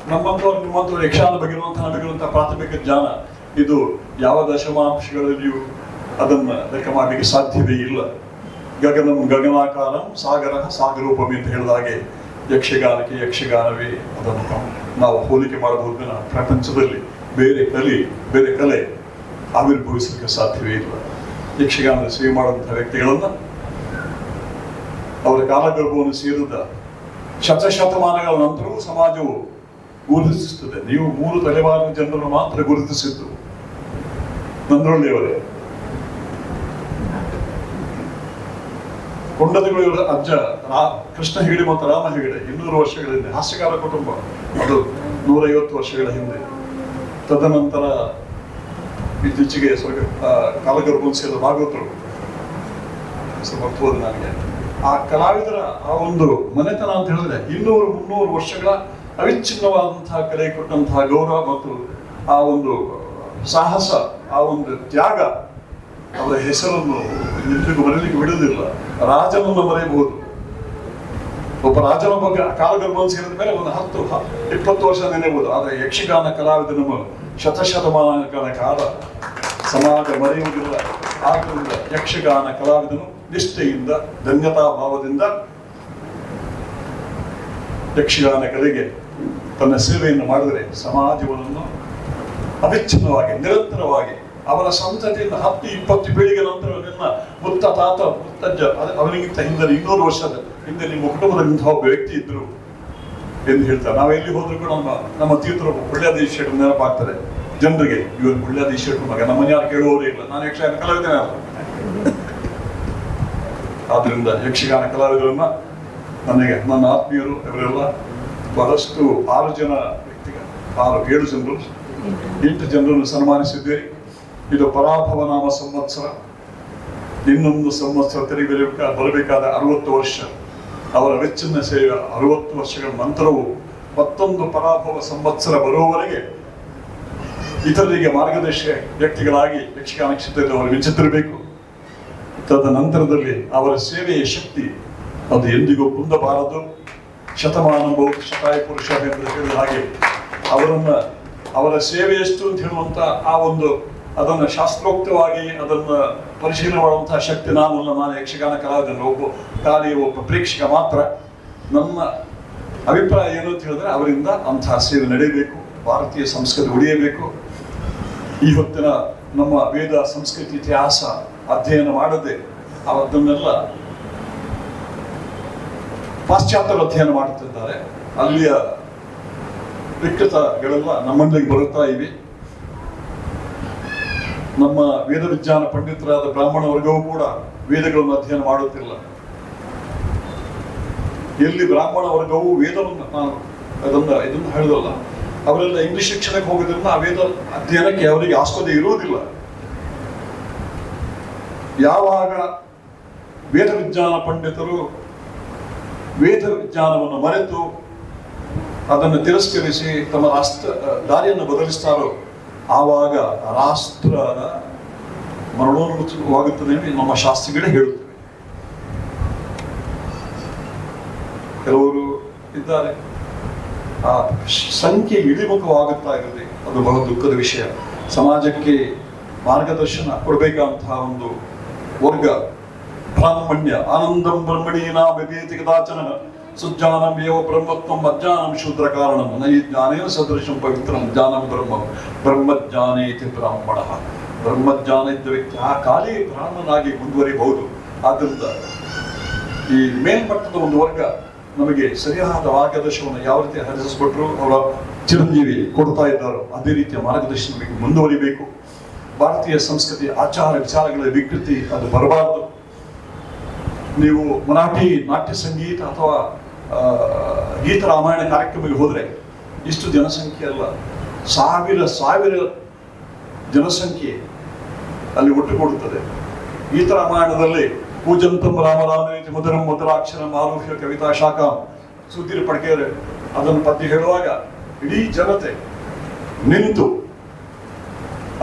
ನಮ್ಮಂತವ್ರು ನಿಮ್ಮಂತವ್ರು ಯಕ್ಷಗಾನ ಬಗ್ಗೆ ನಮಗಿರುವಂತಹ ಪ್ರಾಥಮಿಕ ಜ್ಞಾನ ಇದು ಯಾವ ದಶಮಾಂಶಗಳಲ್ಲಿಯೂ ಅದನ್ನ ಲೆಕ್ಕ ಮಾಡಲಿಕ್ಕೆ ಸಾಧ್ಯವೇ ಇಲ್ಲ. ಗಗನಂ ಗಗನಾಕಾರಂ ಸಾಗರ ಸಾಗರೂಪಂ ಅಂತ ಹೇಳಿದ ಹಾಗೆ ಯಕ್ಷಗಾನಕ್ಕೆ ಯಕ್ಷಗಾನವೇ ಅದನ್ನು ನಾವು ಹೋಲಿಕೆ ಮಾಡಬಹುದು. ಪ್ರಪಂಚದಲ್ಲಿ ಬೇರೆ ಕಲೆ ಆವಿರ್ಭವಿಸಲಿಕ್ಕೆ ಸಾಧ್ಯವೇ ಇಲ್ಲ. ಯಕ್ಷಗಾನದ ಸೇವೆ ಮಾಡುವಂತಹ ವ್ಯಕ್ತಿಗಳನ್ನ ಅವರ ಕಾಲಗರ್ಭವನ್ನು ಸೇರಿದ ಶತಶತಮಾನಗಳ ನಂತರವೂ ಸಮಾಜವು ಗುರುತಿಸುತ್ತದೆ. ನೀವು 3 ತಲೆಮಾರಿನ ಜನರನ್ನು ಮಾತ್ರ ಗುರುತಿಸಿದ್ದು ನಂದ್ರೊಳ್ಳಿಯವರೇ. ಕೊಂಡದಗಳು ಇವರ ಅಜ್ಜ ಕೃಷ್ಣ ಹೆಗಡೆ ಮತ್ತು ರಾಮ ಹೆಗಡೆ 200 ವರ್ಷಗಳ ಹಿಂದೆ, ಹಾಸ್ಯಗಾರ ಕುಟುಂಬ, ಅದು 150 ವರ್ಷಗಳ ಹಿಂದೆ. ತದನಂತರ ಇತ್ತೀಚೆಗೆ ಕಾಲಗರ್ಭವನ್ನು ಸೇರಿದ ಭಾಗವತರು ಬರ್ತದೆ ನನಗೆ. ಆ ಕಲಾವಿದರ ಆ ಒಂದು ಮನೆತನ ಅಂತ ಹೇಳಿದ್ರೆ 200-300 ವರ್ಷಗಳ ಅವಿಚ್ಛಿನ್ನವಾದಂತಹ ಕಲೆ ಕೊಟ್ಟಂತಹ ಗೌರವ ಮತ್ತು ಆ ಒಂದು ಸಾಹಸ, ಆ ಒಂದು ತ್ಯಾಗ, ಅವರ ಹೆಸರನ್ನು ಇಂದಿಗೂ ಮರೆಯಲಿಕ್ಕೆ ಬಿಡುವುದಿಲ್ಲ. ರಾಜನನ್ನು ಮರೆಯಬಹುದು. ಒಬ್ಬ ರಾಜನ ಬಗ್ಗೆ ಕಾಲಗರ್ಭವನ್ನು ಸೇರಿದ ಮೇಲೆ ಒಂದು 10-20 ವರ್ಷ ನೆನೆಯಬಹುದು. ಆದರೆ ಯಕ್ಷಗಾನ ಕಲಾವಿದನ ಶತಶತಮಾನಗಳ ಕಾಲ ಸಮಾಜ ಮರೆಯುವುದಿಲ್ಲ. ಆದ್ದರಿಂದ ಯಕ್ಷಗಾನ ಕಲಾವಿದನು ನಿಷ್ಠೆಯಿಂದ, ಧನ್ಯತಾ ಭಾವದಿಂದ ಯಕ್ಷಗಾನ ಕಲೆಗೆ ತನ್ನ ಸೇವೆಯನ್ನು ಮಾಡಿದರೆ ಸಮಾಜವನ್ನು ಅವಿಚ್ಛಿನ್ನವಾಗಿ ನಿರಂತರವಾಗಿ ಅವರ ಸಂತತಿಯಿಂದ 10-20 ಪೀಳಿಗೆ ನಂತರ ನನ್ನ ಮುತ್ತ ತಾತ ಮುತ್ತಜ್ಜ ಅವನಿಗಿಂತ ಹಿಂದೆ 200 ವರ್ಷದ ಹಿಂದೆ ನಿಮ್ಮ ಕುಟುಂಬದಲ್ಲಿ ಇಂತಹ ಒಬ್ಬ ವ್ಯಕ್ತಿ ಇದ್ರು ಎಂದು ಹೇಳ್ತಾರೆ. ನಾವು ಎಲ್ಲಿ ಹೋದ್ರು ಕೂಡ ನಮ್ಮ ತೀರ್ಥರು ಪುಳ್ಯಾಧೀಶ ನೆನಪಾಗ್ತಾರೆ ಜನರಿಗೆ. ಇವರು ಪುಳ್ಯಾಧೀಶ ಮಗ, ನಮ್ಮನ್ನ ಯಾರು ಕೇಳುವವರೇ ಇಲ್ಲ. ನಾನು ಯಕ್ಷಗಾನ ಕಲಾವಿದನೇ ಅಲ್ಲ. ಆದ್ರಿಂದ ಯಕ್ಷಗಾನ ಕಲಾವಿದರನ್ನ ನನಗೆ ನನ್ನ ಆತ್ಮೀಯರು ಇವರೆಲ್ಲ ಬಹಳಷ್ಟು 6 ಜನ ವ್ಯಕ್ತಿಗಳು, 7 ಜನರು 8 ಜನರನ್ನು ಸನ್ಮಾನಿಸಿದ್ದೇವೆ. ಇದು ಪರಾಭವ ನಾಮ ಸಂವತ್ಸರ. ಇನ್ನೊಂದು ಸಂವತ್ಸರ ಬರಬೇಕಾದ 60 ವರ್ಷ ಅವರ ವೆಚ್ಚನ ಸೇವೆ. 60 ವರ್ಷಗಳ ನಂತರವೂ ಮತ್ತೊಂದು ಪರಾಭವ ಸಂವತ್ಸರ ಬರುವವರೆಗೆ ಇತರರಿಗೆ ಮಾರ್ಗದರ್ಶಕ ವ್ಯಕ್ತಿಗಳಾಗಿ ಯಕ್ಷಗಾನ ಕ್ಷೇತ್ರದಲ್ಲಿ ಅವರು ಮಿಂಚುತ್ತಿರಬೇಕು. ತದನಂತರದಲ್ಲಿ ಅವರ ಸೇವೆಯ ಶಕ್ತಿ ಅದು ಎಂದಿಗೂ ಕುಂದಬಾರದು. ಶತಮಾನ ಬಹು ಶತಾಯ ಪುರುಷ ಎಂದು ಹೇಳಿದ ಹಾಗೆ ಅವರ ಸೇವೆ ಎಷ್ಟು ಅಂತ ಹೇಳುವಂತ ಆ ಒಂದು ಅದನ್ನು ಶಾಸ್ತ್ರೋಕ್ತವಾಗಿ ಅದನ್ನು ಪರಿಶೀಲನೆ ಮಾಡುವಂತಹ ಶಕ್ತಿ ನಾನು ಯಕ್ಷಗಾನ ಕಲಾವಿದನ್ನು ಒಬ್ಬ ಪ್ರೇಕ್ಷಕ ಮಾತ್ರ. ನನ್ನ ಅಭಿಪ್ರಾಯ ಏನು ಅಂತ ಹೇಳಿದ್ರೆ ಅವರಿಂದ ಅಂತಹ ಸೇವೆ ನಡೆಯಬೇಕು, ಭಾರತೀಯ ಸಂಸ್ಕೃತಿ ಉಳಿಯಬೇಕು. ಈ ಹೊತ್ತಿನ ನಮ್ಮ ವೇದ ಸಂಸ್ಕೃತಿ ಇತಿಹಾಸ ಅಧ್ಯಯನ ಮಾಡದೆ ಅದನ್ನೆಲ್ಲ ಪಾಶ್ಚಾತ್ಯರು ಅಧ್ಯಯನ ಮಾಡುತ್ತಿದ್ದಾರೆ. ಅಲ್ಲಿಯ ವಿಕೃತಗಳೆಲ್ಲ ನಮ್ಮಲ್ಲಿಗೆ ಬರುತ್ತಾ ಇವೆ. ನಮ್ಮ ವೇದ ವಿಜ್ಞಾನ ಪಂಡಿತರಾದ ಬ್ರಾಹ್ಮಣ ವರ್ಗವೂ ಕೂಡ ವೇದಗಳನ್ನು ಅಧ್ಯಯನ ಮಾಡುತ್ತಿಲ್ಲ. ಎಲ್ಲಿ ಬ್ರಾಹ್ಮಣ ವರ್ಗವು ವೇದವನ್ನು ಇದನ್ನು ಹೇಳಿದಲ್ಲ, ಅವರೆಲ್ಲ ಇಂಗ್ಲಿಷ್ ಶಿಕ್ಷಣಕ್ಕೆ ಹೋಗೋದ್ರಿಂದ ಆ ವೇದ ಅಧ್ಯಯನಕ್ಕೆ ಅವರಿಗೆ ಆಸ್ಪದ ಇರುವುದಿಲ್ಲ. ಯಾವಾಗ ವೇದ ವಿಜ್ಞಾನ ಪಂಡಿತರು ವೇದ ವಿಜ್ಞಾನವನ್ನು ಮರೆತು ಅದನ್ನು ತಿರಸ್ಕರಿಸಿ ತಮ್ಮ ರಾಷ್ಟ್ರ ದಾರಿಯನ್ನು ಬದಲಿಸ್ತಾರೋ ಆವಾಗ ರಾಷ್ಟ್ರದ ಮರಣೋನ್ಮುಖವಾಗುತ್ತದೆ ನಮ್ಮ ಶಾಸ್ತ್ರಿಗಳೇ ಹೇಳುತ್ತವೆ. ಕೆಲವರು ಇದ್ದಾರೆ, ಆ ಸಂಖ್ಯೆ ಇಳಿಮುಖವಾಗುತ್ತಾ ಇರುತ್ತೆ. ಅದು ಬಹಳ ದುಃಖದ ವಿಷಯ. ಸಮಾಜಕ್ಕೆ ಮಾರ್ಗದರ್ಶನ ಕೊಡಬೇಕಂತಹ ಒಂದು ವರ್ಗ ಬ್ರಾಹ್ಮಣ್ಯ ಆನಂದಂ ಬ್ರಹ್ಮಣೀನಾ ವಿಭೇತಿ ಕದಾಚನ ಸುಜ್ಞಾನಂ ಏವ ಬ್ರಹ್ಮತ್ವಂ ಅಜ್ಞಾನಂ ಶೂದ್ರ ಕಾರಣಂ ನೈ ಜ್ಞಾನೇನ ಸದೃಶಂ ಪವಿತ್ರಂ ಜ್ಞಾನಂ ಬ್ರಹ್ಮಜ್ಞಾನೇತಿ ಬ್ರಾಹ್ಮಣ. ಬ್ರಹ್ಮಜ್ಞಾನ ಇದ್ದ ವ್ಯಕ್ತಿ ಆ ಕಾಲಿ ಬ್ರಾಹ್ಮಣನಾಗಿ ಮುಂದುವರಿಬಹುದು. ಆದ್ದರಿಂದ ಈ ಮೇಲ್ಮಟ್ಟದ ಒಂದು ವರ್ಗ ನಮಗೆ ಸರಿಯಾದ ಮಾರ್ಗದರ್ಶನವನ್ನು ಯಾವ ರೀತಿ ಹರಿಸಿಸ್ಬಿಟ್ರು ಅವರ ಚಿರಂಜೀವಿ ಕೊಡ್ತಾ ಇದ್ದಾರೋ ಅದೇ ರೀತಿಯ ಮಾರ್ಗದರ್ಶನ ಮುಂದುವರಿಬೇಕು. ಭಾರತೀಯ ಸಂಸ್ಕೃತಿ ಆಚಾರ ವಿಚಾರಗಳ ವಿಕೃತಿ ಅದು ಬರಬಾರದು. ನೀವು ಮರಾಠಿ ನಾಟ್ಯ ಸಂಗೀತ ಅಥವಾ ಗೀತ ರಾಮಾಯಣ ಕಾರ್ಯಕ್ರಮಕ್ಕೆ ಹೋದರೆ ಇಷ್ಟು ಜನಸಂಖ್ಯೆ ಅಲ್ಲ, ಸಾವಿರ ಜನಸಂಖ್ಯೆ ಅಲ್ಲಿ ಒಟ್ಟುಗೂಡುತ್ತದೆ. ಗೀತ ರಾಮಾಯಣದಲ್ಲಿ ಕೂಜಂತಂ ರಾಮರಾಮೇತಿ ಮಧುರಂ ಮಧುರಾಕ್ಷರಂ ಆರುಹ್ಯ ಕವಿತಾ ಶಾಖ ಸುಧೀರ್ ಪಡ್ಕೇರೆ ಅದನ್ನು ಪದ್ಯ ಹೇಳುವಾಗ ಇಡೀ ಜನತೆ ನಿಂತು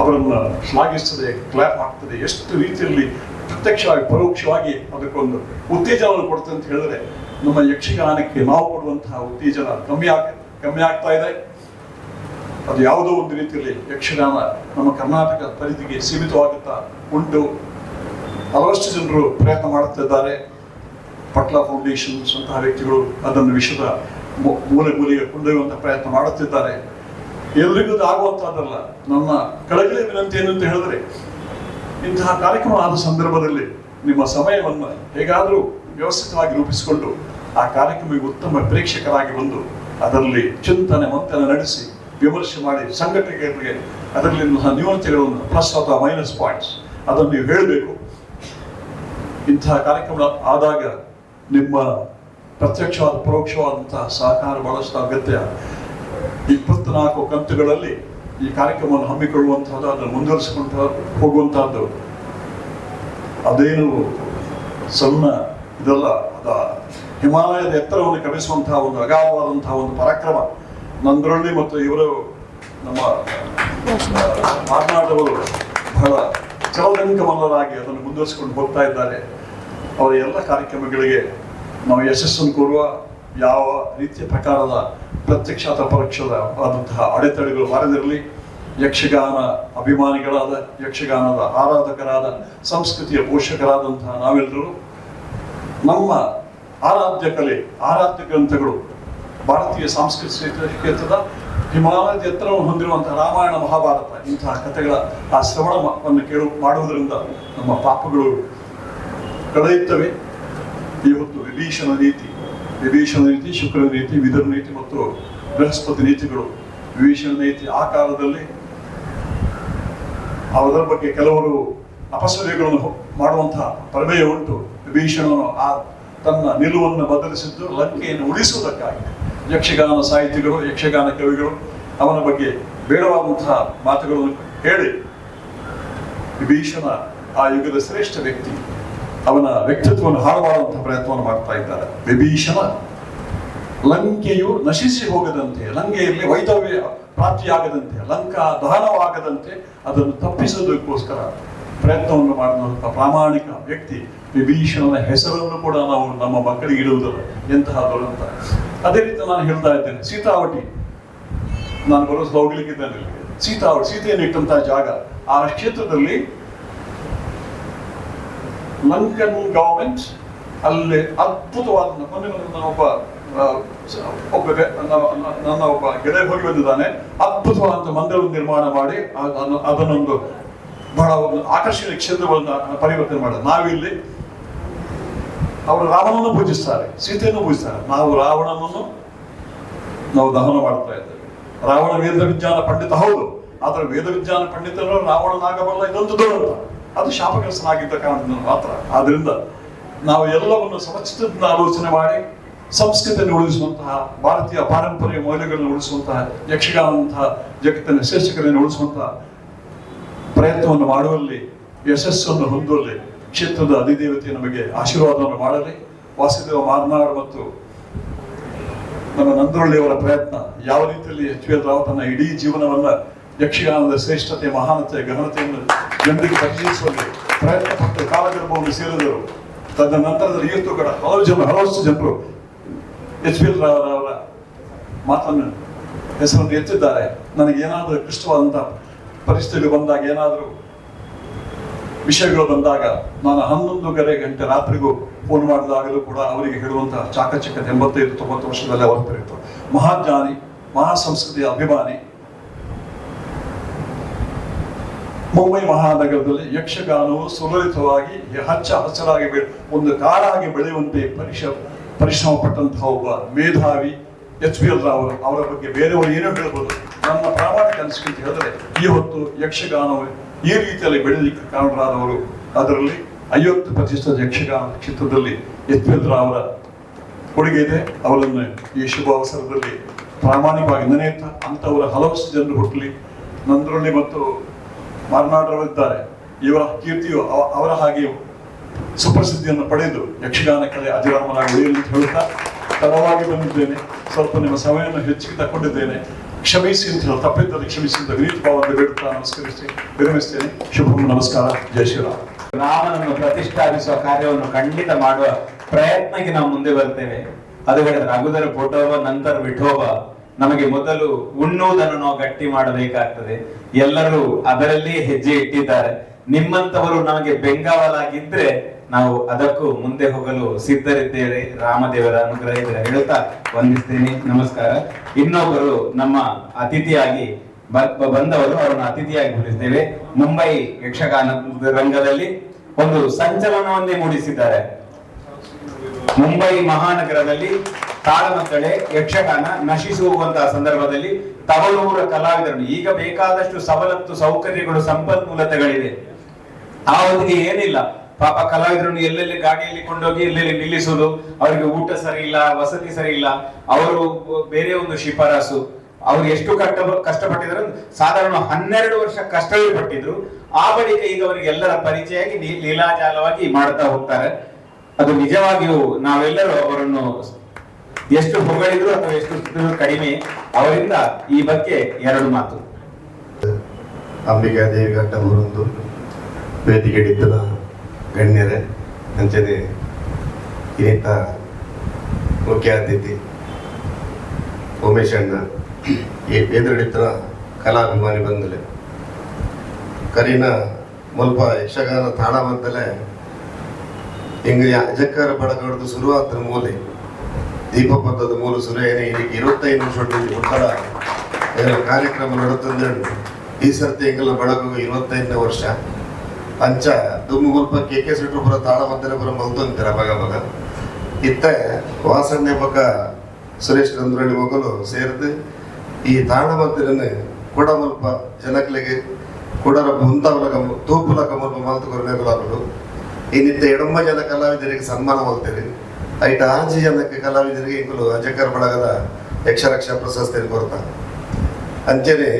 ಅವರನ್ನು ಶ್ಲಾಘಿಸ್ತದೆ, ಕ್ಲಾಪ್ ಆಗ್ತದೆ. ಎಷ್ಟು ರೀತಿಯಲ್ಲಿ ಪ್ರತ್ಯಕ್ಷವಾಗಿ ಪರೋಕ್ಷವಾಗಿ ಅದಕ್ಕೊಂದು ಉತ್ತೇಜನವನ್ನು ಕೊಡುತ್ತೆ ಅಂತ ಹೇಳಿದ್ರೆ ನಮ್ಮ ಯಕ್ಷಗಾನಕ್ಕೆ ನಾವು ಕೊಡುವಂತಹ ಉತ್ತೇಜನ ಕಮ್ಮಿ ಆಗ್ತಾ ಇದೆ. ಅದು ಯಾವುದೋ ಒಂದು ರೀತಿಯಲ್ಲಿ ಯಕ್ಷಗಾನ ನಮ್ಮ ಕರ್ನಾಟಕ ಪರಿಧಿಗೆ ಸೀಮಿತವಾಗುತ್ತಾ ಉಂಟು. ಹಲವಷ್ಟು ಜನರು ಪ್ರಯತ್ನ ಮಾಡುತ್ತಿದ್ದಾರೆ. ಪಟ್ಲ ಫೌಂಡೇಶನ್ಸ್ ಅಂತಹ ವ್ಯಕ್ತಿಗಳು ಅದನ್ನು ವಿಶ್ವದ ಮೂಲೆಗೆ ಕೊಂಡೊಯ್ಯುವಂತಹ ಪ್ರಯತ್ನ ಮಾಡುತ್ತಿದ್ದಾರೆ. ಎಲ್ರಿಗೂ ಅದು ಆಗುವಂತಹದ್ದಲ್ಲ. ನನ್ನ ಕಳಕಳಿ ವಿನಂತಿ ಏನು ಅಂತ ಹೇಳಿದ್ರೆ, ಇಂತಹ ಕಾರ್ಯಕ್ರಮ ಆದ ಸಂದರ್ಭದಲ್ಲಿ ನಿಮ್ಮ ಸಮಯವನ್ನು ಹೇಗಾದರೂ ವ್ಯವಸ್ಥಿತವಾಗಿ ರೂಪಿಸಿಕೊಂಡು ಆ ಕಾರ್ಯಕ್ರಮಕ್ಕೆ ಉತ್ತಮ ಪ್ರೇಕ್ಷಕರಾಗಿ ಬಂದು ಅದರಲ್ಲಿ ಚಿಂತನೆ ಮಂಥನ ನಡೆಸಿ ವಿಮರ್ಶೆ ಮಾಡಿ ಸಂಘಟನೆಗಳಿಗೆ ಅದರಲ್ಲಿ ನ್ಯೂನತೆಗಳನ್ನು ಪ್ಲಸ್ ಅಥವಾ ಮೈನಸ್ ಪಾಯಿಂಟ್ಸ್ ಅದನ್ನು ನೀವು ಹೇಳಬೇಕು. ಇಂತಹ ಕಾರ್ಯಕ್ರಮ ಆದಾಗ ನಿಮ್ಮ ಪ್ರತ್ಯಕ್ಷವಾದ ಪರೋಕ್ಷವಾದಂತಹ ಸಹಕಾರ ಬಹಳಷ್ಟು ಅಗತ್ಯ. 24 ಕಂತುಗಳಲ್ಲಿ ಈ ಕಾರ್ಯಕ್ರಮವನ್ನು ಹಮ್ಮಿಕೊಳ್ಳುವಂತಹದ್ದು, ಅದನ್ನು ಮುಂದುವರಿಸಿಕೊಂಡು ಹೋಗುವಂತಹದ್ದು ಅದೇನು ಸಣ್ಣ ಇದಲ್ಲ. ಅದ ಹಿಮಾಲಯದ ಎತ್ತರವನ್ನು ಕವಿಸುವಂತಹ ಒಂದು ಅಗಾಧವಾದಂತಹ ಒಂದು ಪರಾಕ್ರಮ. ನಂದರಳ್ಳಿ ಮತ್ತು ಇವರು ನಮ್ಮ ಮಾತನಾಡುವವರು ಬಹಳ ಚಲದಂಕಮಲ್ಲರಾಗಿ ಅದನ್ನು ಮುಂದುವರಿಸಿಕೊಂಡು ಹೋಗ್ತಾ ಇದ್ದಾರೆ. ಅವರ ಎಲ್ಲ ಕಾರ್ಯಕ್ರಮಗಳಿಗೆ ನಾವು ಯಶಸ್ಸನ್ನು ಕೋರುವ ಯಾವ ರೀತಿಯ ಪ್ರಕಾರದ ಪ್ರತ್ಯಕ್ಷ ಅಥವಾ ಪರೋಕ್ಷವಾದಂತಹ ಅಡೆತಡೆಗಳು ಬಾರದಿರಲಿ. ಯಕ್ಷಗಾನ ಅಭಿಮಾನಿಗಳಾದ, ಯಕ್ಷಗಾನದ ಆರಾಧಕರಾದ, ಸಂಸ್ಕೃತಿಯ ಪೋಷಕರಾದಂತಹ ನಾವೆಲ್ಲರೂ ನಮ್ಮ ಆರಾಧ್ಯ ಕಲೆ, ಆರಾಧ್ಯ ಗ್ರಂಥಗಳು, ಭಾರತೀಯ ಸಾಂಸ್ಕೃತಿಕ ಕ್ಷೇತ್ರದ ಹಿಮಾಲಯದ ಎತ್ತರವನ್ನು ಹೊಂದಿರುವಂತಹ ರಾಮಾಯಣ ಮಹಾಭಾರತ ಇಂತಹ ಕಥೆಗಳ ಆ ಶ್ರವಣವನ್ನು ಮಾಡುವುದರಿಂದ ನಮ್ಮ ಪಾಪಗಳು ಕಳೆಯುತ್ತವೆ. ಇವತ್ತು ವಿಭೀಷಣ ನೀತಿ, ಶುಕ್ರ ನೀತಿ, ವಿದುರ ನೀತಿ ಮತ್ತು ಬೃಹಸ್ಪತಿ ನೀತಿಗಳು. ವಿಭೀಷಣ ನೀತಿ ಆ ಕಾಲದಲ್ಲಿ ಅದರ ಬಗ್ಗೆ ಕೆಲವರು ಅಪಸವ್ಯಗಳನ್ನು ಮಾಡುವಂತಹ ಪ್ರಮೇಯ ಉಂಟು. ವಿಭೀಷಣನು ತನ್ನ ನಿಲುವನ್ನು ಬದಲಿಸಿದ್ದು ಲಂಕೆಯನ್ನು ಉಳಿಸುವುದಕ್ಕಾಗಿ. ಯಕ್ಷಗಾನ ಸಾಹಿತಿಗಳು, ಯಕ್ಷಗಾನ ಕವಿಗಳು ಅವನ ಬಗ್ಗೆ ಬೇಡವಾದಂತಹ ಮಾತುಗಳನ್ನು ಹೇಳಿ ವಿಭೀಷಣ ಆ ಯುಗದ ಶ್ರೇಷ್ಠ ವ್ಯಕ್ತಿ, ಅವನ ವ್ಯಕ್ತಿತ್ವವನ್ನು ಹಾಳು ಮಾಡುವಂತಹ ಪ್ರಯತ್ನವನ್ನು ಮಾಡ್ತಾ ಇದ್ದಾರೆ. ವಿಭೀಷಣ ಲಂಕೆಯು ನಶಿಸಿ ಹೋಗದಂತೆ, ಲಂಕೆಯಲ್ಲಿ ವೈಧವ್ಯ ಪ್ರಾಪ್ತಿಯಾಗದಂತೆ, ಲಂಕಾ ದಹನವಾಗದಂತೆ ಅದನ್ನು ತಪ್ಪಿಸೋದಕ್ಕೋಸ್ಕರ ಪ್ರಯತ್ನವನ್ನು ಮಾಡಿದಂತಹ ಪ್ರಾಮಾಣಿಕ ವ್ಯಕ್ತಿ. ವಿಭೀಷಣನ ಹೆಸರನ್ನು ಕೂಡ ನಾವು ನಮ್ಮ ಮಕ್ಕಳಿಗೆ ಇಡುವುದಿಲ್ಲ, ಎಂತಹ ದುರಂತ. ಅದೇ ರೀತಿ ನಾನು ಹೇಳ್ತಾ ಇದ್ದೇನೆ, ಸೀತಾವಟಿ, ನಾನು ಬರೋದು ಹೋಗ್ಲಿಕ್ಕಿದ್ದೇನೆ. ಸೀತೆಯನ್ನು ಇಟ್ಟಂತಹ ಜಾಗ, ಆ ಕ್ಷೇತ್ರದಲ್ಲಿ ಲಂಕನ್ ಗವರ್ಮೆಂಟ್ ಅಲ್ಲಿ ಅದ್ಭುತವಾದ ನನ್ನ ಒಬ್ಬ ಗೆಳೆಯ ಹೋಗಿ ಬಂದಿದ್ದಾನೆ. ಅದ್ಭುತವಾದಂತಹ ಮಂದಿರವನ್ನು ನಿರ್ಮಾಣ ಮಾಡಿ ಅದನ್ನೊಂದು ಬಹಳ ಒಂದು ಆಕರ್ಷಣೀಯ ಕ್ಷೇತ್ರವನ್ನು ಪರಿವರ್ತನೆ ಮಾಡಿದ. ನಾವಿಲ್ಲಿ ಅವರು ರಾವಣನನ್ನು ಪೂಜಿಸ್ತಾರೆ, ಸೀತೆಯನ್ನು ಪೂಜಿಸ್ತಾರೆ. ನಾವು ರಾವಣನನ್ನು ದಹನ ಮಾಡ್ತಾ ಇದ್ದೇವೆ. ರಾವಣ ವೇದ ವಿಜ್ಞಾನ ಪಂಡಿತ ಹೌದು, ಆದರೆ ವೇದ ವಿಜ್ಞಾನ ಪಂಡಿತರು ರಾವಣನಾಗಬಲ್ಲ, ಇದೊಂದು ದುರಂತ. ಅದು ಶಾಪಗ್ರಸ್ತನಾಗಿದ್ದ ಕಾರಣದಿಂದ ಮಾತ್ರ. ಆದ್ರಿಂದ ನಾವು ಎಲ್ಲವನ್ನು ಸಮಚಿತದಿಂದ ಆಲೋಚನೆ ಮಾಡಿ ಸಂಸ್ಕೃತಿಯನ್ನು ಉಳಿಸುವಂತಹ, ಭಾರತೀಯ ಪಾರಂಪರ್ಯ ಮೌಲ್ಯಗಳನ್ನು ಉಳಿಸುವಂತಹ, ಯಕ್ಷಗಾನಂತಹ ಜಗತ್ತಿನ ಶ್ರೇಷ್ಠಗಳನ್ನು ಉಳಿಸುವಂತಹ ಪ್ರಯತ್ನವನ್ನು ಮಾಡುವಲ್ಲಿ, ಯಶಸ್ಸನ್ನು ಹೊಂದುವಲ್ಲಿ ಕ್ಷೇತ್ರದ ಅಧಿದೇವತೆ ನಮಗೆ ಆಶೀರ್ವಾದವನ್ನು ಮಾಡಲಿ. ವಾಸುದೇವ ಮಾರ್ನಾಡ್ ಮತ್ತು ನಮ್ಮ ನಂದರಳ್ಳಿಯವರ ಪ್ರಯತ್ನ ಯಾವ ರೀತಿಯಲ್ಲಿ ಎಚ್.ವಿ.ಎಲ್. ರಾವ್ ತನ್ನ ಇಡೀ ಜೀವನವನ್ನ ಯಕ್ಷಗಾನದ ಶ್ರೇಷ್ಠತೆ, ಮಹಾನತೆ, ಗಹನತೆಯನ್ನು ಜನರಿಗೆ ಪರಿಚಯಿಸುವಲ್ಲಿ ಪ್ರಯತ್ನ ಪಟ್ಟು ಕಾಲಗರ್ಭವನ್ನು ಸೇರಿದರು. ತದನಂತರದಲ್ಲಿ ಇವತ್ತು ಕೂಡ ಹಲವಷ್ಟು ಜನರು ಎಚ್.ವಿ.ಎಲ್. ರಾವ್ ಅವರ ಮಾತನ್ನು ಹೆಸರನ್ನು ಎತ್ತಿದ್ದಾರೆ. ನನಗೇನಾದರೂ ಕ್ಲಿಷ್ಟವಾದಂತಹ ಪರಿಸ್ಥಿತಿಗಳು ಬಂದಾಗ, ಏನಾದರೂ ವಿಷಯಗಳು ಬಂದಾಗ ನಾನು 11 ಗಂಟೆ ರಾತ್ರಿಗೂ ಫೋನ್ ಮಾಡಿದಾಗಲೂ ಕೂಡ ಅವರಿಗೆ ಹೇಳುವಂತಹ ಚಾಕಚಕ್ಯತೆ 85-90 ವರ್ಷದಲ್ಲೇ ಹೊರತಿರುತ್ತು. ಮಹಾಜ್ಞಾನಿ, ಮಹಾ ಸಂಸ್ಕೃತಿಯ ಅಭಿಮಾನಿ, ಮುಂಬೈ ಮಹಾನಗರದಲ್ಲಿ ಯಕ್ಷಗಾನವು ಸುಲಲಿತವಾಗಿ ಹಚ್ಚ ಹಸಿರಾಗಿ ಒಂದು ಕಾಡಾಗಿ ಬೆಳೆಯುವಂತೆ ಪರಿಶ್ರಮ ಪಟ್ಟಂತಹ ಒಬ್ಬ ಮೇಧಾವಿ HBL ರಾವ್ ಅವರ ಬಗ್ಗೆ ಬೇರೆಯವರು ಏನೋ ಹೇಳ್ಬೋದು. ನನ್ನ ಪ್ರಾಮಾಣಿಕ ಅನಿಸಿಕೆ ಅಂತ ಹೇಳಿದ್ರೆ ಈ ಹೊತ್ತು ಯಕ್ಷಗಾನವು ಈ ರೀತಿಯಲ್ಲಿ ಬೆಳೆಯಲಿಕ್ಕೆ ಕಾರಣರಾದವರು, ಅದರಲ್ಲಿ 50% ಯಕ್ಷಗಾನ ಕ್ಷೇತ್ರದಲ್ಲಿ HBL ರಾವ್ ಅವರ ಕೊಡುಗೆ ಇದೆ. ಅವರನ್ನು ಈ ಶುಭ ಅವಸರದಲ್ಲಿ ಪ್ರಾಮಾಣಿಕವಾಗಿ ನೆನೆಯುತ್ತಾ ಅಂಥವರ ಹಲವು ಜನರು ಹುಟ್ಟಲಿ. ನಂದರಳ್ಳಿ ಮತ್ತು ಮಾರ್ನಾಡ್ರವರಿದ್ದಾರೆ, ಇವರ ಕೀರ್ತಿಯು ಅವರ ಹಾಗೆಯೂ ಸುಪ್ರಸಿದ್ಧಿಯನ್ನು ಪಡೆದು ಯಕ್ಷಗಾನ ಕಲೆ ಅಜರಾಮರಾಗಿ ಉಳಿಯಲು ಹೇಳುತ್ತಾ ತಡವಾಗಿ ಬಂದಿದ್ದೇನೆ, ಸ್ವಲ್ಪ ನಿಮ್ಮ ಸಮಯವನ್ನು ಹೆಚ್ಚಿಗೆ ತಗೊಂಡಿದ್ದೇನೆ, ಕ್ಷಮಿಸಿ ಅಂತ ಹೇಳಿ ತಪ್ಪಿದ್ದಲ್ಲಿ ಕ್ಷಮಿಸಿ ಅಂತ ವಿನೀತ ಭಾವವನ್ನು ಬೇಡುತ್ತಾ ನಮಸ್ಕರಿಸಿ ವಿರಮಿಸ್ತೇನೆ. ಶುಭಂ, ನಮಸ್ಕಾರ, ಜಯ ಶ್ರೀರಾಮ್. ರಾಮನನ್ನು ಪ್ರತಿಷ್ಠಾಪಿಸುವ ಕಾರ್ಯವನ್ನು ಖಂಡಿತ ಮಾಡುವ ಪ್ರಯತ್ನಕ್ಕೆ ನಾವು ಮುಂದೆ ಬರ್ತೇವೆ. ಅದು ಹೇಳಿದ್ರೆ ಅಗುದರ ಫೋಟೋವ ನಂತರ ವಿಠೋಬ. ನಮಗೆ ಮೊದಲು ಉಣ್ಣುವುದನ್ನು ನಾವು ಗಟ್ಟಿ ಮಾಡಬೇಕಾಗ್ತದೆ. ಎಲ್ಲರೂ ಅದರಲ್ಲಿ ಹೆಜ್ಜೆ ಇಟ್ಟಿದ್ದಾರೆ. ನಿಮ್ಮಂತವರು ನಮಗೆ ಬೆಂಗಾವಲಾಗಿದ್ರೆ ನಾವು ಅದಕ್ಕೂ ಮುಂದೆ ಹೋಗಲು ಸಿದ್ಧರಿದ್ದೇವೆ. ರಾಮದೇವರ ಅನುಗ್ರಹ ಇದ್ರೆ ಹೇಳುತ್ತಾ ವಂದಿಸ್ತೇನೆ. ನಮಸ್ಕಾರ. ಇನ್ನೊಬ್ಬರು ನಮ್ಮ ಅತಿಥಿಯಾಗಿ ಬಂದವರು, ಅವರನ್ನು ಅತಿಥಿಯಾಗಿ ಬಿಡಿಸ್ತೇವೆ. ಮುಂಬೈ ಯಕ್ಷಗಾನ ರಂಗದಲ್ಲಿ ಒಂದು ಸಂಚಲನವನ್ನೇ ಮೂಡಿಸಿದ್ದಾರೆ. ಮುಂಬೈ ಮಹಾನಗರದಲ್ಲಿ ತಾಳಮದ್ದಳೆ ಯಕ್ಷಗಾನ ನಶಿಸಿ ಹೋಗುವಂತಹ ಸಂದರ್ಭದಲ್ಲಿ ತವಲೂರ ಕಲಾವಿದರು, ಈಗ ಬೇಕಾದಷ್ಟು ಸವಲತ್ತು ಸೌಕರ್ಯಗಳು ಸಂಪನ್ಮೂಲತೆಗಳಿದೆ, ಆ ಹೊತ್ತಿಗೆ ಏನಿಲ್ಲ. ಪಾಪ ಕಲಾವಿದರನ್ನು ಎಲ್ಲೆಲ್ಲಿ ಗಾಡಿಯಲ್ಲಿ ಕೊಂಡೋಗಿ ಎಲ್ಲೆಲ್ಲಿ ನಿಲ್ಲಿಸುವುದು, ಅವರಿಗೆ ಊಟ ಸರಿ ಇಲ್ಲ, ವಸತಿ ಸರಿ ಇಲ್ಲ, ಅವರು ಬೇರೆ ಒಂದು ಶಿಫಾರಸು. ಅವ್ರು ಎಷ್ಟು ಕಷ್ಟಪಟ್ಟಿದ್ರು, ಸಾಧಾರಣ 12 ವರ್ಷ ಕಷ್ಟವೇ ಪಟ್ಟಿದ್ರು. ಆ ಬಳಿಕ ಈಗ ಅವರಿಗೆ ಎಲ್ಲರ ಪರಿಚಯವಾಗಿ ಲೀಲಾಜಾಲವಾಗಿ ಮಾಡ್ತಾ ಹೋಗ್ತಾರೆ. ಅದು ನಿಜವಾಗಿಯೂ ನಾವೆಲ್ಲರೂ ಅವರನ್ನು ಎಷ್ಟು ಹೊಗಳಿದ್ರು ಅಥವಾ ಎಷ್ಟು ಕಡಿಮೆ. ಅವರಿಂದ ಈ ಬಗ್ಗೆ 2 ಮಾತು. ಅಂಬಿಕಾ ದೇವಿ ಘಟ್ಟ ಅವರೊಂದು ವೇದಿಕೆ ಹಿಡಿತದ ಗಣ್ಯರೇ, ಅಂಚನೆ ಇನ್ನಿತ ಮುಖ್ಯ ಅತಿಥಿ ಉಮೇಶ್ ಅಣ್ಣ, ಈ ಎದುರಿಡಿತರ ಕಲಾಭಿಮಾನಿ ಬಂದಲೆ ಕರೀನ ಮುಲ್ಪ ಯಕ್ಷಗಾನ ತಾಣ ಬಂದಲೆ ಹಿಂಗೆ ಅಜಕ್ಕರ ಬಡಗಡ್ದು ಶುರುವಾದ ಮೂಲೆ ದೀಪ ಪದ್ಧದ ಮೂಲ ಶುರು ಏನೇ ಇದಕ್ಕೆ 25 ನಿಮಿಷ ಉತ್ತರ ಕಾರ್ಯಕ್ರಮ ನಡುತ್ತಂದು ಈ ಸರ್ತಿ ಎಂಗೆಲ್ಲ ಬಳಗ 25ನೇ ವರ್ಷ ಅಂಚ ದುಮ್ಮು ಮುಲ್ಪ KK ಸಿಟ್ರು ಪುರ ತಾಳ ಮದ್ದಲೆ ಪುರ ಮಲ್ತೊಂತೀರ ಬಗ ಬಗ ಇತ್ತ ವಾಸಣ್ಣೆ ಪಕ್ಕ ಸುರೇಶ್ ನಂದ್ರಳ್ಳಿ ಮಗಲು ಸೇರಿದು ಈ ತಾಣ ಮದ್ದಲನ್ನು ಕೂಡ ಮುಲ್ಪ ಜನಕ್ಲೆಗೆ ಕುಡರ ಮುಂತಾವಲಕ ತೂಪುಲಕ ಮುಲ್ಪ ಮಲ್ತುಕೊರ ನೆರಲಾಗಲು ಇನ್ನಿತ್ತ ಎಡಂಬ ಜನ ಕಲಾವಿದರಿಗೆ ಸನ್ಮಾನ ಮಾಡ್ತೀರಿ. ಐಟ 6 ಜನಕ್ಕೆ ಕಲಾವಿದರಿಗೆ ಇಂಕಲು ಅಜಕ್ಕರ ಬಳಗದ ಯಕ್ಷರಕ್ಷಾ ಪ್ರಶಸ್ತಿ ಕೊಡ್ತಾ ಅಂಚನೆ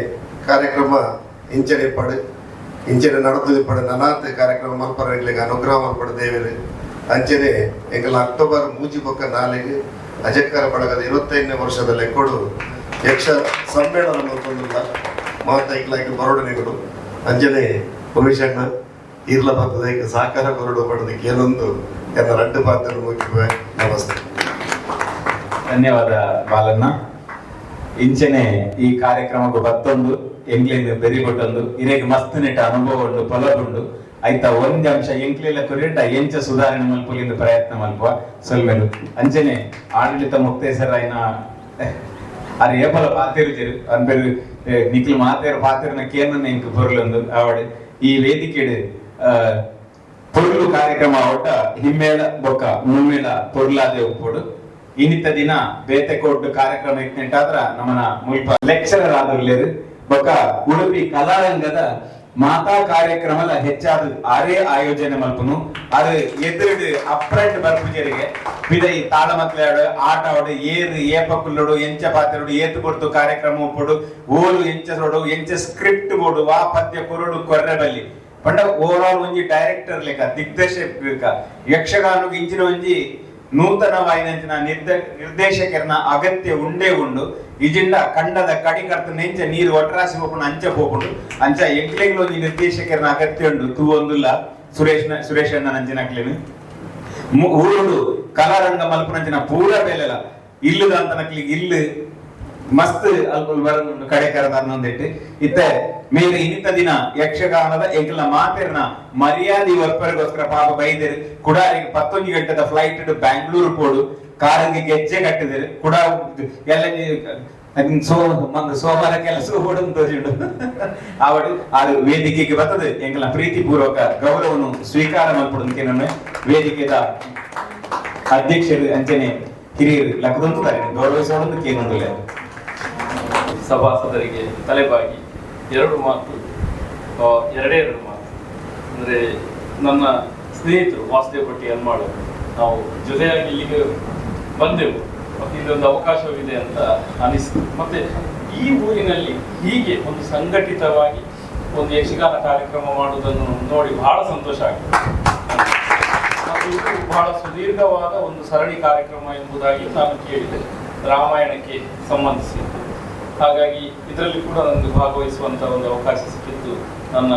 ಕಾರ್ಯಕ್ರಮ ಇಂಚನೆ ಪಡೆ ಇಂಚನೆ ನಡೆದು ಪಡೆ ನನಾತ್ ಕಾರ್ಯಕ್ರಮ ಮಲ್ಪರಿಗೆ ಅನುಗ್ರಹ ಮಲ್ಪಡೆ ದೇವರು ಅಂಚನೆ ಎಂಕಲ ಅಕ್ಟೋಬರ್ 3 ಪಕ್ಕ 4 ಅಜಕ್ಕರ ಬಳಗದ 25ನೇ ವರ್ಷದ ಲೆಕ್ಕೊಡು ಯಕ್ಷ ಸಮ್ಮೇಳನ ಮಲ್ಕೊಂಡಿಲ್ಲ ಮಾತೈಕ್ಲಾಗಿ ಬರೋಡನೆಗಳು ಅಂಜನೆ ಭವಿಷ್ಯಣ್ಣ ಇರ್ಲ ಬರ್ತದೆ ಸಾಕಾರ ಕೊರಡು ಪಡೆದಕ್ಕೆ ಏನೊಂದು ಎಲ್ಲ 2 ಪಾತ್ರ ಮುಗಿವೆ. ನಮಸ್ತೆ. ಧನ್ಯವಾದ ಬಾಲಣ್ಣ. ಇಂಚನೆ ಈ ಕಾರ್ಯಕ್ರಮಕ್ಕೆ ಬತ್ತೊಂದು ಎಂಕ್ಲೆಂದು ಬೆರಿಗೊಟ್ಟೊಂದು ಇರೇಗೆ ಮಸ್ತ್ ನೆಟ್ಟ ಅನುಭವ ಉಂಡು ಪೊಲಗುಂಡು ಆಯ್ತಾ. ಒಂದ್ ಅಂಶ ಎಂಕ್ಲೆಲ್ಲ ಕುರಿಟ ಎಂಚ ಸುಧಾರಣೆ ಮಲ್ಪಲಿಂದ ಪ್ರಯತ್ನ ಮಲ್ಪುವ ಸೊಲ್ಮೆಲು ಅಂಚನೆ ಆಡಳಿತ ಮುಕ್ತೇಸರ ಐನ ಅರೆ ಏಪಲ ಪಾತಿರುಜರು ಅನ್ಪೇರು ನಿಕ್ಲು ಮಾತೇರು ಪಾತಿರನ ಕೇನನ್ನ ಇಂಕ್ ಪೊರ್ಲೊಂದು ಆವಡೆ ಈ ವೇದಿಕೆ ಪೊರ್ಲು ಕಾರ್ಯಕ್ರಮ ಒಟ್ಟ ಹಿಮ್ಮೇಳ ಬೊಕ್ಕ ಮುಮ್ಮೇಳ ಪೊರ್ಲಾದೆ ಉಪ್ಪೋಡು ಇನ್ನಿತ್ತ ದಿನ ಬೇತೆಕೋಟ್ ಕಾರ್ಯಕ್ರಮ ಇಟ್ಟಾದ್ರ ನಮ್ಮನ ಮುಲ್ಪ ಲೆಕ್ಚರರ್ ಆದರ್ಲೇರು ಬೊಕ್ಕ ಉಡುಪಿ ಕಲಾರಂಗದ ಮಾತಾ ಕಾರ್ಯಕ್ರಮದ ಹೆಚ್ಚಾದ ಆರೇ ಆಯೋಜನೆ ಮಲ್ಪನು ಅದು ಎದುರು ಅಪ್ರಂಟ್ ಬರ್ಪುಜರಿಗೆ ಬಿದೈ ತಾಳಮತ್ಲಾಡು ಆಟ ಆಡು ಏರು ಏಪಕ್ಕುಲ್ಲೋಡು ಎಂಚ ಪಾತ್ರೋಡು ಏತು ಕೊಡ್ತು ಕಾರ್ಯಕ್ರಮ ಉಪ್ಪೋಡು ಓಲು ಎಂಚ ಸೋಡು ಎಂಚ ಸ್ಕ್ರಿಪ್ಟ್ ಬೋಡು ವಾ ಪದ್ಯ ಕೊರಡು ಕೊರ್ರೆ ಬಲ್ಲಿ ಪಂಡ ಓವರ್ ಆಲ್ ಒಂಜಿ ಡೈರೆಕ್ಟರ್ ಲೆಕ್ಕ ದಿಗ್ದರ್ಶಕ ಯಕ್ಷಗಾನಕ್ಕೆ ಇಂಚಿನ ಒಂಜಿ ನೂತನವಾಯಿನ ನಿರ್ದೇಶಕರನ ಅಗತ್ಯ ಉಂಡೇ ಉಂಡು ಇಜಿಂಡ ಕಂಡದ ಕಡಿಕರ್ತ ನೆಂಚ ನೀರು ಒಟ್ರಾಸಿ ಹೋಗ್ಕೊಂಡು ಅಂಚ ಹೋಗ್ಕೊಂಡು ಅಂಚ ಎಂಕ್ಲೆಗ್ಲು ಒಂಜಿ ನಿರ್ದೇಶಕರನ ಅಗತ್ಯ ಉಂಡು ತೂ ಒಂದುಲ್ಲ ಸುರೇಶ್ ಅಣ್ಣ ನಂಚಿನಕ್ಲೇನು ಊರುಡು ಕಲಾರಂಗ ಮಲ್ಪನಂಚಿನ ಪೂರ ಬೇಲೆಲ್ಲ ಇಲ್ಲದ ಅಂತ ನಕ್ಲಿಗೆ ಇಲ್ಲಿ ಮಸ್ತ್ ಅಲ್ಪಲ್ ಬರಂದು ಕಡೆ ಕರೆದ ಅನ್ನೊಂದಿಟ್ಟು ಇತ್ತೆ ಮೇಲೆ ಇನ್ನಿತ ದಿನ ಯಕ್ಷಗಾನದ ಎಂಕಲ್ನ ಮಾತೆರ್ನ ಮರ್ಯಾದೆ ಒಪ್ಪರಿಗೋಸ್ಕರ ಪಾಪ ಬೈದೇರು ಕುಡಾರಿಗೆ 11 ಗಂಟೆದ ಫ್ಲೈಟ್ ಬ್ಯಾಂಗ್ಳೂರು ಪೋಡು ಕಾರಿಗೆ ಗೆಜ್ಜೆ ಕಟ್ಟಿದ್ರು ಕುಡ ಎಲ್ಲ ಸೋಮವಾರ ಕೆಲಸ ತೋರಿಡು ಅವಡು ಅದು ವೇದಿಕೆಗೆ ಬರ್ತದೆ ಎಂಗಳ ಪ್ರೀತಿಪೂರ್ವಕ ಗೌರವವನ್ನು ಸ್ವೀಕಾರ ಮಾಡ್ಕೊಡೋದಕ್ಕೆ ನಮ್ಮ ವೇದಿಕೆದ ಅಧ್ಯಕ್ಷರು ಅಂಚನೆ ಹಿರಿಯರು ಲಕ್ಕದಂತಾರೆ ಗೌರವಿಸೋದಕ್ಕೆ ಏನೊಂದಿಲ್ಲ. ಸಭಾಸದರಿಗೆ ತಲೆಬಾಗಿ ಎರಡು ಮಾತು ಅಂದರೆ ನನ್ನ ಸ್ನೇಹಿತರು ವಾಸುದೇವ್ ಭಟ್ಟಿ ಅನ್ಮಾಳು ನಾವು ಜೊತೆಯಾಗಿ ಇಲ್ಲಿಗೆ ಬಂದೆವು. ಇಲ್ಲೊಂದು ಅವಕಾಶವಿದೆ ಅಂತ ಅನಿಸ್ತು. ಮತ್ತೆ ಈ ಊರಿನಲ್ಲಿ ಹೀಗೆ ಒಂದು ಸಂಘಟಿತವಾಗಿ ಒಂದು ಯಕ್ಷಗಾನ ಕಾರ್ಯಕ್ರಮ ಮಾಡುವುದನ್ನು ನೋಡಿ ಬಹಳ ಸಂತೋಷ ಆಗಿದೆ. ಇದು ಬಹಳ ಸುದೀರ್ಘವಾದ ಒಂದು ಸರಣಿ ಕಾರ್ಯಕ್ರಮ ಎಂಬುದಾಗಿ ನಾನು ಕೇಳಿದೆ, ರಾಮಾಯಣಕ್ಕೆ ಸಂಬಂಧಿಸಿದ್ದು. ಹಾಗಾಗಿ ಇದರಲ್ಲಿ ಕೂಡ ನನಗೆ ಭಾಗವಹಿಸುವಂತ ಒಂದು ಅವಕಾಶ ಸಿಕ್ಕಿದ್ದು ನನ್ನ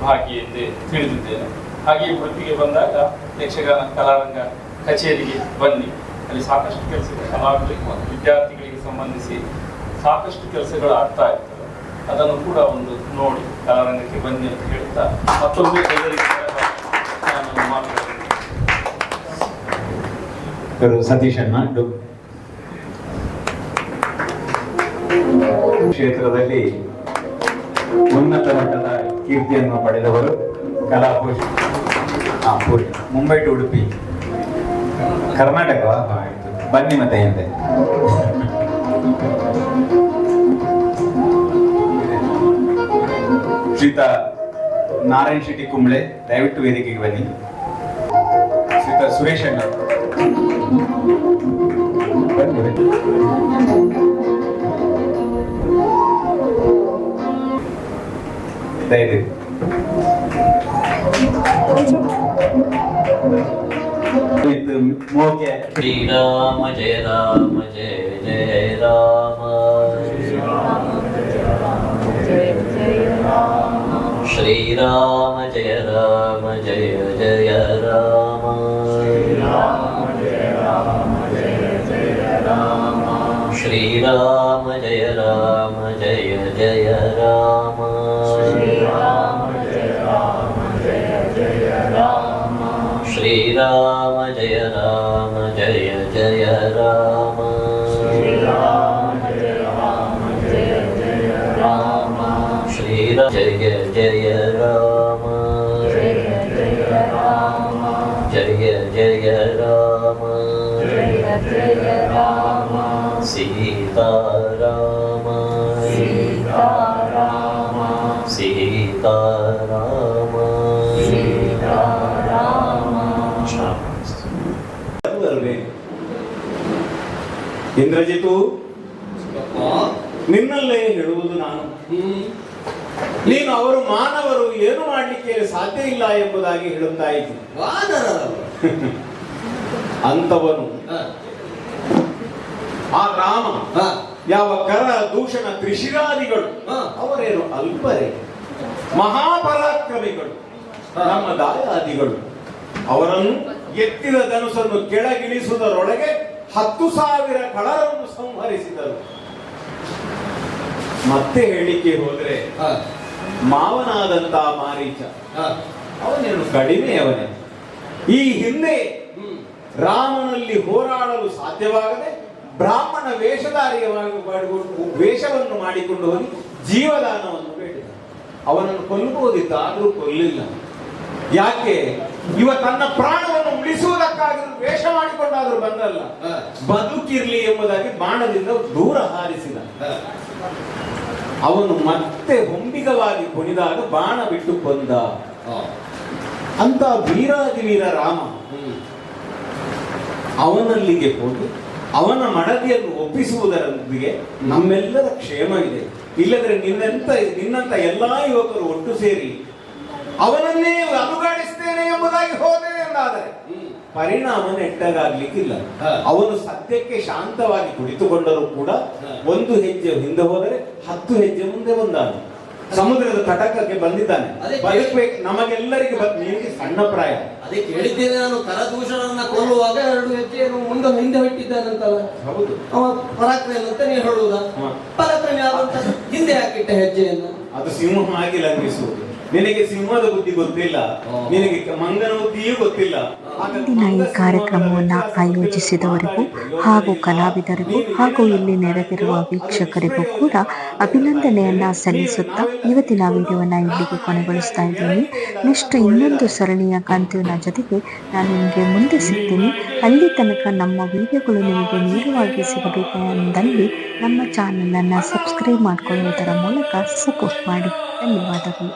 ಭಾಗ್ಯ ಎಂದೇ ತಿಳಿದಿದ್ದೇನೆ. ಹಾಗೆ ವೃತ್ತಿಗೆ ಬಂದಾಗ ಯಕ್ಷಗಾನ ಕಲಾರಂಗ ಕಚೇರಿಗೆ ಬನ್ನಿ, ಅಲ್ಲಿ ಸಾಕಷ್ಟು ಕೆಲಸಗಳು ಕಲಾವಿದರಿಗೆ ಮತ್ತು ವಿದ್ಯಾರ್ಥಿಗಳಿಗೆ ಸಂಬಂಧಿಸಿ ಸಾಕಷ್ಟು ಕೆಲಸಗಳು ಆಗ್ತಾ ಇರ್ತವೆ. ಅದನ್ನು ಕೂಡ ಒಂದು ನೋಡಿ ಕಲಾರಂಗಕ್ಕೆ ಬನ್ನಿ ಅಂತ ಹೇಳ್ತಾ ಮತ್ತೊಮ್ಮೆ ನಾನು ಮಾತಾಡ್ತೀನಿ. ಸತೀಶ್ ಅಣ್ಣ ಕ್ಷೇತ್ರದಲ್ಲಿ ಉನ್ನತ ಮಟ್ಟದ ಕೀರ್ತಿಯನ್ನು ಪಡೆದವರು ಕಲಾಪೋಷ ಪೂರಿ ಮುಂಬೈ ಟು ಉಡುಪಿ ಕರ್ನಾಟಕವಾ ಬನ್ನಿ ಮತ್ತೆ ಹಿಂದೆ ಶ್ರೀತ ನಾರಾಯಣ್ ಶೆಟ್ಟಿ ಕುಂಬ್ಳೆ ದಯವಿಟ್ಟು ವೇದಿಕೆಗೆ ಬನ್ನಿ. ಶ್ರೀತ ಸುರೇಶ್ ಅಣ್ಣ ದಯವಿಟ್ಟು ಶ್ರೀರಾಮ ಜಯ ರಾಮ ಜಯ ಜಯ ರಾಮ ಶ್ರೀರಾಮ ಜಯ ರಾಮ ಜಯ ಜಯ ರಾಮ ಶ್ರೀರಾಮ ಜಯ ರಾಮ ಜಯ ಜಯ ರಾಮ ಶ್ರೀರಾಮ ಜಯ ರಾಮ ಜಯ ಜಯ ರಾಮ ಶ್ರೀರಾಮ ಜಯ ಜಯ ರಾಮ ಜಯ ಜಯ ರಾಮ ಸೀತಾರಾಮ ಸೀತಾರಾಮ ಇಂದ್ರಜಿತು, ನಿನ್ನಲ್ಲೇ ಹೇಳುವುದು ನಾನು, ನೀನು ಅವರು ಮಾನವರು ಏನು ಮಾಡಲಿಕ್ಕೆ ಸಾಧ್ಯ ಇಲ್ಲ ಎಂಬುದಾಗಿ ಹೇಳುತ್ತಾ ಇದ್ದೀನಿ. ಅಂತವನು ಆ ರಾಮ, ಯಾವ ಕರ ದೂಷಣ ತ್ರಿಶಿರಾದಿಗಳು ಅವರೇನು ಅಲ್ಪರೇ, ಮಹಾಪರಾಕ್ರಮಿಗಳು, ನಮ್ಮ ದಾಯಾದಿಗಳು. ಅವರನ್ನು ಎತ್ತಿದ ಧನುಸನ್ನು ಕೆಳಗಿಳಿಸುವುದರೊಳಗೆ 10,000 ಕಳರನ್ನು ಸಂಹರಿಸಿದರು. ಮತ್ತೆ ಹೇಳಿಕೆ ಹೋದ್ರೆ ಮಾವನಾದಂತ ಮಾರೀಚ ಅವನೇನು ಕಡಿಮೆಯವನೇ. ಈ ಹಿಂದೆ ರಾಮನಲ್ಲಿ ಹೋರಾಡಲು ಸಾಧ್ಯವಾಗದೆ ಬ್ರಾಹ್ಮಣ ವೇಷವನ್ನು ಮಾಡಿಕೊಂಡು ಹೋಗಿ ಜೀವದಾನವನ್ನು ಬೇಡಿದ. ಅವನನ್ನು ಕೊಲ್ಲಬಹುದಿತ್ತು, ಆದರೂ ಕೊಲ್ಲಿಲ್ಲ. ಯಾಕೆ? ಇವ ತನ್ನ ಪ್ರಾಣವನ್ನು ಉಳಿಸುವುದಕ್ಕಾಗಿ ವೇಷ ಮಾಡಿಕೊಂಡಾದ್ರೂ ಬಂದಲ್ಲ, ಬದುಕಿರ್ಲಿ ಎಂಬುದಾಗಿ ಬಾಣದಿಂದ ದೂರ ಹಾರಿಸಿದ. ಅವನು ಮತ್ತೆ ಹೊಂಬಿಗವಾಗಿ ಕುಣಿದಾಗ ಬಾಣ ಬಿಟ್ಟು ಕೊಂದ. ಅಂತ ವೀರಾದಿವೀರ ರಾಮ ಅವನಲ್ಲಿಗೆ ಹೋಗಿ ಅವನ ಮಡದಿಯನ್ನು ಒಪ್ಪಿಸುವುದರೊಂದಿಗೆ ನಮ್ಮೆಲ್ಲರ ಕ್ಷೇಮ ಇದೆ. ಇಲ್ಲದ್ರೆ ನಿನ್ನಂತ ಎಲ್ಲಾ ಯುವಕರು ಒಟ್ಟು ಸೇರಿ ಅವನನ್ನೇ ಅನುಗಾಡಿಸ್ತೇನೆ ಎಂಬುದಾಗಿ ಹೋದೆ ಎಂದಾದರೆ ಪರಿಣಾಮ ನೆಟ್ಟಗಾಗ್ಲಿಕ್ಕಿಲ್ಲ. ಅವನು ಸದ್ಯಕ್ಕೆ ಶಾಂತವಾಗಿ ಕುಳಿತುಕೊಂಡರೂ ಕೂಡ 1 ಹೆಜ್ಜೆ ಹಿಂದೆ ಹೋದರೆ 10 ಹೆಜ್ಜೆ ಮುಂದೆ ಬಂದಾನು. ಸಮುದ್ರದ ತಟಕಕ್ಕೆ ಬಂದಿದ್ದಾನೆ. ಬದುಕಬೇಕು ನಮಗೆಲ್ಲರಿಗೆ. ನಿನಗೆ ಸಣ್ಣ ಪ್ರಾಯ, ಅದೇ ಕೇಳಿದ್ದೇನೆ ನಾನು. ಕರದೂಷಣನ್ನ ಕೊಲ್ಲುವಾಗ 2 ಹೆಜ್ಜೆಯನ್ನು ಮುಂದೆ ಹಿಂದೆ ಬಿಟ್ಟಿದ್ದಾನಂತಲ್ಲ. ಹೌದು, ಅವ ಪರಾಕ್ರಮಿ ಅಂತ ನೀವು ಹೇಳುವುದಾ? ಪರಾಕ್ರಮಿ ಆದಂತ ಹಿಂದೆ ಹಾಕಿಟ್ಟ ಹೆಜ್ಜೆಯನ್ನು ಅದು ಸಿಂಹ ಆಗಿ ಲಂಘಿಸುವುದು. ನಿನಗೆ ಸಿಂಹದ ಬುದ್ಧಿ ಗೊತ್ತಿಲ್ಲ, ನಿನಗೆ ಮಂಗನ ಬುದ್ಧಿಯೂ ಗೊತ್ತಿಲ್ಲ. ಇಂದಿನ ಈ ಕಾರ್ಯಕ್ರಮವನ್ನು ಆಯೋಜಿಸಿದವರಿಗೂ ಹಾಗೂ ಕಲಾವಿದರಿಗೂ ಹಾಗೂ ಇಲ್ಲಿ ನೆರೆದಿರುವ ವೀಕ್ಷಕರಿಗೂ ಕೂಡ ಅಭಿನಂದನೆಯನ್ನ ಸಲ್ಲಿಸುತ್ತಾ ಇವತ್ತಿನ ವಿಡಿಯೋವನ್ನು ಇಲ್ಲಿಗೆ ಕೊನೆಗೊಳಿಸ್ತಾ ಇದ್ದೀನಿ. ನೆಕ್ಸ್ಟ್ ಇನ್ನೊಂದು ಸರಣಿಯ ಕಂತಿನ ಜೊತೆಗೆ ನಾನು ನಿಮಗೆ ಮುಂದೆ ಸಿಗ್ತೀನಿ. ಅಲ್ಲಿ ತನಕ ನಮ್ಮ ವಿಡಿಯೋಗಳು ನಿಮಗೆ ನೇರವಾಗಿ ಸಿಗಬೇಕು ಎಂದಲ್ಲಿ ನಮ್ಮ ಚಾನಲನ್ನು ಸಬ್ಸ್ಕ್ರೈಬ್ ಮಾಡಿಕೊಳ್ಳುವುದರ ಮೂಲಕ ಸಪೋರ್ಟ್ ಮಾಡಿ. ಧನ್ಯವಾದಗಳು.